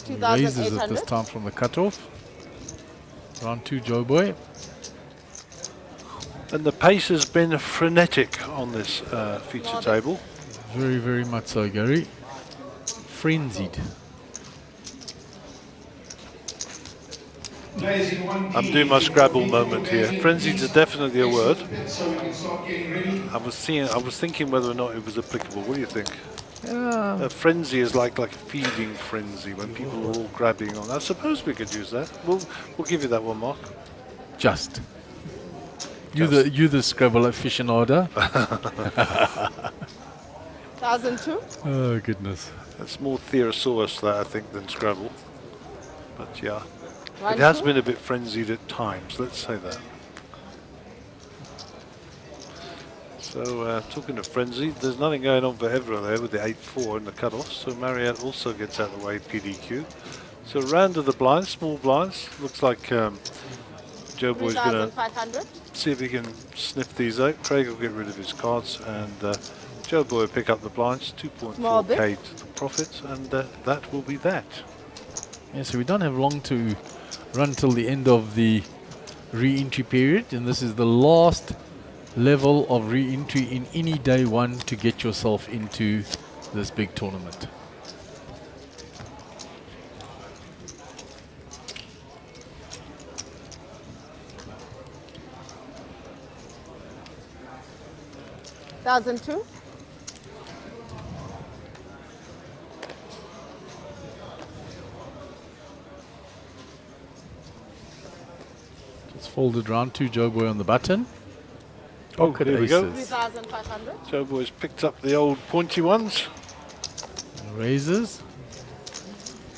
He raises it this 2,800. time from the cutoff. Round 2, Joe Boy. And the pace has been frenetic on this feature table. Very, very much so, Gary. Frenzied. Players in 1D. I'm doing my Scrabble moment here. Frenzied is definitely a word. So we can start getting ready. I was thinking whether or not it was applicable. What do you think? Yeah. A frenzy is like a feeding frenzy when people are all grabbing on. I suppose we could use that. We'll give you that one, Mark. Just. You the Scrabble aficionado. 1,002. Oh, goodness. It's more Theosaurus that I think than Scrabble. But yeah, One, it has two. been a bit frenzied at times. Let's say that. So talking of frenzy, there's nothing going on for Evra there with the 8-4 in the cutoff. So Mariette also gets out of the way, PDQ. So round of the blinds, small blinds. Looks like Joe Boy's going to 3,500. see if he can sniff these out. Craig will get rid of his cards, and Joe Boy will pick up the blinds, Small bit. 2.4k to the profit, and that will be that. Yeah, so we don't have long to run till the end of the re-entry period, and this is the last level of re-entry in any day one to get yourself into this big tournament. Thousand two. Just folded round 2, Joe Boy on the button. Oh, Pocket here we go. aces. 3,500. Joe Boy's picked up the old pointy ones. Raises.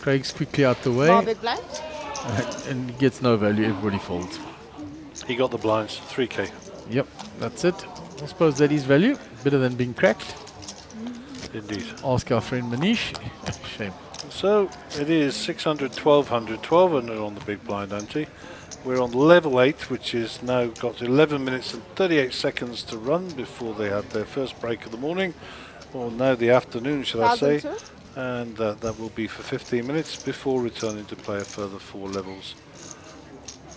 Craig's quickly out the Small way big blind. and gets no value. Everybody folds. He got the blinds, 3k. Yep, that's it. I suppose that is value. Better than being cracked. Indeed. Ask our friend Manish. Shame. So it is 600, 1200, 1200 on the big blind ante. We're on level 8, which is now got 11 minutes and 38 seconds to run before they have their first break of the morning, or now the afternoon, shall I say. 1,002. And that will be for 15 minutes before returning to play a further 4 levels.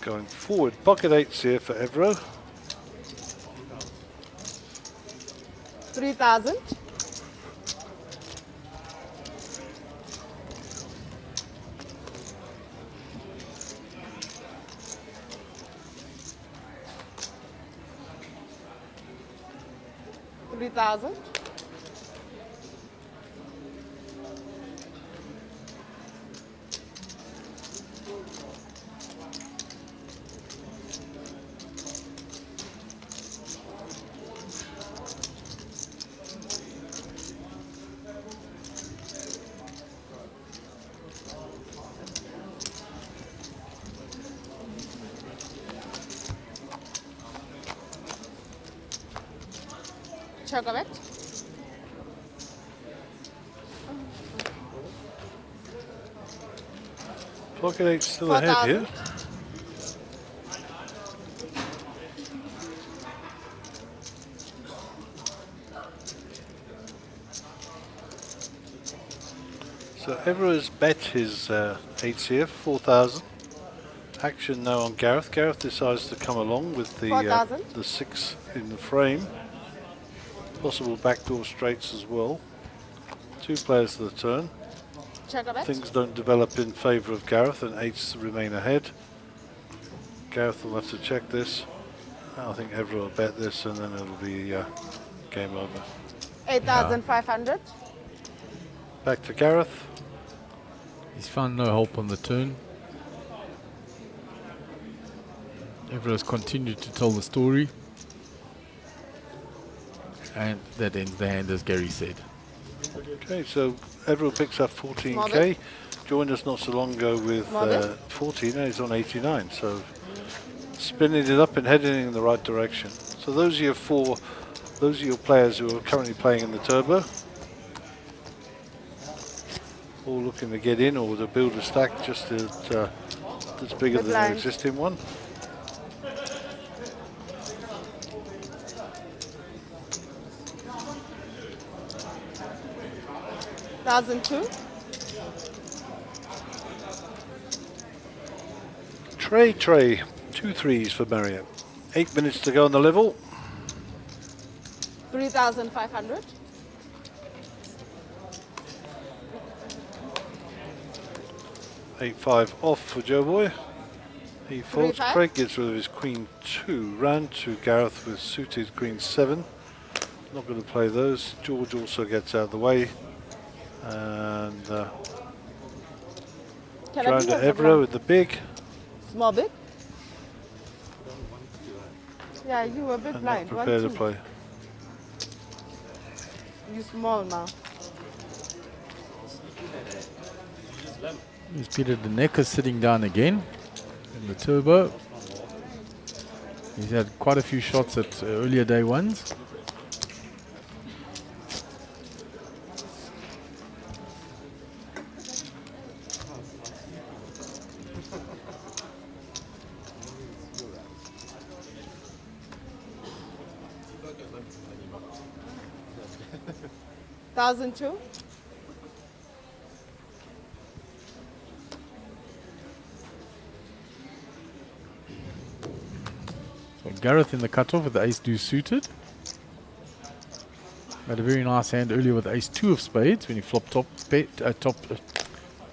Going forward, pocket 8s here for Evro. 3,000. $3,000. Chocolate. Pocket 8 still ahead here. 4,000. So Evra has bet his 8CF, 4,000. Action now on Gareth. Gareth decides to come along with the 6 in the frame. Possible backdoor straights as well. 2 players to the turn. Check a bet. Things don't develop in favour of Gareth and 8s remain ahead. Gareth will have to check this. I think Evra will bet this and then it'll be game over. 8,500. Back to Gareth. He's found no help on the turn. Evra's continued to tell the story. And that ends the hand, as Gary said. Okay, so Evra picks up 14k. Joined us not so long ago with 14, now he's on 89. So spinning it up and heading in the right direction. So those are your players who are currently playing in the turbo. All looking to get in or to build a stack just that's bigger than the existing one. $1,002. Trey, 2 3s for Marriott. 8 minutes to go on the level. 3,500. 8-5 off for Joe Boy. He folds. 3-5. Craig gets rid of his Queen 2. Round to Gareth with suited Queen 7. Not going to play those. George also gets out of the way. And round to Evra with the big. Small big? Yeah, you were a bit And blind. not prepared to play. You small now. He's Peter the Necker sitting down again in the turbo. He's had quite a few shots at earlier day ones. $1,002. So Gareth in the cutoff with the ace-2 suited. Had a very nice hand earlier with ace-2 of spades when he flopped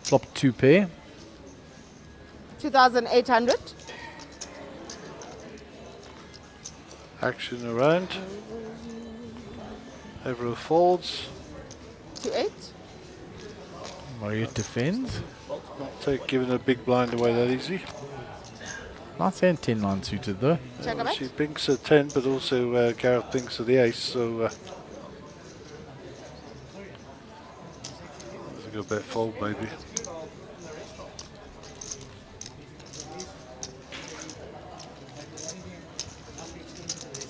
flopped 2 pair. 2,800. Action around. Evra folds. 2-8. Marriott defends. Not giving a big blind away that easy. Nice hand 10-9 suited though. Check a bet. She binks at 10, but also Gareth binks at the ace, so that's a good bet fold maybe.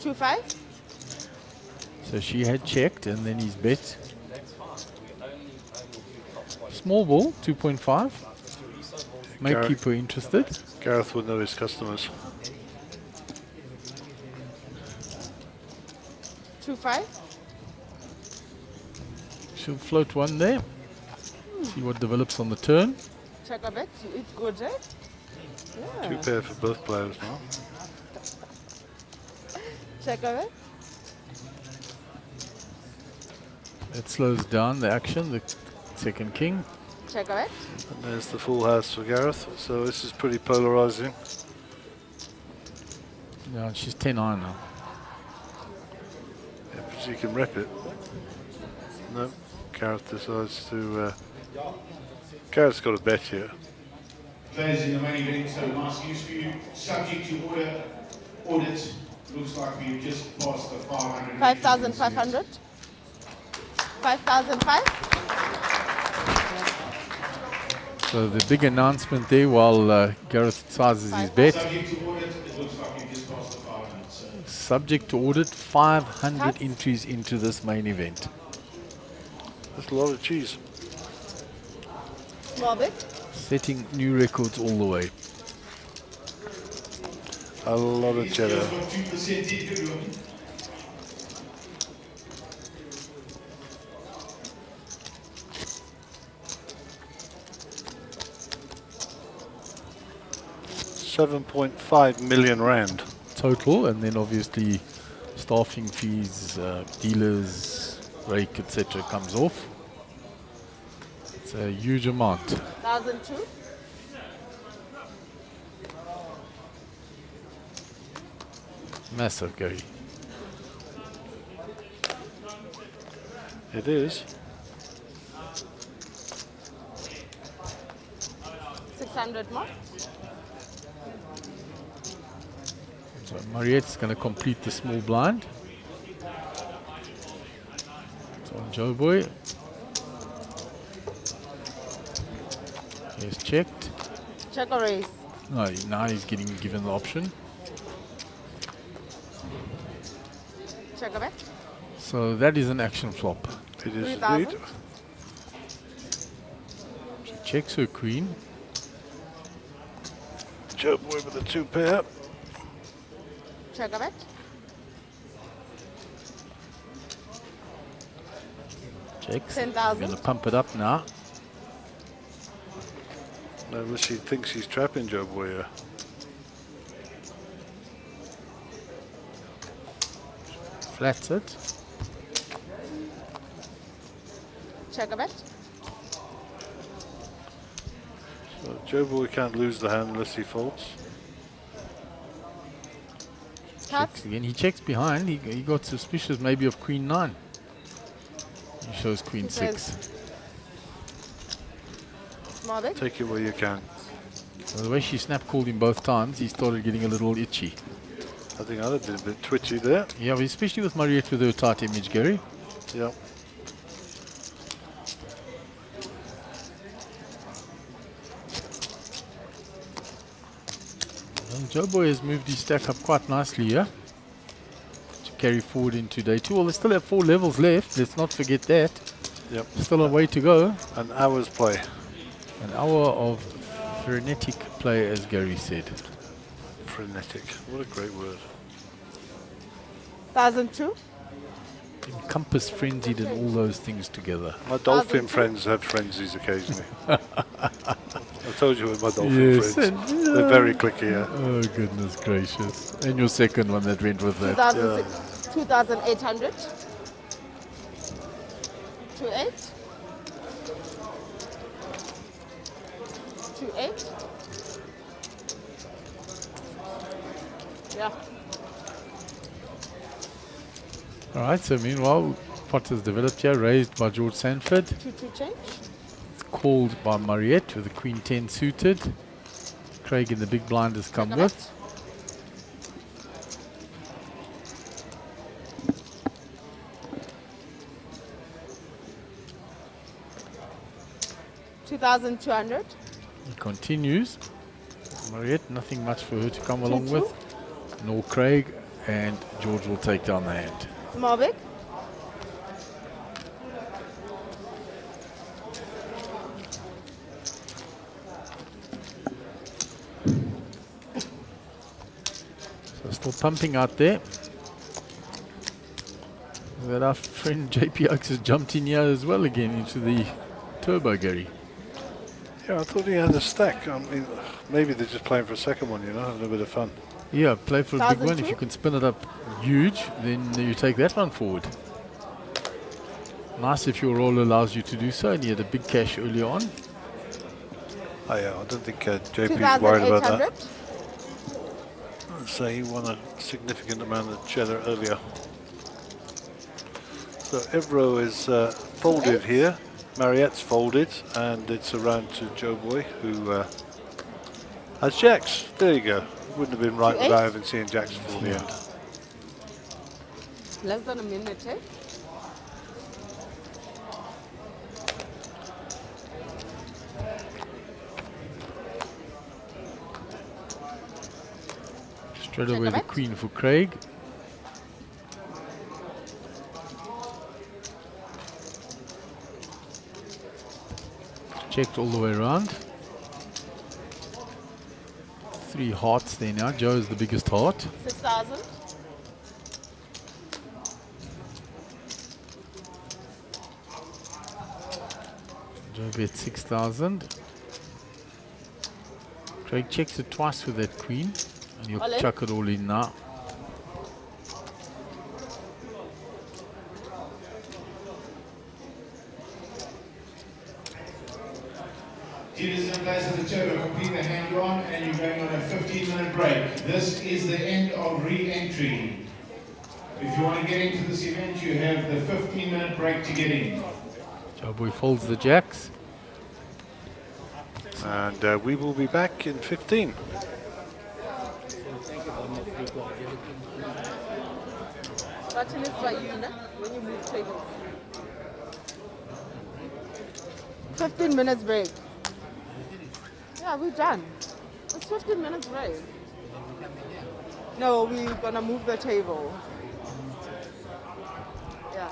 $2-5. So she had checked and then he's bet. Small ball, 2.5. May keep her interested. Gareth will know his customers. 2-5. She'll float one there. See what develops on the turn. Check a bet. You eat good, right? Yeah. 2 pair for both players now. Check a bet. It slows down the action, the second king. Check a bet. And there's the full house for Gareth, so this is pretty polarizing. Yeah, she's 10-9 now. Yeah, but she can rep it. No, Gareth decides to... Gareth's got a bet here. Players in the main event, so nice news for you. Subject to audit, looks like we've just passed the 500. 5,500. 5,005. So the big announcement there while Gareth sizes his bet. Subject to audit, it looks like we've just passed the 500. So. Subject to audit, 500 entries into this main event. That's a lot of cheese. Small bit. Setting new records all the way. A lot of cheddar. He's got 2% in, everyone. £7.5 million rand. Total, and then obviously staffing fees, dealers, rake, etc. comes off. It's a huge amount. 1,002. Massive, Gary. It is. 600 more. So Mariette's going to complete the small blind. So on Joe Boy. He's checked. Check or raise. No, now he's getting given the option. Check a bet. So that is an action flop. It is 3,000. indeed. She checks her queen. Joe Boy with a 2 pair. Check a bet. Checks. 10,000. Going to pump it up now. Unless she thinks she's trapping Joe Boy here. Flats it. Check a bet. So Joe Boy can't lose the hand unless he folds. Cut. Checks again. He checks behind. He got suspicious maybe of queen 9. He shows queen 6. Small bet. Take it where you can. So the way she snap called him both times, he started getting a little itchy. I think I'd have been a bit twitchy there. Yeah, but especially with Mariette with her tight image, Gary. Yep. Well, Joe Boy has moved his stack up quite nicely here to carry forward into day 2. Well, they still have 4 levels left. Let's not forget that. Yep. Still a way to go. An hour's play. An hour of frenetic play, as Gary said. Frenetic. What a great word. 1,002. Encompass, frenzied, and all those things together. My dolphin friends have frenzies occasionally. I told you with my dolphin friends. They're very clicky, yeah. Oh, goodness gracious. And your second one that went with that. 2,800. 28. 28. Yeah. All right, so meanwhile, pot has developed here, raised by George Sanford. 2-2 change. It's called by Mariette with the queen 10 suited. Craig in the big blind has come with. 2,200. He continues. Mariette, nothing much for her to come along with. Nor Craig, and George will take down the hand. Small big. So still pumping out there. That our friend JP Oaks has jumped in here as well again into the turbo, Gary. Yeah, I thought he had a stack. I mean, maybe they're just playing for a second one, you know, having a bit of fun. Yeah, play for a big one. If 1,002? you can spin it up huge, then you take that one forward. Nice if your roll allows you to do so, and he had a big cash early on. Oh yeah, I don't think JP's worried about 2,800. that. I'd say he won a significant amount of cheddar earlier. So Evro is folded here. Mariette's folded, and it's around to Joe Boy, who has jacks. There you go. Wouldn't have been right 2-8. without having seen jacks before the end. Less than a minute, eh? Straight Check away a the bet. queen for Craig. Checked all the way around. 3 hearts there now. Joe is the biggest heart. 6,000. Joe bet 6,000. Craig checks it twice with that queen, and he'll All in? chuck it all in now. Dealers in place of the turbo, complete the hand on, and you're going on a 15-minute break. This is the end of re-entry. If you want to get into this event, you have the 15-minute break to get in. Joe boy folds the jacks. And we will be back in 15. Button is by you, no? When you move tables. 15 minutes break. Yeah, we're done. It's 15 minutes break. No, we're gonna move the table. Yeah.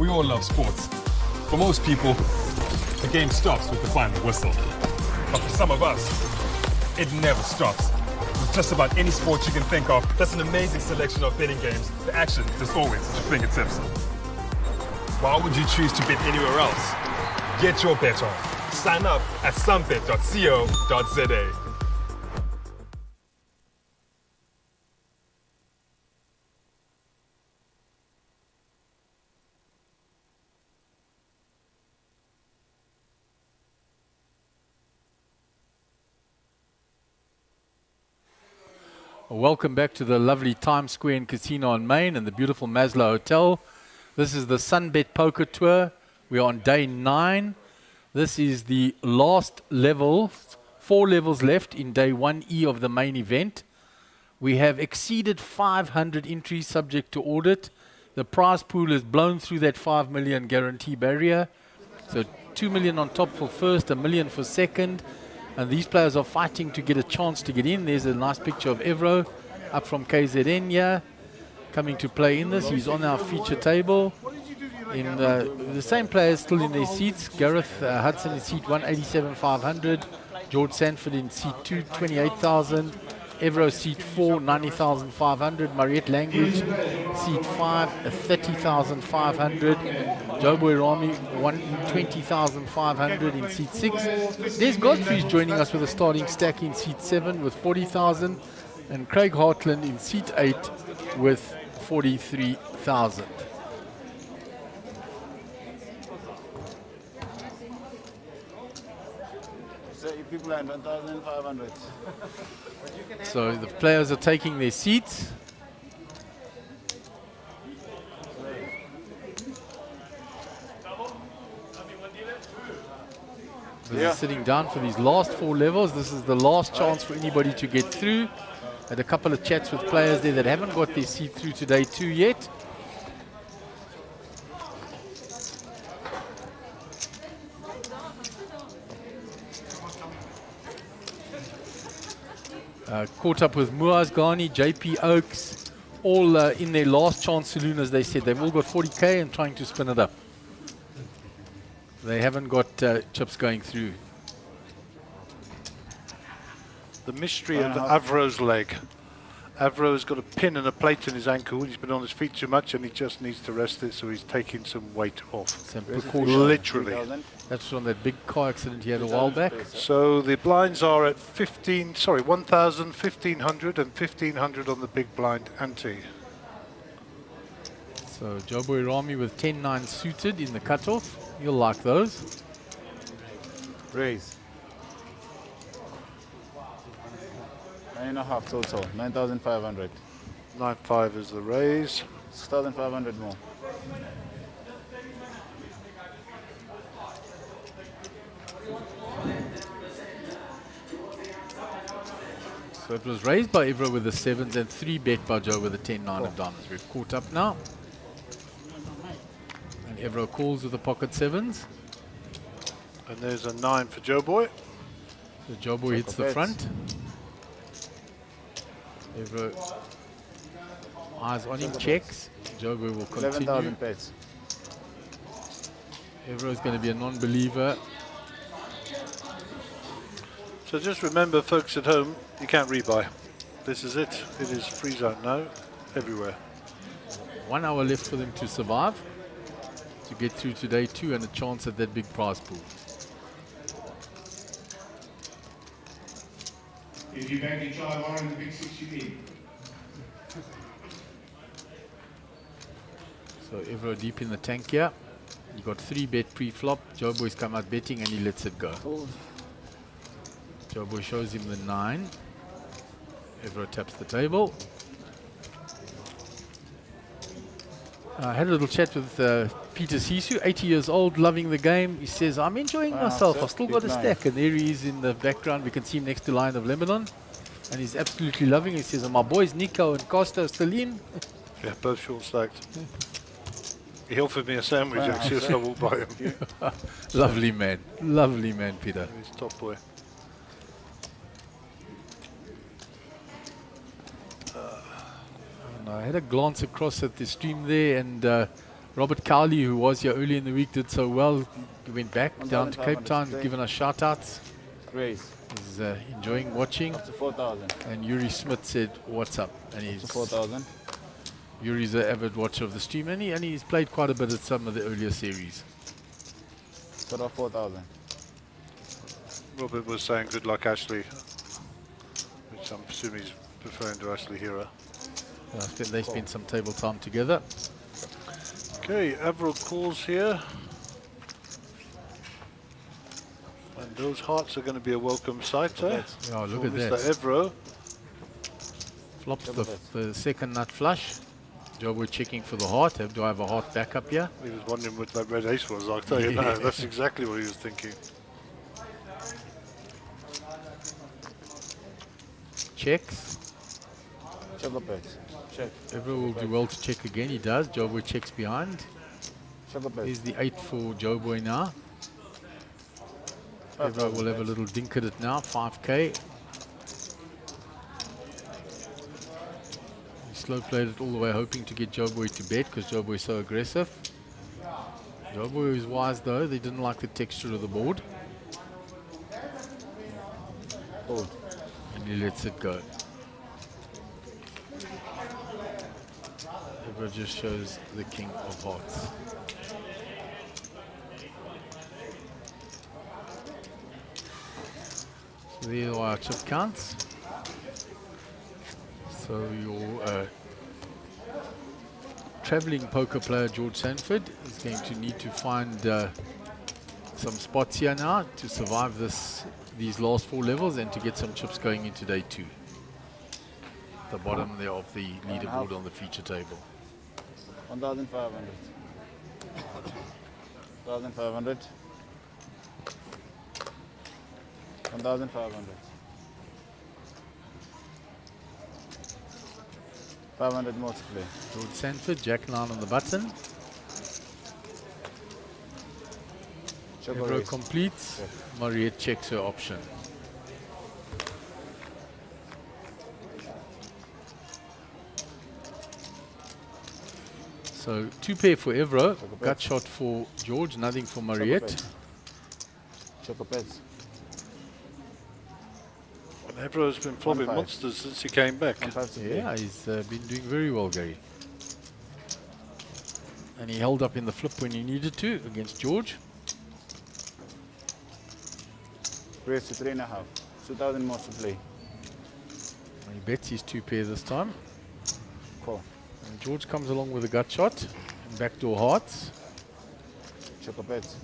We all love sports. For most people, the game stops with the final whistle. But for some of us, it never stops. With just about any sport you can think of, that's an amazing selection of betting games. The action is always at your fingertips. Why would you choose to bet anywhere else? Get your bet on. Sign up at sunbet.co.za. Welcome back to the lovely Times Square and Casino on Main and the beautiful Maslow Hotel. This is the SunBet Poker Tour. We're on day 9. This is the last level, 4 levels left in day 1E of the main event. We have exceeded 500 entries subject to audit. The prize pool has blown through that 5 million guarantee barrier. So 2 million on top for first, 1 million for second. And these players are fighting to get a chance to get in. There's a nice picture of Evro up from KZN here, coming to play in this. He's on our feature table. In the same players still in their seats. Gareth Hudson in seat 187,500. George Sanford in seat 2, 28,000. Evro seat 4, 90,500. Mariette Language seat 5, 30,500. Joboy Rami 20,500 in seat 6. Des Godfrey is joining us with a starting stack in seat 7 with 40,000. And Craig Hartland in seat 8 with 43,000. People are 1,500. So the players are taking their seats. They're sitting down for these last 4 levels. This is the last chance for anybody to get through. Had a couple of chats with players there that haven't got their seat through to day 2 yet. Caught up with Muaz Ghani, JP Oaks, all in their last chance saloon, as they said. They've all got 40k and trying to spin it up. They haven't got chips going through. The mystery of Avro's leg. Avro's got a pin and a plate in his ankle. He's been on his feet too much and he just needs to rest it, so he's taking some weight off. Some precaution. Literally. That's from that big car accident he had a while back. So the blinds are at 1,000, 1,500 and 1,500 on the big blind ante. So Joboy Rami with 10-9 suited in the cutoff. You'll like those. Raise. 9.5 total, 9,500. 9.5 is the raise. 6,500 more. So it was raised by Evro with the 7s and 3 bet by Joe with the 10-9 of diamonds. We've caught up now. And Evro calls with the pocket 7s. And there's a 9 for Joboy. So Joboy hits the front. Evro eyes on him, checks. Joboy will continue. 11,000 bets. Evro is going to be a non-believer. So just remember, folks at home, you can't rebuy. This is it. It is free zone now, everywhere. 1 hour left for them to survive, to get through to day 2 and a chance at that big prize pool. If you bank your child on the big 6 you need. So Evro deep in the tank here. You got 3 bet pre-flop. Joboy's come out betting and he lets it go. Joboy shows him the 9. Evro taps the table. I had a little chat with Peter Sisu, 80 years old, loving the game. He says, I'm enjoying myself. I've still got a stack. And there he is in the background. We can see him next to Lion of Lebanon. And he's absolutely loving it. He says, my boys Nico and Costa are still in. Yeah, both short stacked. He offered me a sandwich actually, so I walked by him. Lovely man, Peter. He's top boy. And I had a glance across at the stream there, and Robert Cowley, who was here early in the week, did so well. He went back down to Cape 1,500 Town, straight. giving us shout-outs. Raise. He's enjoying watching. Up to 4,000. And Yuri Smith said, "What's up?" And Up to he's 4,000. Yuri's an avid watcher of the stream, and he's played quite a bit at some of the earlier series. Sort of 4,000. Robert was saying good luck, Ashley, which I'm assuming he's referring to Ashley Hira. They spent some table time together. Okay, Avro calls here. And those hearts are going to be a welcome sight, eh? Oh, look For at Mr. that. Evro. Flops the second nut flush. Joe, we're checking for the heart. Do I have a heart backup here? He was wondering what that red ace was. I'll tell you now, that's exactly what he was thinking. Checks. Check up bets. Check. Everyone will do well to check again. He does. Joe Boy checks behind. Check up Here's bets. the 8 for Joe Boy now. Everyone will have a little dink at it now. 5K. He slow played it all the way, hoping to get Joe Boy to bet because Joe Boy is so aggressive. Joe Boy is wise though. They didn't like the texture of the board. Hold. And he lets it go. Everyone just shows the king of hearts. So there are our chip counts. So your traveling poker player George Sanford is going to need to find some spots here now to survive these last 4 levels and to get some chips going into day 2. The bottom there of the leaderboard on the feature table. 1,500. 1,500. 1,500. 500 more to play. George Sanford, Jack 9 on the button. Choco Evro raise. completes. Check. Mariette checks her option. So 2 pair for Evro, gut shot for George, nothing for Mariette. Choco bets. And Evro's been flopping 1.5. monsters since he came back. 1.5 to play. Yeah, he's been doing very well, Gary. And he held up in the flip when he needed to against George. Raise to 3.5. 2,000 more to play. And he bets his 2 pair this time. Call. And George comes along with a gut shot and backdoor hearts. Choco bets.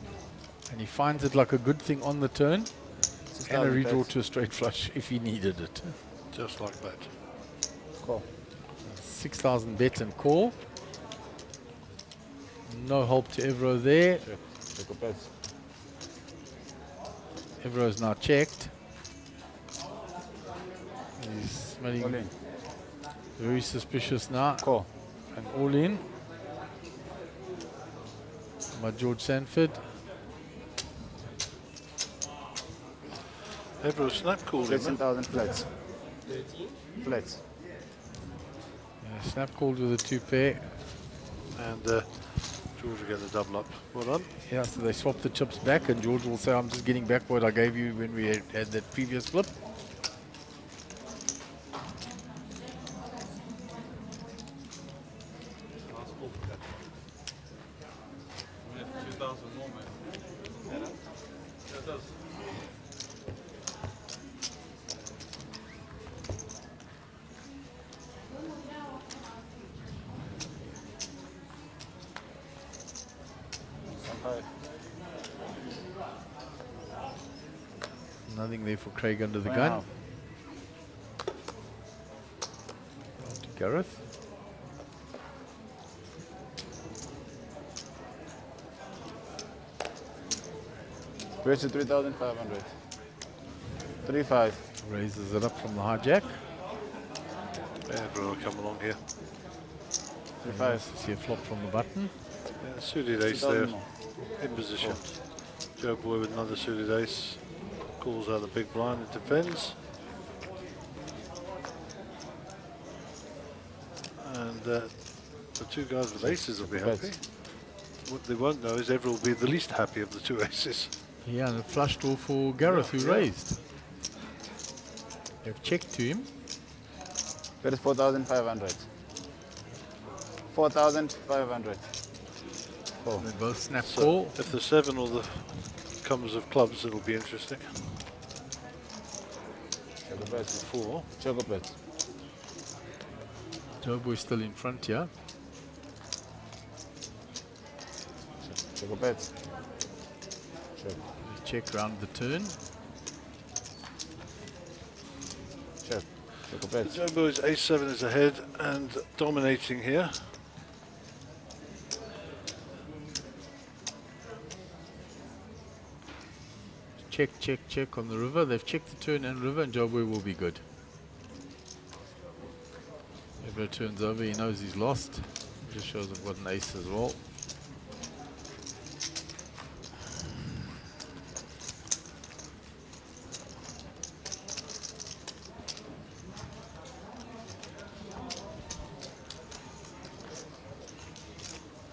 And he finds it like a good thing on the turn. And a 6,000 redraw bets. to a straight flush if he needed it. Just like that. Call. 6,000 bet and call. No help to Evro there. Check. Choco bets. Evro's now checked. He's All smelling in. very suspicious now. Call. And all in. By George Sanford. Evro snap called him. 13,000 flats. Flats. Snap called with a 2 pair. And George will get the double up. Well done. Yeah, so they swap the chips back and George will say, I'm just getting back what I gave you when we had that previous flip. We have 2,000 more, man. That does. Nothing there for Craig under the Wow. gun. On to Gareth. Raise to 3,500. 3.5. Raises it up from the hijack. Evro will come along here. 3.5. See a flop from the button. Yeah, suited ace 2,000 there more. in position. Joe Boy with another suited ace. Calls out the big blind and defends. And the 2 guys with aces will be happy. what they won't know is Everett will be the least happy of the two aces. Yeah, and a flush draw for Gareth, who raised. They've checked to him. That is 4,500. 4,500. Oh. They both snap So call. if the 7 or the comes of clubs, it'll be interesting. Choco bets. 4. Choco bets. Joeboy's still in front here. Choco bets. Check. Check round the turn. Check. Choco bets. Joebo's ace-7 is ahead and dominating here. Check, check, check on the river. They've checked the turn and river, and Joeboy will be good. If it turns over, he knows he's lost. Just shows I've got an ace as well.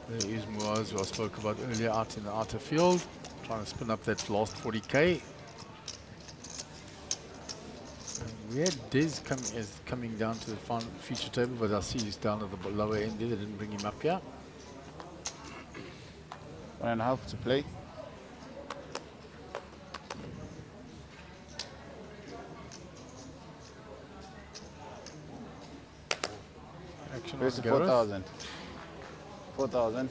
There is Muaz, who I spoke about earlier, out in the outer field, trying to spin up that last 40k. We had Des coming down to the feature table, but I see he's down at the lower end there. They didn't bring him up here. 1.5 to play. Action Raise on to Gareth. 4,000. 4,000.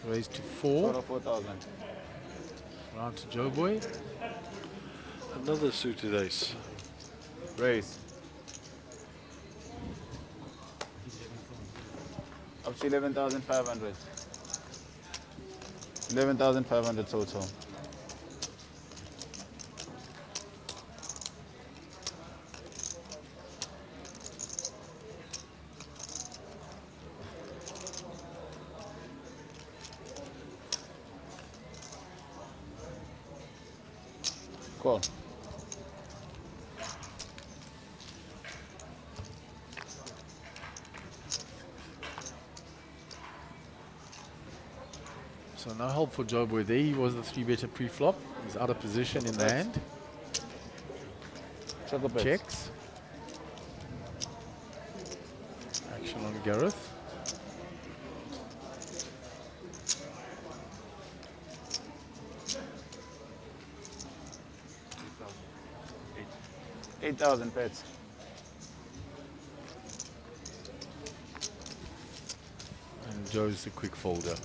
Raised to 4. 4,000. Round to Joeboy. Another suited ace. Raise. Up to 11,500. 11,500 total. Cool. So no help for Joeboy there. He was the 3-better pre-flop. He's out of position in the hand. Choco bets. Checks. Action on Gareth. $8,000 8,000 bets. And Joe's a quick folder.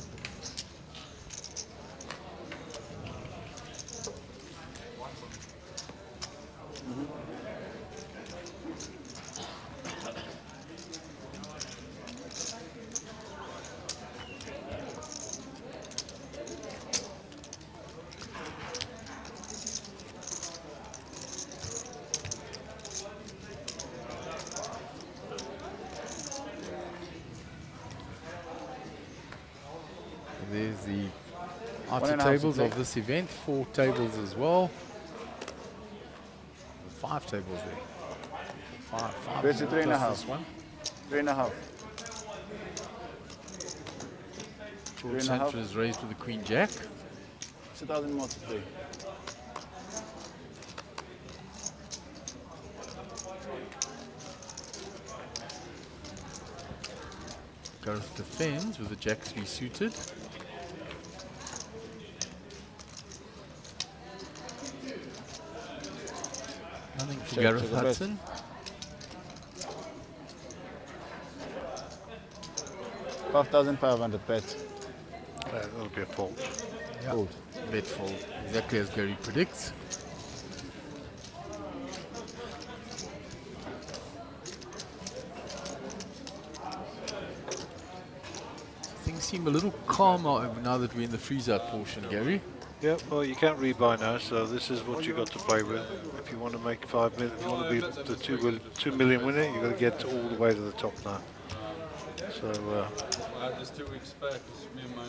There's the outer 1.5 to tables play. of this event. 4 tables as well. 5 tables there. 5. Raise to 3.5. This one. 3.5. George 3.5. Sanford is raised with the Queen Jack. 2,000 more to play. Gareth defends with the Jacks resuited. Nothing for Check, Gareth check the best. Hudson. $5,500 bets. That'll be a fault. Fold. Bet fold, exactly as Gary predicts. Things seem a little calmer now that we're in the freeze-out portion, Gary. Yeah, well, you can't rebuy now, so this is what you got to play with. If you want to make 5 million, if you want to be the 2 million winner, you've got to get all the way to the top now. So, Just 2 weeks back, me and my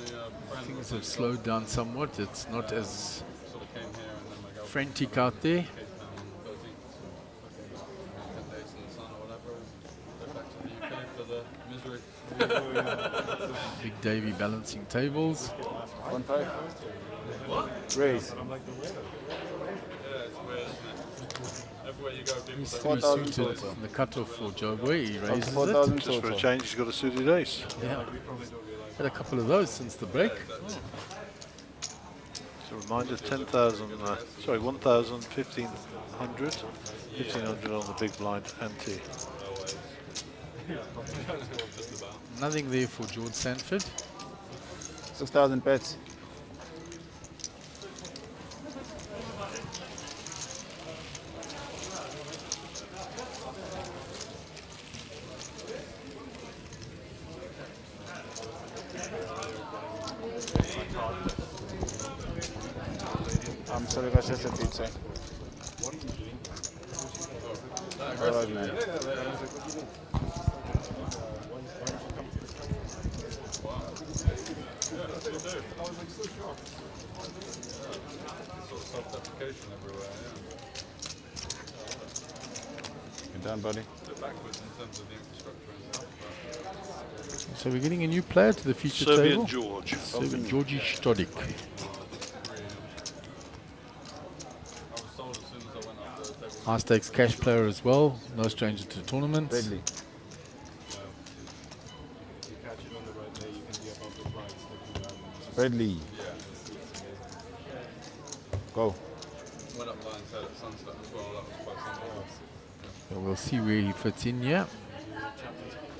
friend Things have slowed down somewhat. It's not as sort of came here and then my girlfriend frantic out there. Cape Town on 13th, 10 days in the sun or whatever, and go back to the UK for the misery. Big Davey balancing tables. 1-5. Raise. Everywhere you go, people He's say, 4,000 suited total. in the cutoff for Joe Boy. He raises 4,000 it. Just for a total. change, he's got a suited ace. Yeah. Had a couple of those since the break. So reminder, 10,000, sorry, 1,000, 1,500, 1,500 on the big blind ante. Nothing there for George Sanford. 6,000 pets. I'm sorry, that's just a pizza. All right, man. self-deprecation everywhere, You done, buddy? They're backwards in terms of the infrastructure and stuff. So we're getting a new player to the feature Serbian table. George. Serbian Georgi Stodik. I was told as soon as I went up the table. High stakes cash player as well. No stranger to tournaments. Redley. Redley. Go. Went up Lions Head at sunset as well, that was quite something. So we'll see where he fits in here.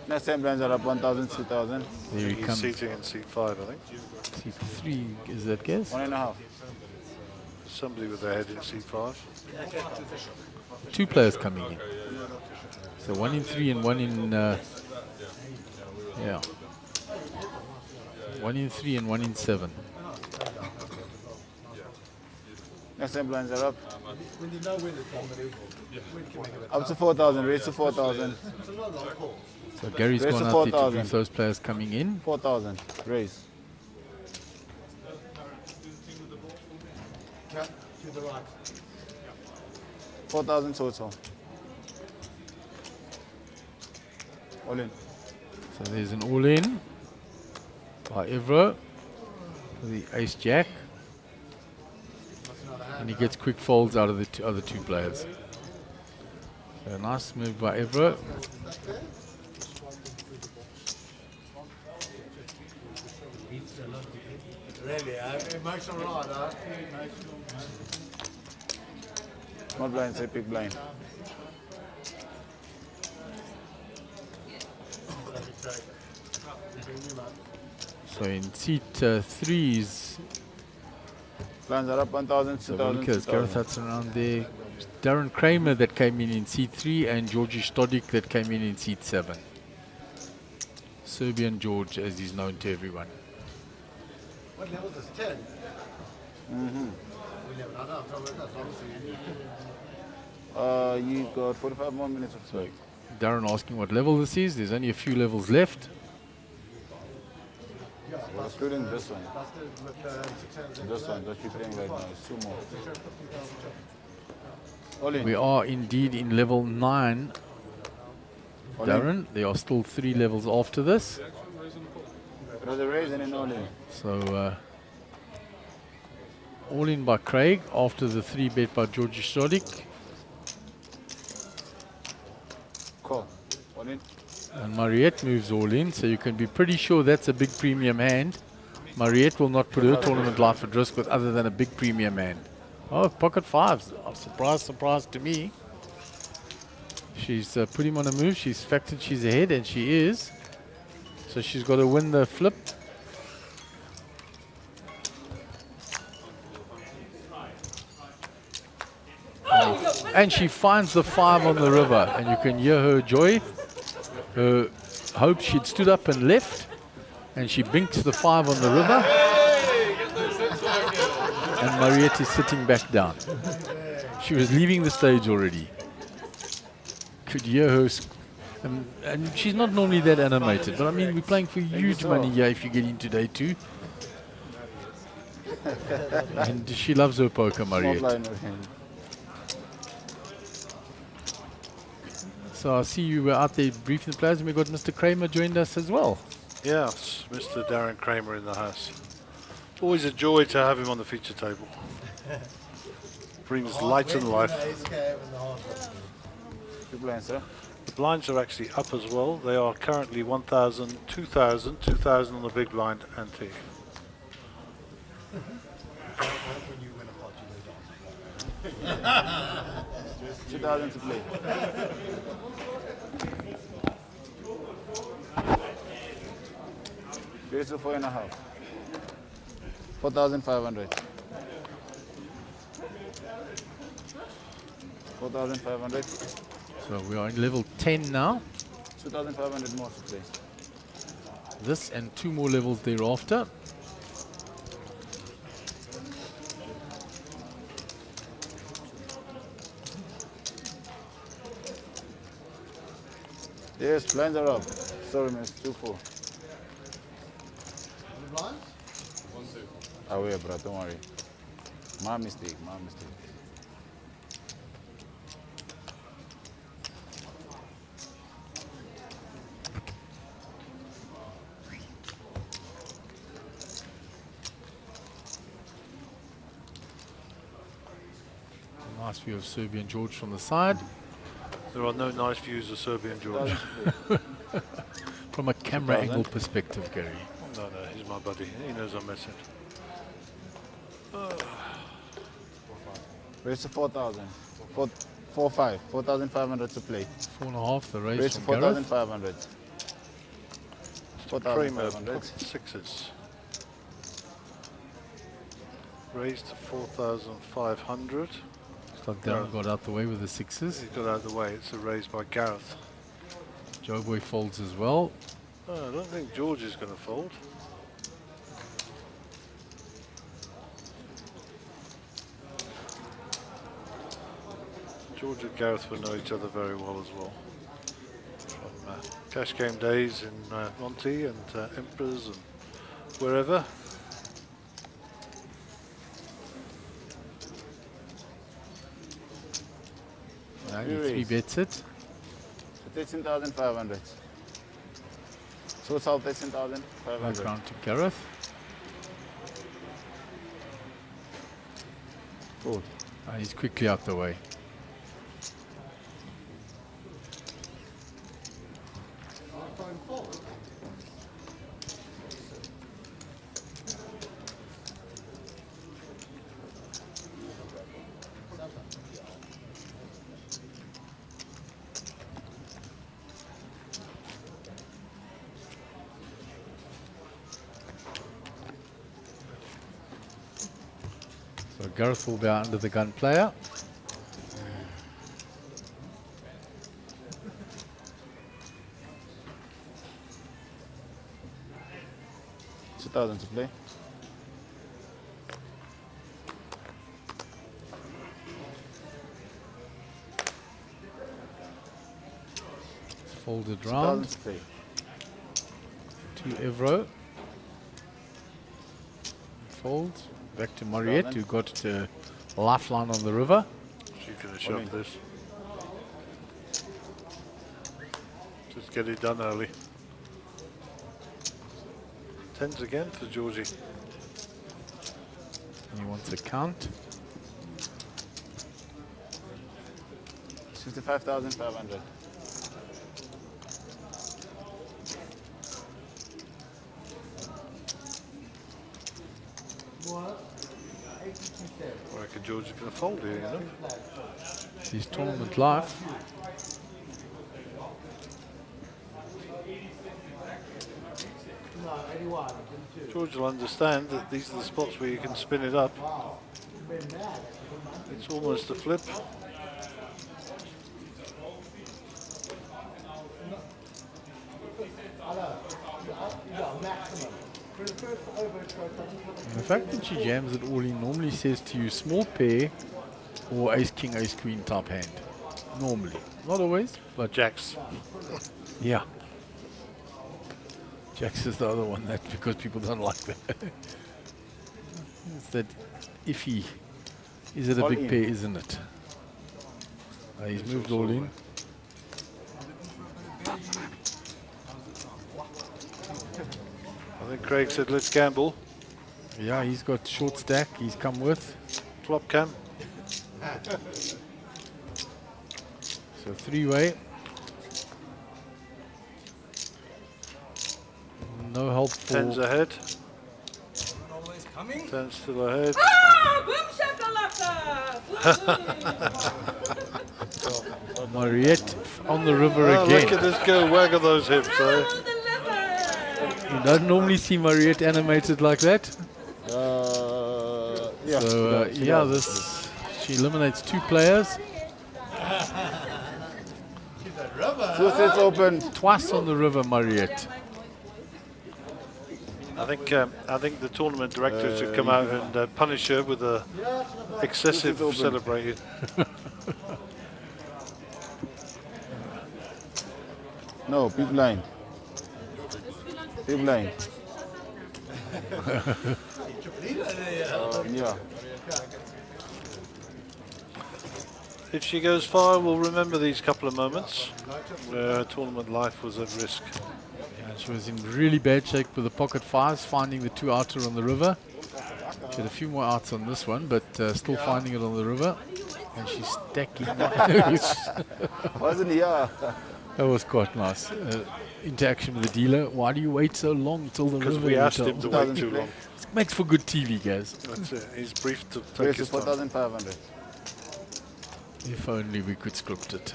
Next time blinds are up 1,000, 2,000. There he He's comes. seating in C5, I think. C3, is that guess? 1.5. Somebody with their head in C5. Two players coming in. So 1 in 3 and 1 in... yeah. 1 in 3 and 1 in 7. Next time blinds are up. Up to 4,000, raise to 4,000. So Gary's Raise gone to out there to 4,000. brief those players coming in. 4,000, raise. To the right. 4,000 total. All in. So there's an all-in by Evro for the ace-jack. And he gets quick folds out of the other two players. So a nice move by Evro. Really, emotional ride, huh? Small blind, say big blind. So in seat 3's Blinds are up 1,000, 2,000, Gareth 2,000. Hudson around there. Darren Kramer that came in seat 3 and Georgi Stodik that came in seat 7. Serbian George, as he's known to everyone. What level is 10? Mm-hmm. 11. I know, I'm trying to work out. You got 45 more minutes or so. Darren asking what level this is. There's only a few levels left. Well, including this one. This one that you're playing right now is 2 more. All in. We are indeed in level 9. All in. Darren, there are still 3 levels after this. It was a raise and an all in. So all in by Craig after the 3 bet by Georgi Stodik. Call. All in. And Mariette moves all in, so you can be pretty sure that's a big premium hand. Mariette will not put her tournament life at risk with other than a big premium hand. Oh, pocket 5s. Oh, surprise, surprise to me. She's put him on a move. She's factored she's ahead, and she is. So she's got to win the flip. And she finds the 5 on the river, and you can hear her joy. Her hope. She'd stood up and left, and she binks the 5 on the river. And Mariette is sitting back down. She was leaving the stage already. Could hear her. And she's not normally that animated, but I mean, we're playing for huge money here if you get into day 2. And she loves her poker, Small Mariette. blind with him. So I see you were out there briefing the players, and we got Mr. Kramer joined us as well. Yes, Mr. Darren Kramer in the house. Always a joy to have him on the feature table. Brings light and life. Two blinds, sir. The blinds are actually up as well. They are currently 1,000, 2,000, 2,000 on the big blind ante. $2,000 to play. Raise to 4.5. 4,500. 4,500. So we are in level 10 now. 2,500 more to play. This and 2 more levels thereafter. Yes, blinds are up. Sorry, miss. 2-4. Away, bro. Don't worry. My mistake. My mistake. Nice view of Serbian George from the side. There are no nice views of Serbian George. From a camera angle perspective, Gary. No, he's my buddy. He knows I'm messing. Raise to 4,000. 4-5. 4,500 to play. 4.5, the raise Raise to from Gareth. 4,500. Kramer, 4,500. pocket sixes. Raised to 4,500. Looks like Darren got out the way with the sixes. He got out of the way. It's a raise by Gareth. Joe Boy folds as well. Oh, I don't think George is going to fold. George and Gareth will know each other very well as well. From cash game days in Monty and Emperors and wherever. He 3-bets it. 13,500. Total 13,500. Back round to Gareth. Good. And he's quickly out the way. So Gareth will be under the gun player. $2,000 to play. It's folded 2,000 round to play. to Evro. Folds. Back to Mariette, who got the lifeline on the river. She's going to shove this. Just get it done early. Tens again for Georgie. And he wants a count. 65,500. I reckon George is going to fold here, you know. His tournament life. George will understand that these are the spots where you can spin it up. It's almost a flip. And the fact that she jams it all in normally says to you small pair or ace king, ace queen type hand. Normally. Not always, but Jacks. Yeah. Jacks is the other one, that because people don't like that. It's that iffy. Is it a All big in. pair, isn't it? He's moved all in. I think Craig said let's gamble. Yeah, he's got short stack. He's come with. Flop cam. So three-way. No help for... Tens ahead. Tens still ahead. Mariette on the river Oh, again. look at this girl waggle those hips, eh? You don't normally see Mariette animated like that. Yeah. So yeah, this she eliminates two players. Two sets open. Twice on the river, Mariette. I think the tournament director should come out and punish her with a excessive celebrating. No, big line. Big line. Yeah. If she goes far, we'll remember these couple of moments where her tournament life was at risk. Yeah, she was in really bad shape with the pocket fives, finding the two outer on the river. She had a few more outs on this one, but still finding it on the river. And she's stacking. Wasn't he? Yeah. That was quite nice. Interaction with the dealer. Why do you wait so long till the river? Because we asked him to wait too long. It makes for good TV, guys. That's it. He's briefed to take Versus his time. 4,500. If only we could script it.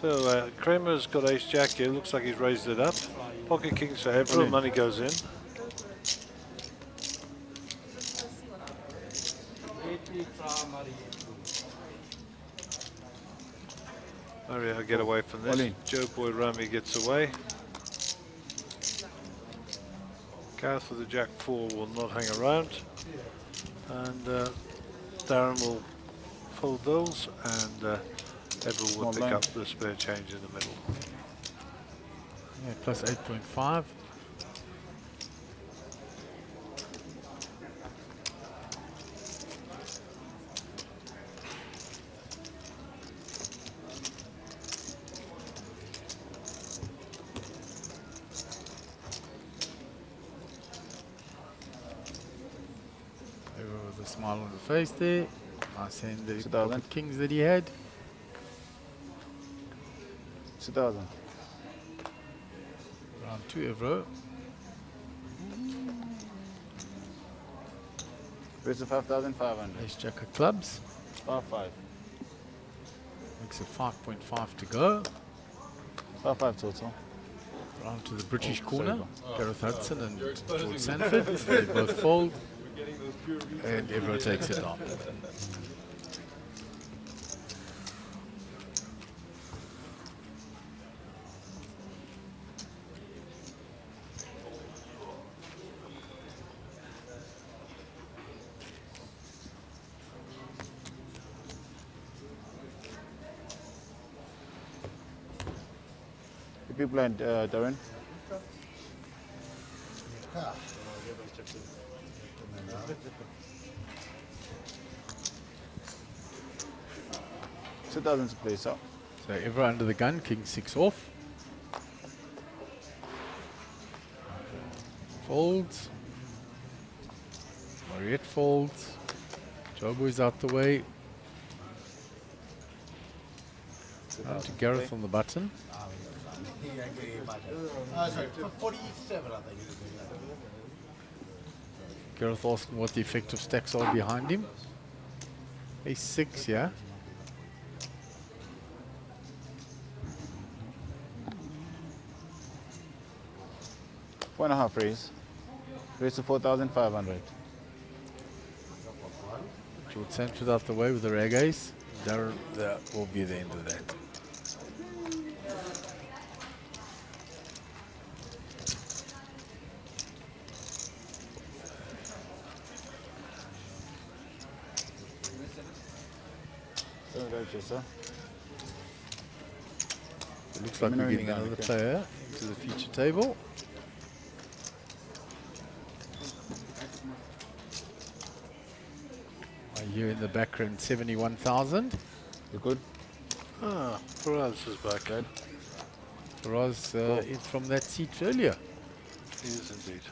So Kramer's got ace jack here. Looks like he's raised it up. Pocket kings for Ebro. Money goes in. Mario get away from this. Joe Boy Rami gets away. Gareth with the jack 4 will not hang around. And Darren will fold those, and Ebro will pick up the spare change in the middle. Yeah, plus 8.5. With a smile on the face there. Nice hand the pocket kings that he had. 2,000. Round 2 Evro. Versus 5,500. Ace jack of clubs. Par 5. Makes it 5.5 to go. Par 5 total. Round to the British corner. Gareth Hudson and George Sanford. They both fold. And Evro takes it on. The big blind, Darren. $2,000 to play, so. So Evro under the gun, king 6 off. Folds. Mariette folds. Jobo's out the way. Down to Gareth on the button. Sorry, 47, I think. Gareth asking what the effective stacks are behind him. Ace 6, yeah. One and a half raise. Raise to 4,500. George Sanford out the way with the rag ace. That will be the end of that. It looks like we're getting another player to the feature table. I hear in the background 71,000. You good? Ah, Faraz is back. Faraz in from that seat earlier. He is indeed.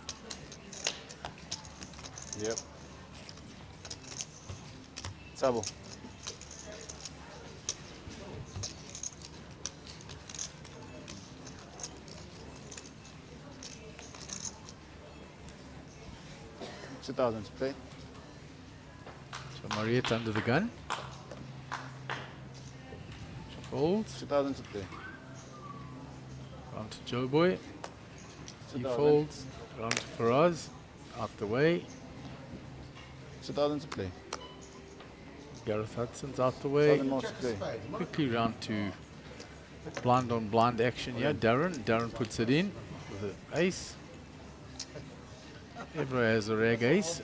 Yep. Sabo. $2,000 to play. So Mariette under the gun. Folds. 2,000 to play. Round to Joe Boy. He 2,000. folds. Round to Faraz. Out the way. 2,000 to play. Gareth Hudson's out the way. 2,000 more to play. Quickly round to blind on blind action here. Darren puts it in with an ace. Evra has a rag ace.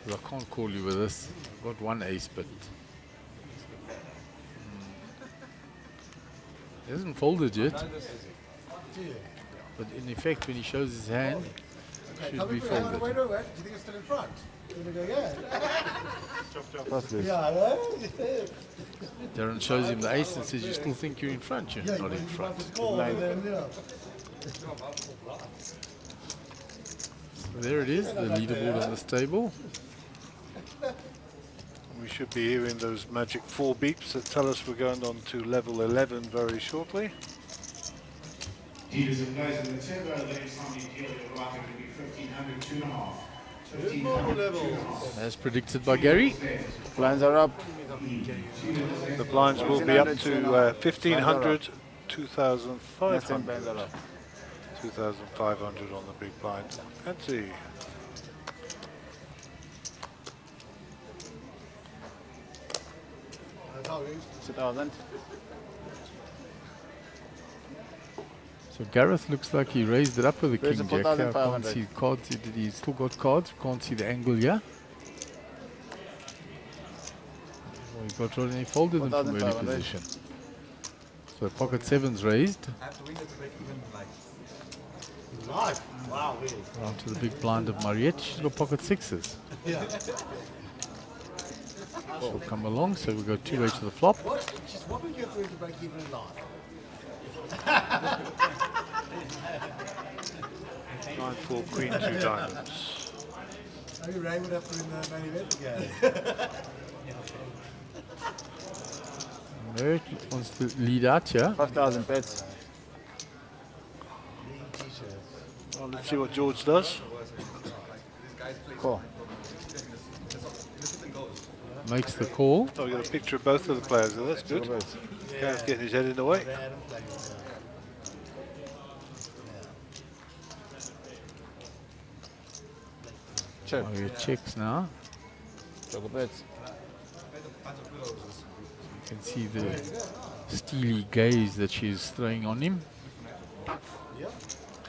Well, I can't call you with this. I've got one ace, but he hasn't folded yet. But in effect, when he shows his hand, it should be folded. Wait, do you think it's still in front? You're going to go, yeah. Darren shows him the ace and says, "You still think you're in front? You're not in front." There it is, the leaderboard on this table. We should be hearing those magic 4 beeps that tell us we're going on to level 11 very shortly. Dealers and guys in the turbo, the next time you deal your right, it will be 1,500, 2.5. 1,500, 2.5. As predicted by Gary. Blinds are up. The blinds will be up to 1,500, 2,500. Blinds are up. 2,500 on the big blind. Let's see. $2,000. So Gareth looks like he raised it up with the Raise king it jack. I can't 4,500. see cards. He's still got cards. Can't see the angle here. Oh, he got rolling. He folded them from early 4,500. position. So pocket sevens raised. I have to win it to break even, like, live. Wow, really? Round to the big blind of Mariette. She's got pocket sixes. Yeah. She'll come along. So we go 2-way to the flop. What would you have to win to break even in live? 9-4, Queen, 2 diamonds. Maybe Ray would have to win the main event again. Merritt wants to lead out here. 5,000 bets. Well, let's see what George does. Cool. Makes the call. Oh, we got a picture of both of the players there. That's good. Gareth getting his head in the way. Check. Oh, he checks now. Choco bets. You can see the steely gaze that she's throwing on him.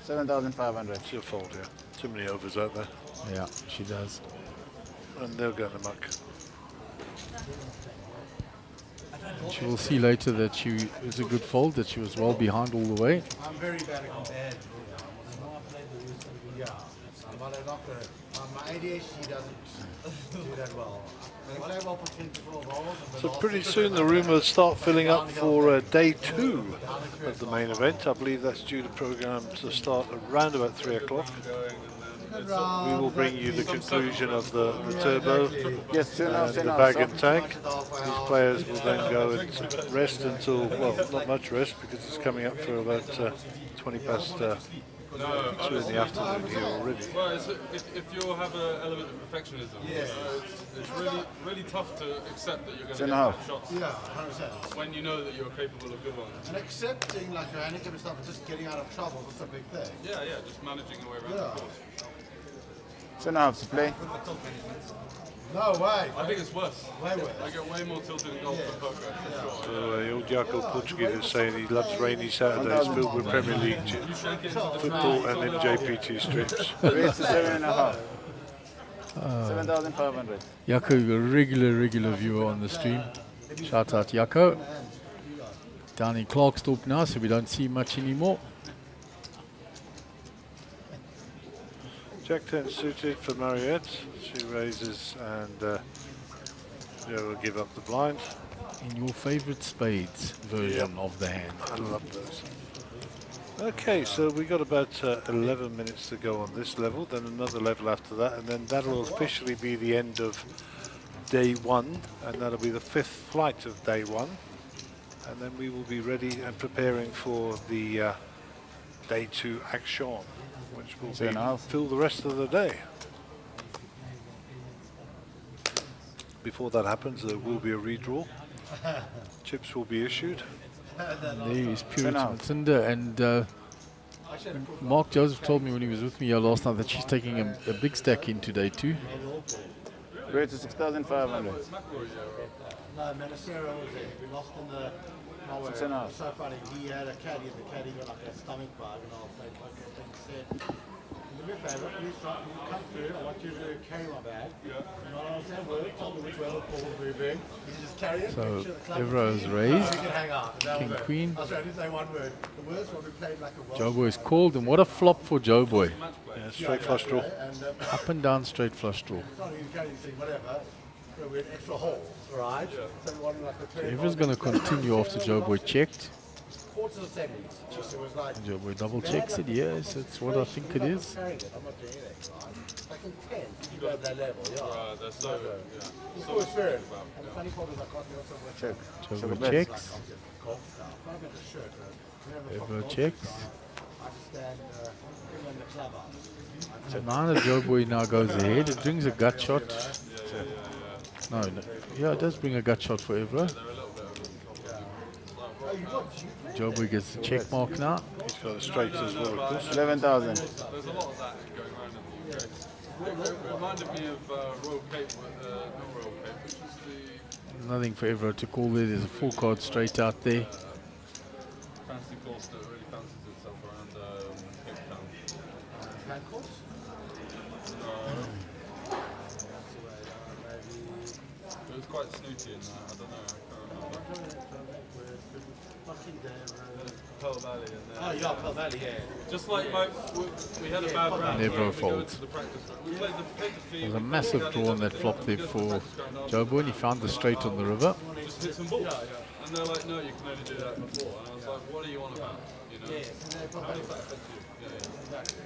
7,500. It's your fault, yeah. Too many overs out there. Yeah, she does. And they'll go in the muck. She will see later that she was a good fold, that she was well behind all the way. I'm very bad at compared. Yeah. But I'm not good. My ADHD doesn't do that well. I play well for 24 holes. So pretty soon the room will start filling up for day 2 of the main event. I believe that's due to program to start around about 3 o'clock. We will bring you the conclusion of the turbo, Yes, the bag and tag. These players will then go and rest until, well, not much rest because it's coming up for about 20 past 2 in the afternoon here already. Well, if you have an element of perfectionism, it's really tough to accept that you're going to get bad shots. Yeah, 100%. When you know that you're capable of good ones. And accepting like your handicap and stuff and just getting out of trouble, that's a big thing. Yeah, just managing your way around the course. 2.5 to play. No way. I think it's worse. Way worse. I get way more tilted in golf than poker, for sure. So the old Jaco Portuguese is saying he loves rainy Saturdays filled with Premier League football and MJPT strips. Raise to 7.5. 7,500. Yako, a regular viewer on the stream. Shout out Yako. Down in Clarkstorp now, so we don't see much anymore. Jack 10 suited for Mariette. She raises and will give up the blind. in your favorite spades version of the hand. I love those. Okay, so we got about 11 minutes to go on this level, then another level after that, and then that'll officially be the end of day 1, and that'll be the 5th flight of day 1, and then we will be ready and preparing for the day 2 action, which will fill the rest of the day. Before that happens, there will be a redraw. Chips will be issued. And there is Puritan Cinder, and Mark Joseph told me when he was with me last night that she's taking a big stack into day 2. Rate to 6,500. No, Manacero was there. We lost in the... Six and a half. It's so funny. He had a caddy, and the caddy got like a stomach bug, and I was like, okay, said, do me a favour, please come through. I want you to carry my bag. And I understand word, told me which way the ball was moving. You just carry it. So club, Evra's raised, you can hang out. King Queen. I was trying to say one word. The worst one we played like a Welsh. Joe Boy's called, and what a flop for Joe Boy. Yeah, straight flush draw. Up and down straight flush draw. It's not even carry thing, whatever. So we had extra holes, right? So we wanted like a 20. Evra's going to continue after Joe Boy checked. Quarters of seconds. Just it was like. Joe Boy double checks it, yes, that's what I think it is. I'm not doing anything, right? Like in 10, you go at that level, yeah. Right, they're so, It's full experience. And the funny part is I can't be also with Check. Joe Boy checks. Evra checks. I just stand in the club up. So now the Joe Boy now goes ahead. It brings a gut shot. No, yeah, it does bring a gut shot for Evra. Joe Boy gets the check mark now. He's got the straights as well, of course. 11,000. There's a lot of that going around in the UK. It reminded me of Royal Cape, not Royal Cape, which is the Nothing for Evra to call there. There's a full card straight out there. fancy course that really fancies itself around Cape Town. Fan course? It was quite snooty in there, I don't know, I can't remember. Pearl Valley and Oh yeah, Pearl Valley, yeah. just like we had a bad round. Never right? We go folds. into the practice round. We played the field. There's a massive draw on that flop there for Joe Boy, and he found the straight on the river. Just hit some balls. And they're like, no, you can only do that before. And I was like, what are you on about? You know? Yes, and they've got How does that affect you? Exactly.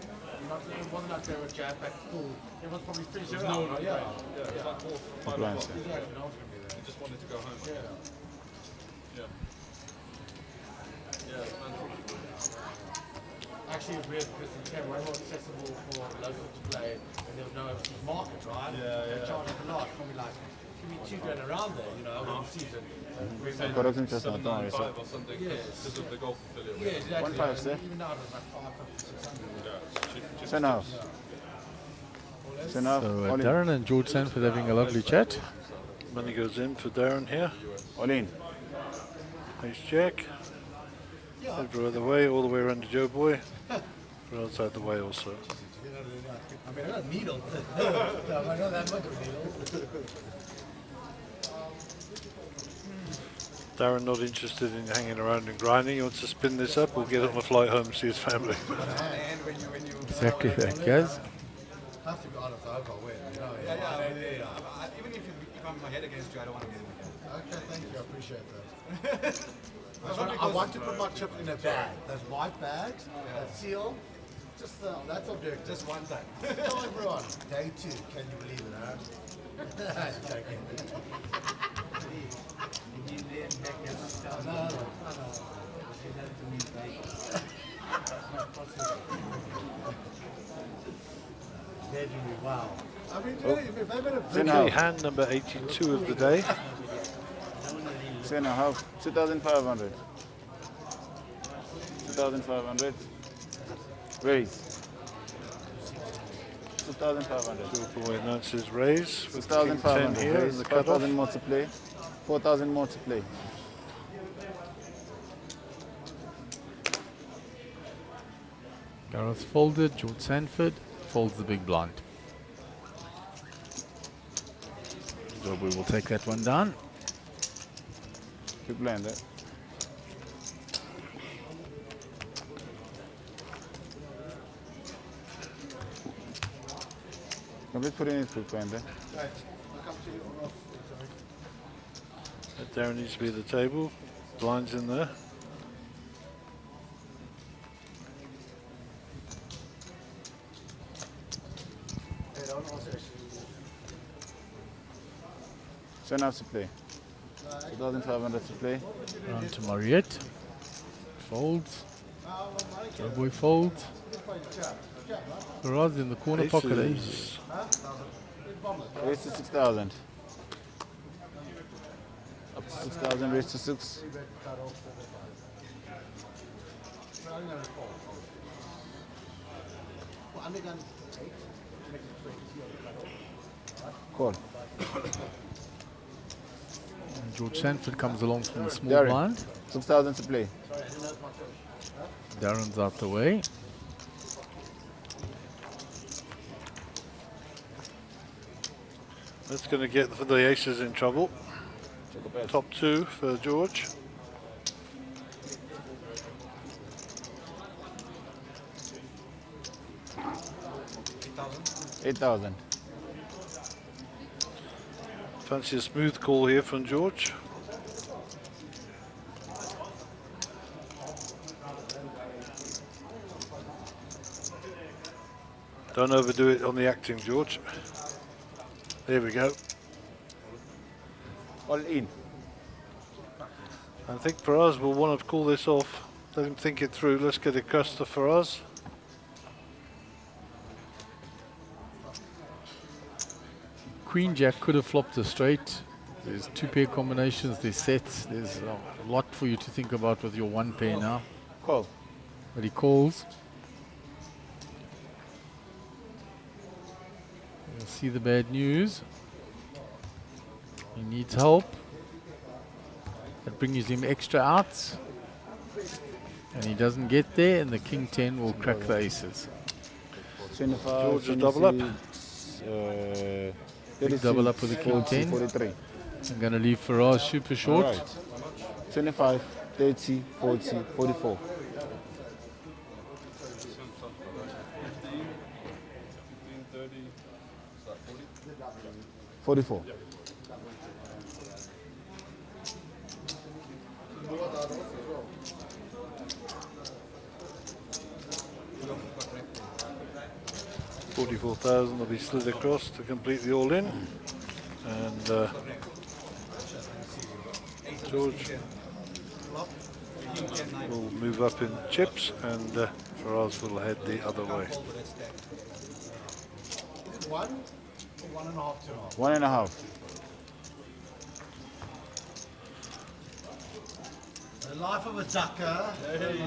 It wasn't like they were jam packed full. Everyone's probably finished There's around, no one right? yeah. Yeah, it was like 4 5 o'clock. Exactly, no one's going to be there. You just wanted to go home. Yeah. Yeah. Yeah, it's fantastic. Actually, it's weird because it became way more accessible for locals to play and there was no overseas market, right? They charged a lot, probably like, give me $2 grand around there, you know, over the season. We paid Got us interest on it, don't worry, 795 sir. or something Yes. because of the golf affiliate. Yeah, exactly. 1.5, sir. And even now it's like 550, 600. Yeah, it's cheap, cheap. Send out. Send out. So All in. Darren and George Sanford having a lovely chat. Money goes in for Darren here. All in. Nice check. Over the way, all the way around to Joe Boy. We're outside the way also. I mean, I got a needle. I know that much of a needle. Darren not interested in hanging around and grinding. He wants to spin this up or get on a flight home and see his family. Exactly that, guys. I have to be honest, I hope I win. You know, Even if I'm my head against you, I don't want to get him again. Okay, thank you. I appreciate that. I want to put my chip in a bag. Those white bags, that seal. Just that's object. Just one thing. Tell everyone. Day 2. Can you believe it, huh? Joking. No. Wow. I mean, if I better Okay, hand number 82 of the day. Send out. 2,500. 2,500. Raise. 2,500. Joe Boy announces raise with 10 6,500. here in Raise. the cutoff. 4,000 more to play. 4,000 more to play. Gareth folded, George Sanford folds the big blind. Joe Boy will take that one down. Keep playing there. Complete putting it through playing there. Darren needs to be at the table. Blinds in there. So now to play. 2,500 to play. Round to Mariette. Folds. Doughboy folds. Faraz in the corner pocket. Aces. Raise to 6,000. Up to 6,000, raise to 6. Call. And George Sanford comes along from the small Darren, blind. 6,000 to play. Darren's out the way. That's going to get the aces in trouble. Top two for George. $8,000. Fancy a smooth call here from George. Don't overdo it on the acting, George. There we go. All in. I think for us, we'll want to call this off. Let him think it through. Let's get a custer for us. Queen Jack could have flopped a straight. There's two pair combinations, there's sets. There's a lot for you to think about with your one pair now. Call. But he calls. You'll see the bad news. He needs help. That brings him extra outs. And he doesn't get there, and the King 10 will crack the aces. 25, George will double up. Big double up with the King 10. 43. I'm going to leave Faraz super short. All right. 25, 30, 40, 44. 44. $44,000 will be slid across to complete the all-in, and George will move up in chips, and Faraz will head the other way. One or 1.5, 2.5? 1.5. The life of a ducker. Hey,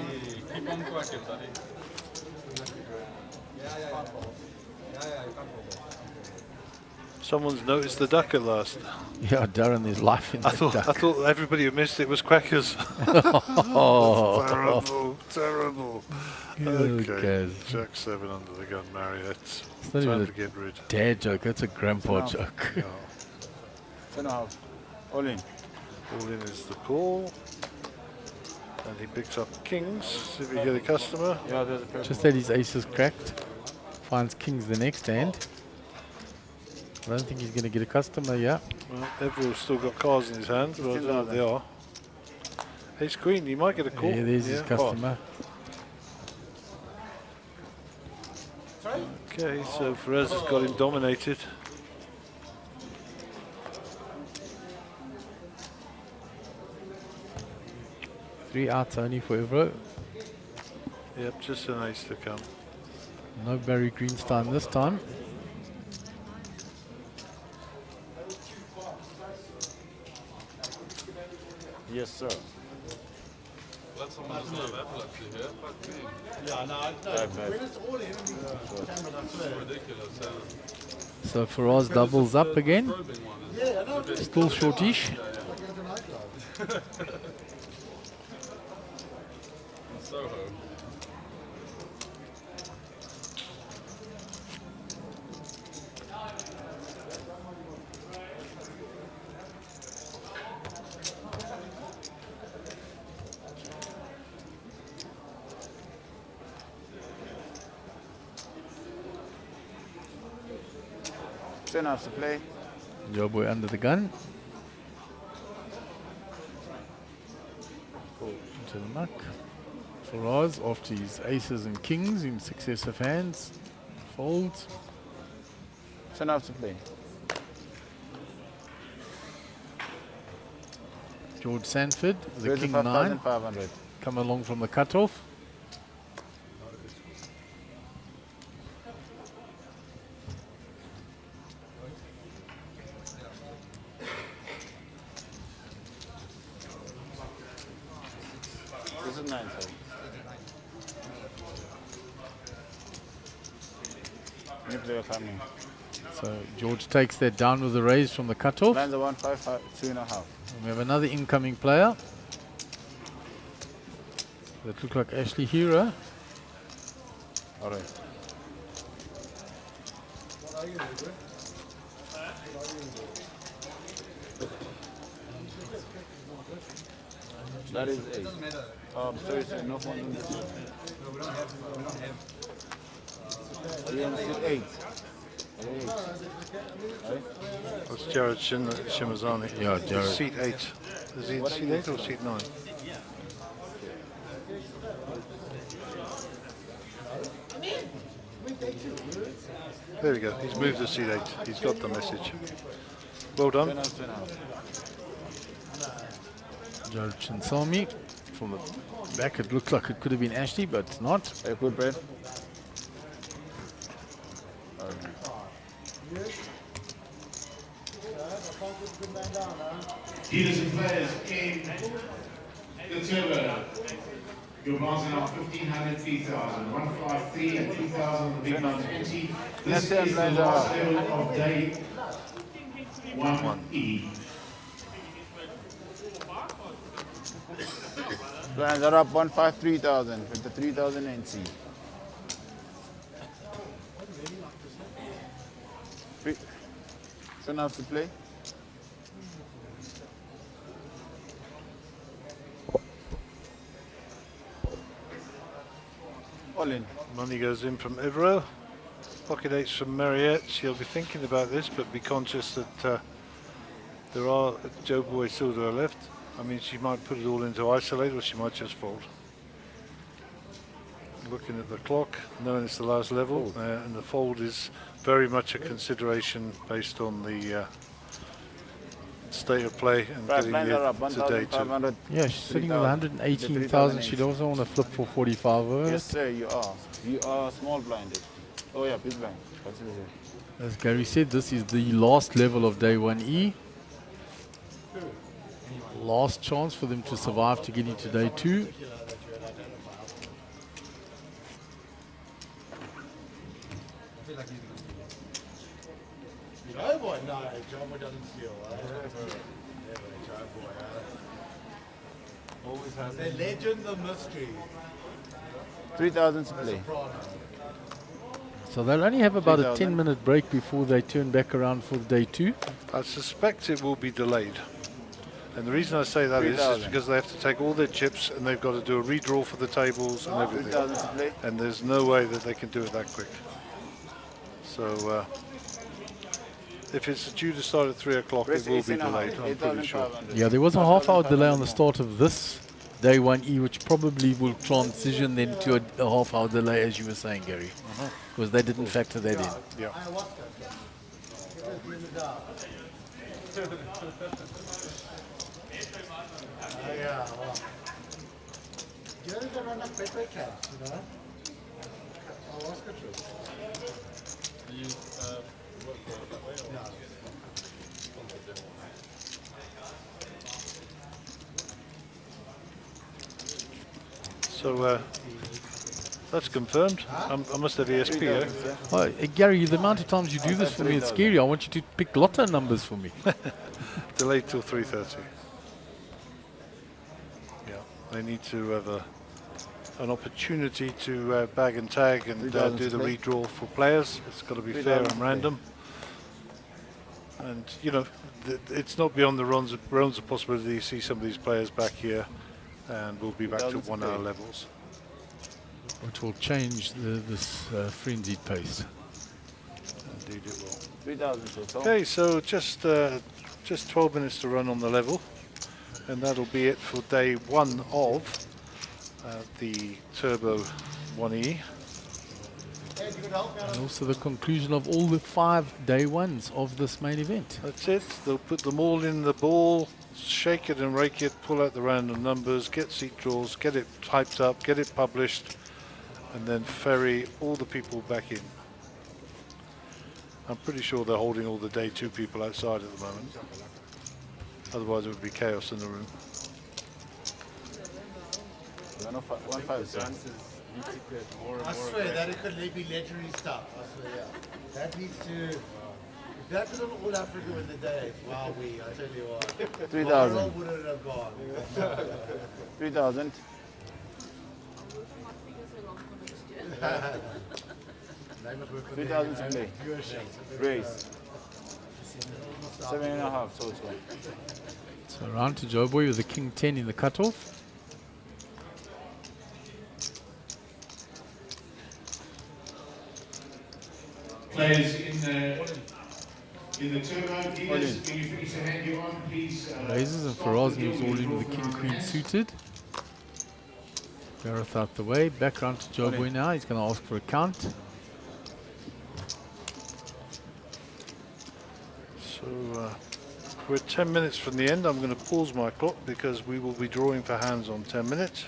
keep on cracking, buddy. Someone's noticed the duck at last. Yeah, Darren, there's life in I that duck. thought everybody who missed it was quackers. Oh. Terrible, terrible. Okay, Okay. Jack 7 under the gun, Marriott. It's not Time even to get rid. a dad joke, that's a grandpa joke. 2.5. All in. All in is the call. And he picks up kings. See if we get a customer. Yeah, there's a pair. Just that his ace is cracked. Finds kings the next hand. I don't think he's going to get a customer, yeah. Well, everyone's still got cards in his hand, but I don't know what they are. Ace Queen, he might get a call. Yeah, there's his customer. Okay, so Perez has got him dominated. Three outs only for Evro. Yep, just an ace to come. No Barry Greenstein this time. Yes, sir. Glad someone doesn't have epilepsy here. Fuck me. Yeah, no. When it's all in, camera, that's Ridiculous, yeah. So Faraz doubles up again. Yeah, no. Still shortish. Soho. Turn off to play. Joe boy under the gun. Into the muck. Faraz after his aces and kings in successive hands. Folds. It's enough to play. George Sanford, the king 9. Come along from the cutoff. This is 9, sir. New player coming. So George takes that down with the raise from the cutoff. Lands a 1, 5, 5, 2.5. We have another incoming player. That look like Ashley Hero. All right. What are you doing? That is 8. Sorry, sir, no phone on this. No, we don't have. We only see 8. That's Jared Shimazani. Yeah, Jared. Seat 8. Is he in seat 8 or seat 9? There we go. He's moved to seat 8. He's got the message. Well done. Jared Chinsami. From the back, it looks like it could have been Ashley, but it's not. A good bread. Dealers and players in the turbo. Your bonds are now 1,500, 3,000, 153 and 2,000 on the big bonds empty. This is the last level of day 1E. Plans are up 153,000 with the 3,000 NC. Shouldn't have to play. All in. Money goes in from Ivero. Pocket 8s from Mariette. She'll be thinking about this, but be conscious that there are Joe Boy still to her left. I mean, she might put it all into isolate, or she might just fold. Looking at the clock, knowing it's the last level, and the fold is very much a consideration based on the state of play and getting it to day 2. Yeah, she's sitting with 118,000. She'd also want to flip for 45 over. Yes, sir, you are. You are small blinded. Oh, yeah, big blind. As Gary said, this is the last level of day 1E. Last chance for them to survive to get into day 2. Joe Boy? No, Joe Boy doesn't steal. Never, Joe Boy. Always has. The legend of mystery. 3,000 to play. So they'll only have about a 10-minute break before they turn back around for day 2. I suspect it will be delayed. And the reason I say that is because they have to take all their chips and they've got to do a redraw for the tables and everything. And there's no way that they can do it that quick. So if it's due to start at 3 o'clock, it will be delayed, I'm pretty sure. Yeah, there was a half-hour delay on the start of this day 1E, which probably will transition then to a half-hour delay, as you were saying, Gary, because they didn't factor that in. Yeah. Yeah, well. Gary's got enough better cats, you know? Oh, Oscar true. So that's confirmed. I must have ESP, eh? Oh, Gary, the amount of times you do this for me, it's scary. I want you to pick lotto numbers for me. Delayed till 3:30. Yeah, they need to have an opportunity to bag and tag and do the redraw for players. It's got to be fair and random. And, you know, it's not beyond the realms of possibility to see some of these players back here, and we'll be back to 1 hour levels. Which will change this frenzied pace. Indeed it will. 3,000. Okay, so just 12 minutes to run on the level. And that'll be it for day one of the Turbo 1E. And also the conclusion of all the 5 day ones of this main event. That's it. They'll put them all in the ball, shake it and rake it, pull out the random numbers, get seat draws, get it typed up, get it published, and then ferry all the people back in. I'm pretty sure they're holding all the day 2 people outside at the moment. Otherwise it would be chaos in the room. I swear that it could be legendary stuff. I swear, yeah. That needs to. If that was on All Africa in the day, wow, I tell you what. 3,000. How would it have gone? 3,000. $3,000 3,000 to play. Race. 7.5 total. So round to Joe Boy with the King 10 in the cutoff. Players in the turbo, dealers, when you finish the hand you're on, please. Raises and Faraz moves all in with the King Queen suited. Gareth out the way. Back round to Joe Boy now. He's going to ask for a count. So we're 10 minutes from the end. I'm going to pause my clock because we will be drawing for hands on 10 minutes.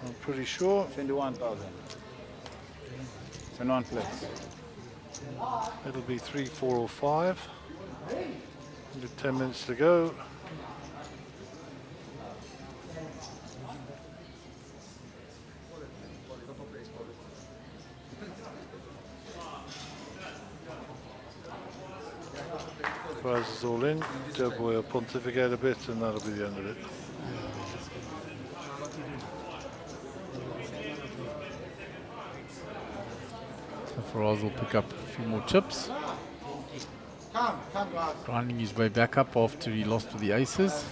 I'm pretty sure. 21,000. 21 flats. It'll be 3, 4 or 5. 10 minutes to go. Prize is all in. Joe Boy will pontificate a bit and that'll be the end of it. So Faraz will pick up a few more chips. Come, guys. Grinding his way back up after he lost to the aces.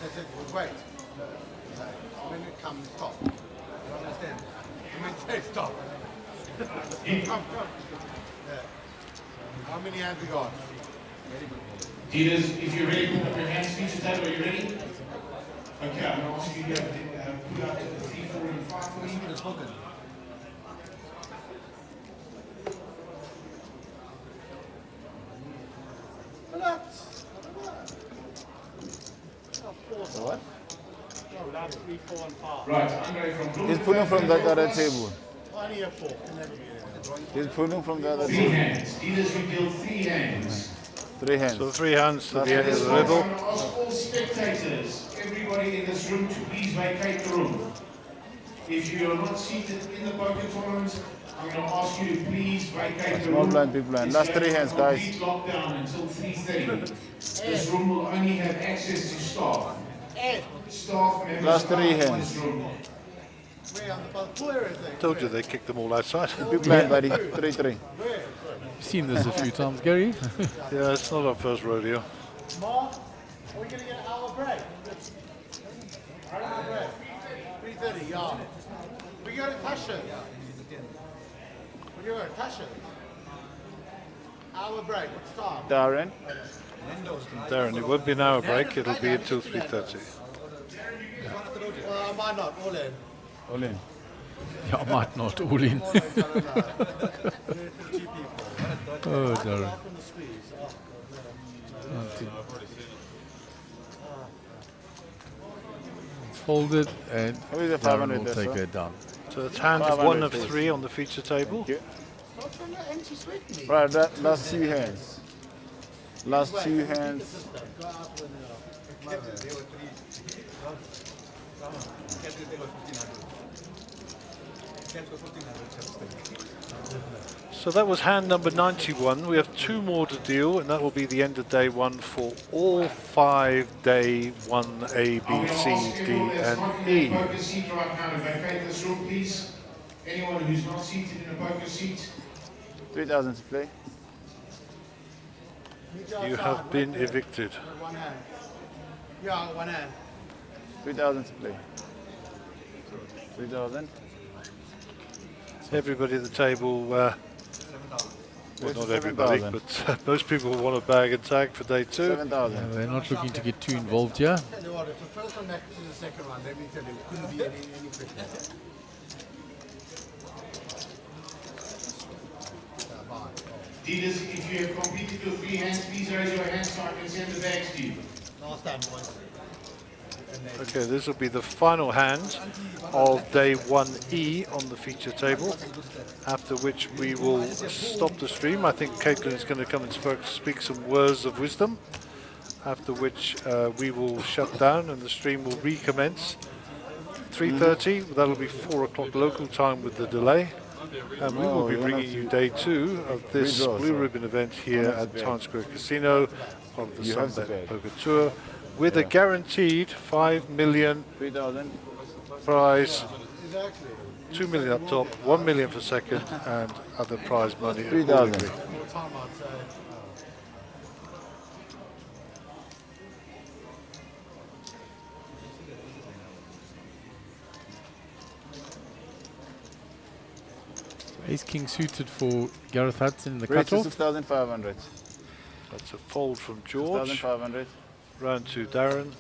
Wait. When it comes, stop. You understand? When say stop. Come. Yeah. How many hands we got? Dealers, if you're ready, put up your hands, feature table, are you ready? Okay, I'm going to ask you to put out 3, 4, and 5 for me. Relax. What? Right, I'm ready from He's pulling from the other table. Only a 4. He's pulling from the other 3 table. hands. Dealers, we deal 3 hands. 3 hands. So 3 hands to the end of This the one, I'm level. going to ask all spectators, everybody in this room, to please vacate the room. If you are not seated in the poker tournament, I'm going to ask you to please vacate the Small room. blind, big blind. Last 3 hands, guys. Complete lockdown until 3:30. This room will only have access to staff. Staff members Last 3 are in hands. this room. Told you they kicked them all outside. Big blind, buddy. 3-3. You've seen this a few times, Gary. Yeah, it's not our first rodeo. Mark, are we going to get an hour break? An hour break. 3:30, yeah. We go to Tasha. We go to Tasha. Hour break. What's time? Darren. Darren, it won't be an hour break, it'll be until 3:30. Well, I might not. All in. All in. Yeah, I might not all in. Oh, Darren. It's folded and How is the Darren 500 will there, take sir? her down. So it's hand 500 1 of please. 3 on the feature table. Right, last 2 hands. Last 2 hands. So that was hand number 91. We have 2 more to deal, and that will be the end of day 1 for all 5 day 1 A, B, C, D, and E. Poker seat right now to vacate this room, please. Anyone who's not seated in a poker seat. 3,000 to play. You have been evicted. One hand. Yeah, one hand. 3,000 to play. 3,000. Everybody at the table Well, not everybody, but most people want a bag and tag for day 2. 7,000. Yeah, they're not looking to get too involved here. Tell you what, if the first one matches the second one, let me tell you, it couldn't be any quicker. Dealers, if you have completed your 3 hands, please raise your hands so I can send the bags to you. Last time, boys. Okay, this will be the final hand of day 1E on the feature table, after which we will stop the stream. I think Caitlin is going to come and speak some words of wisdom, after which we will shut down and the stream will recommence. 3:30, that'll be 4 o'clock local time with the delay. And we will be bringing you day 2 of this Blue Ribbon event here at Times Square Casino of the SunBet Poker Tour, with a guaranteed 5 million prize, 2 million up top, 1 million for second, and other prize money. 3,000. Ace King suited for Gareth Hudson in the Raise to cutoff. 6,500. That's a fold from George. 6,500. Round to Darren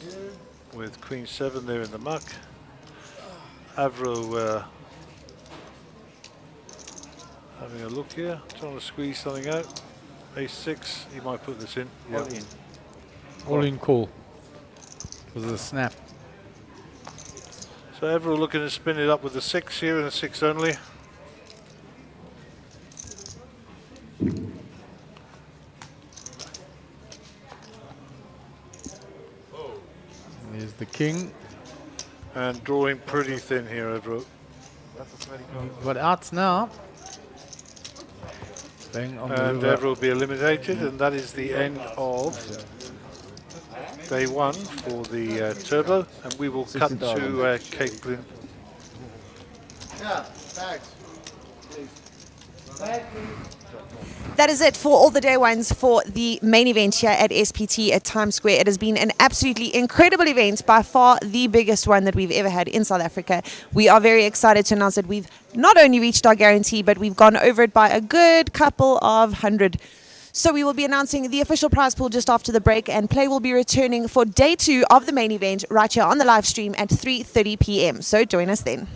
with Queen 7 there in the muck. Avro having a look here, trying to squeeze something out. Ace 6, he might put this in. All in. All in call. It was a snap. So Avro looking to spin it up with a 6 here and a 6 only. There's the king. And drawing pretty thin here, Avro. But outs now. Bang on the And river. Avro will be eliminated, and that is the end of day 1 for the turbo. And we will cut to 60,000. Caitlin. Yeah, bags. That is it for all the day ones for the main event here at SPT at Times Square. It has been an absolutely incredible event, by far the biggest one that we've ever had in South Africa. We are very excited to announce that we've not only reached our guarantee, but we've gone over it by a good couple of hundred. So we will be announcing the official prize pool just after the break, and play will be returning for day 2 of the main event right here on the live stream at 3:30 p.m. So join us then.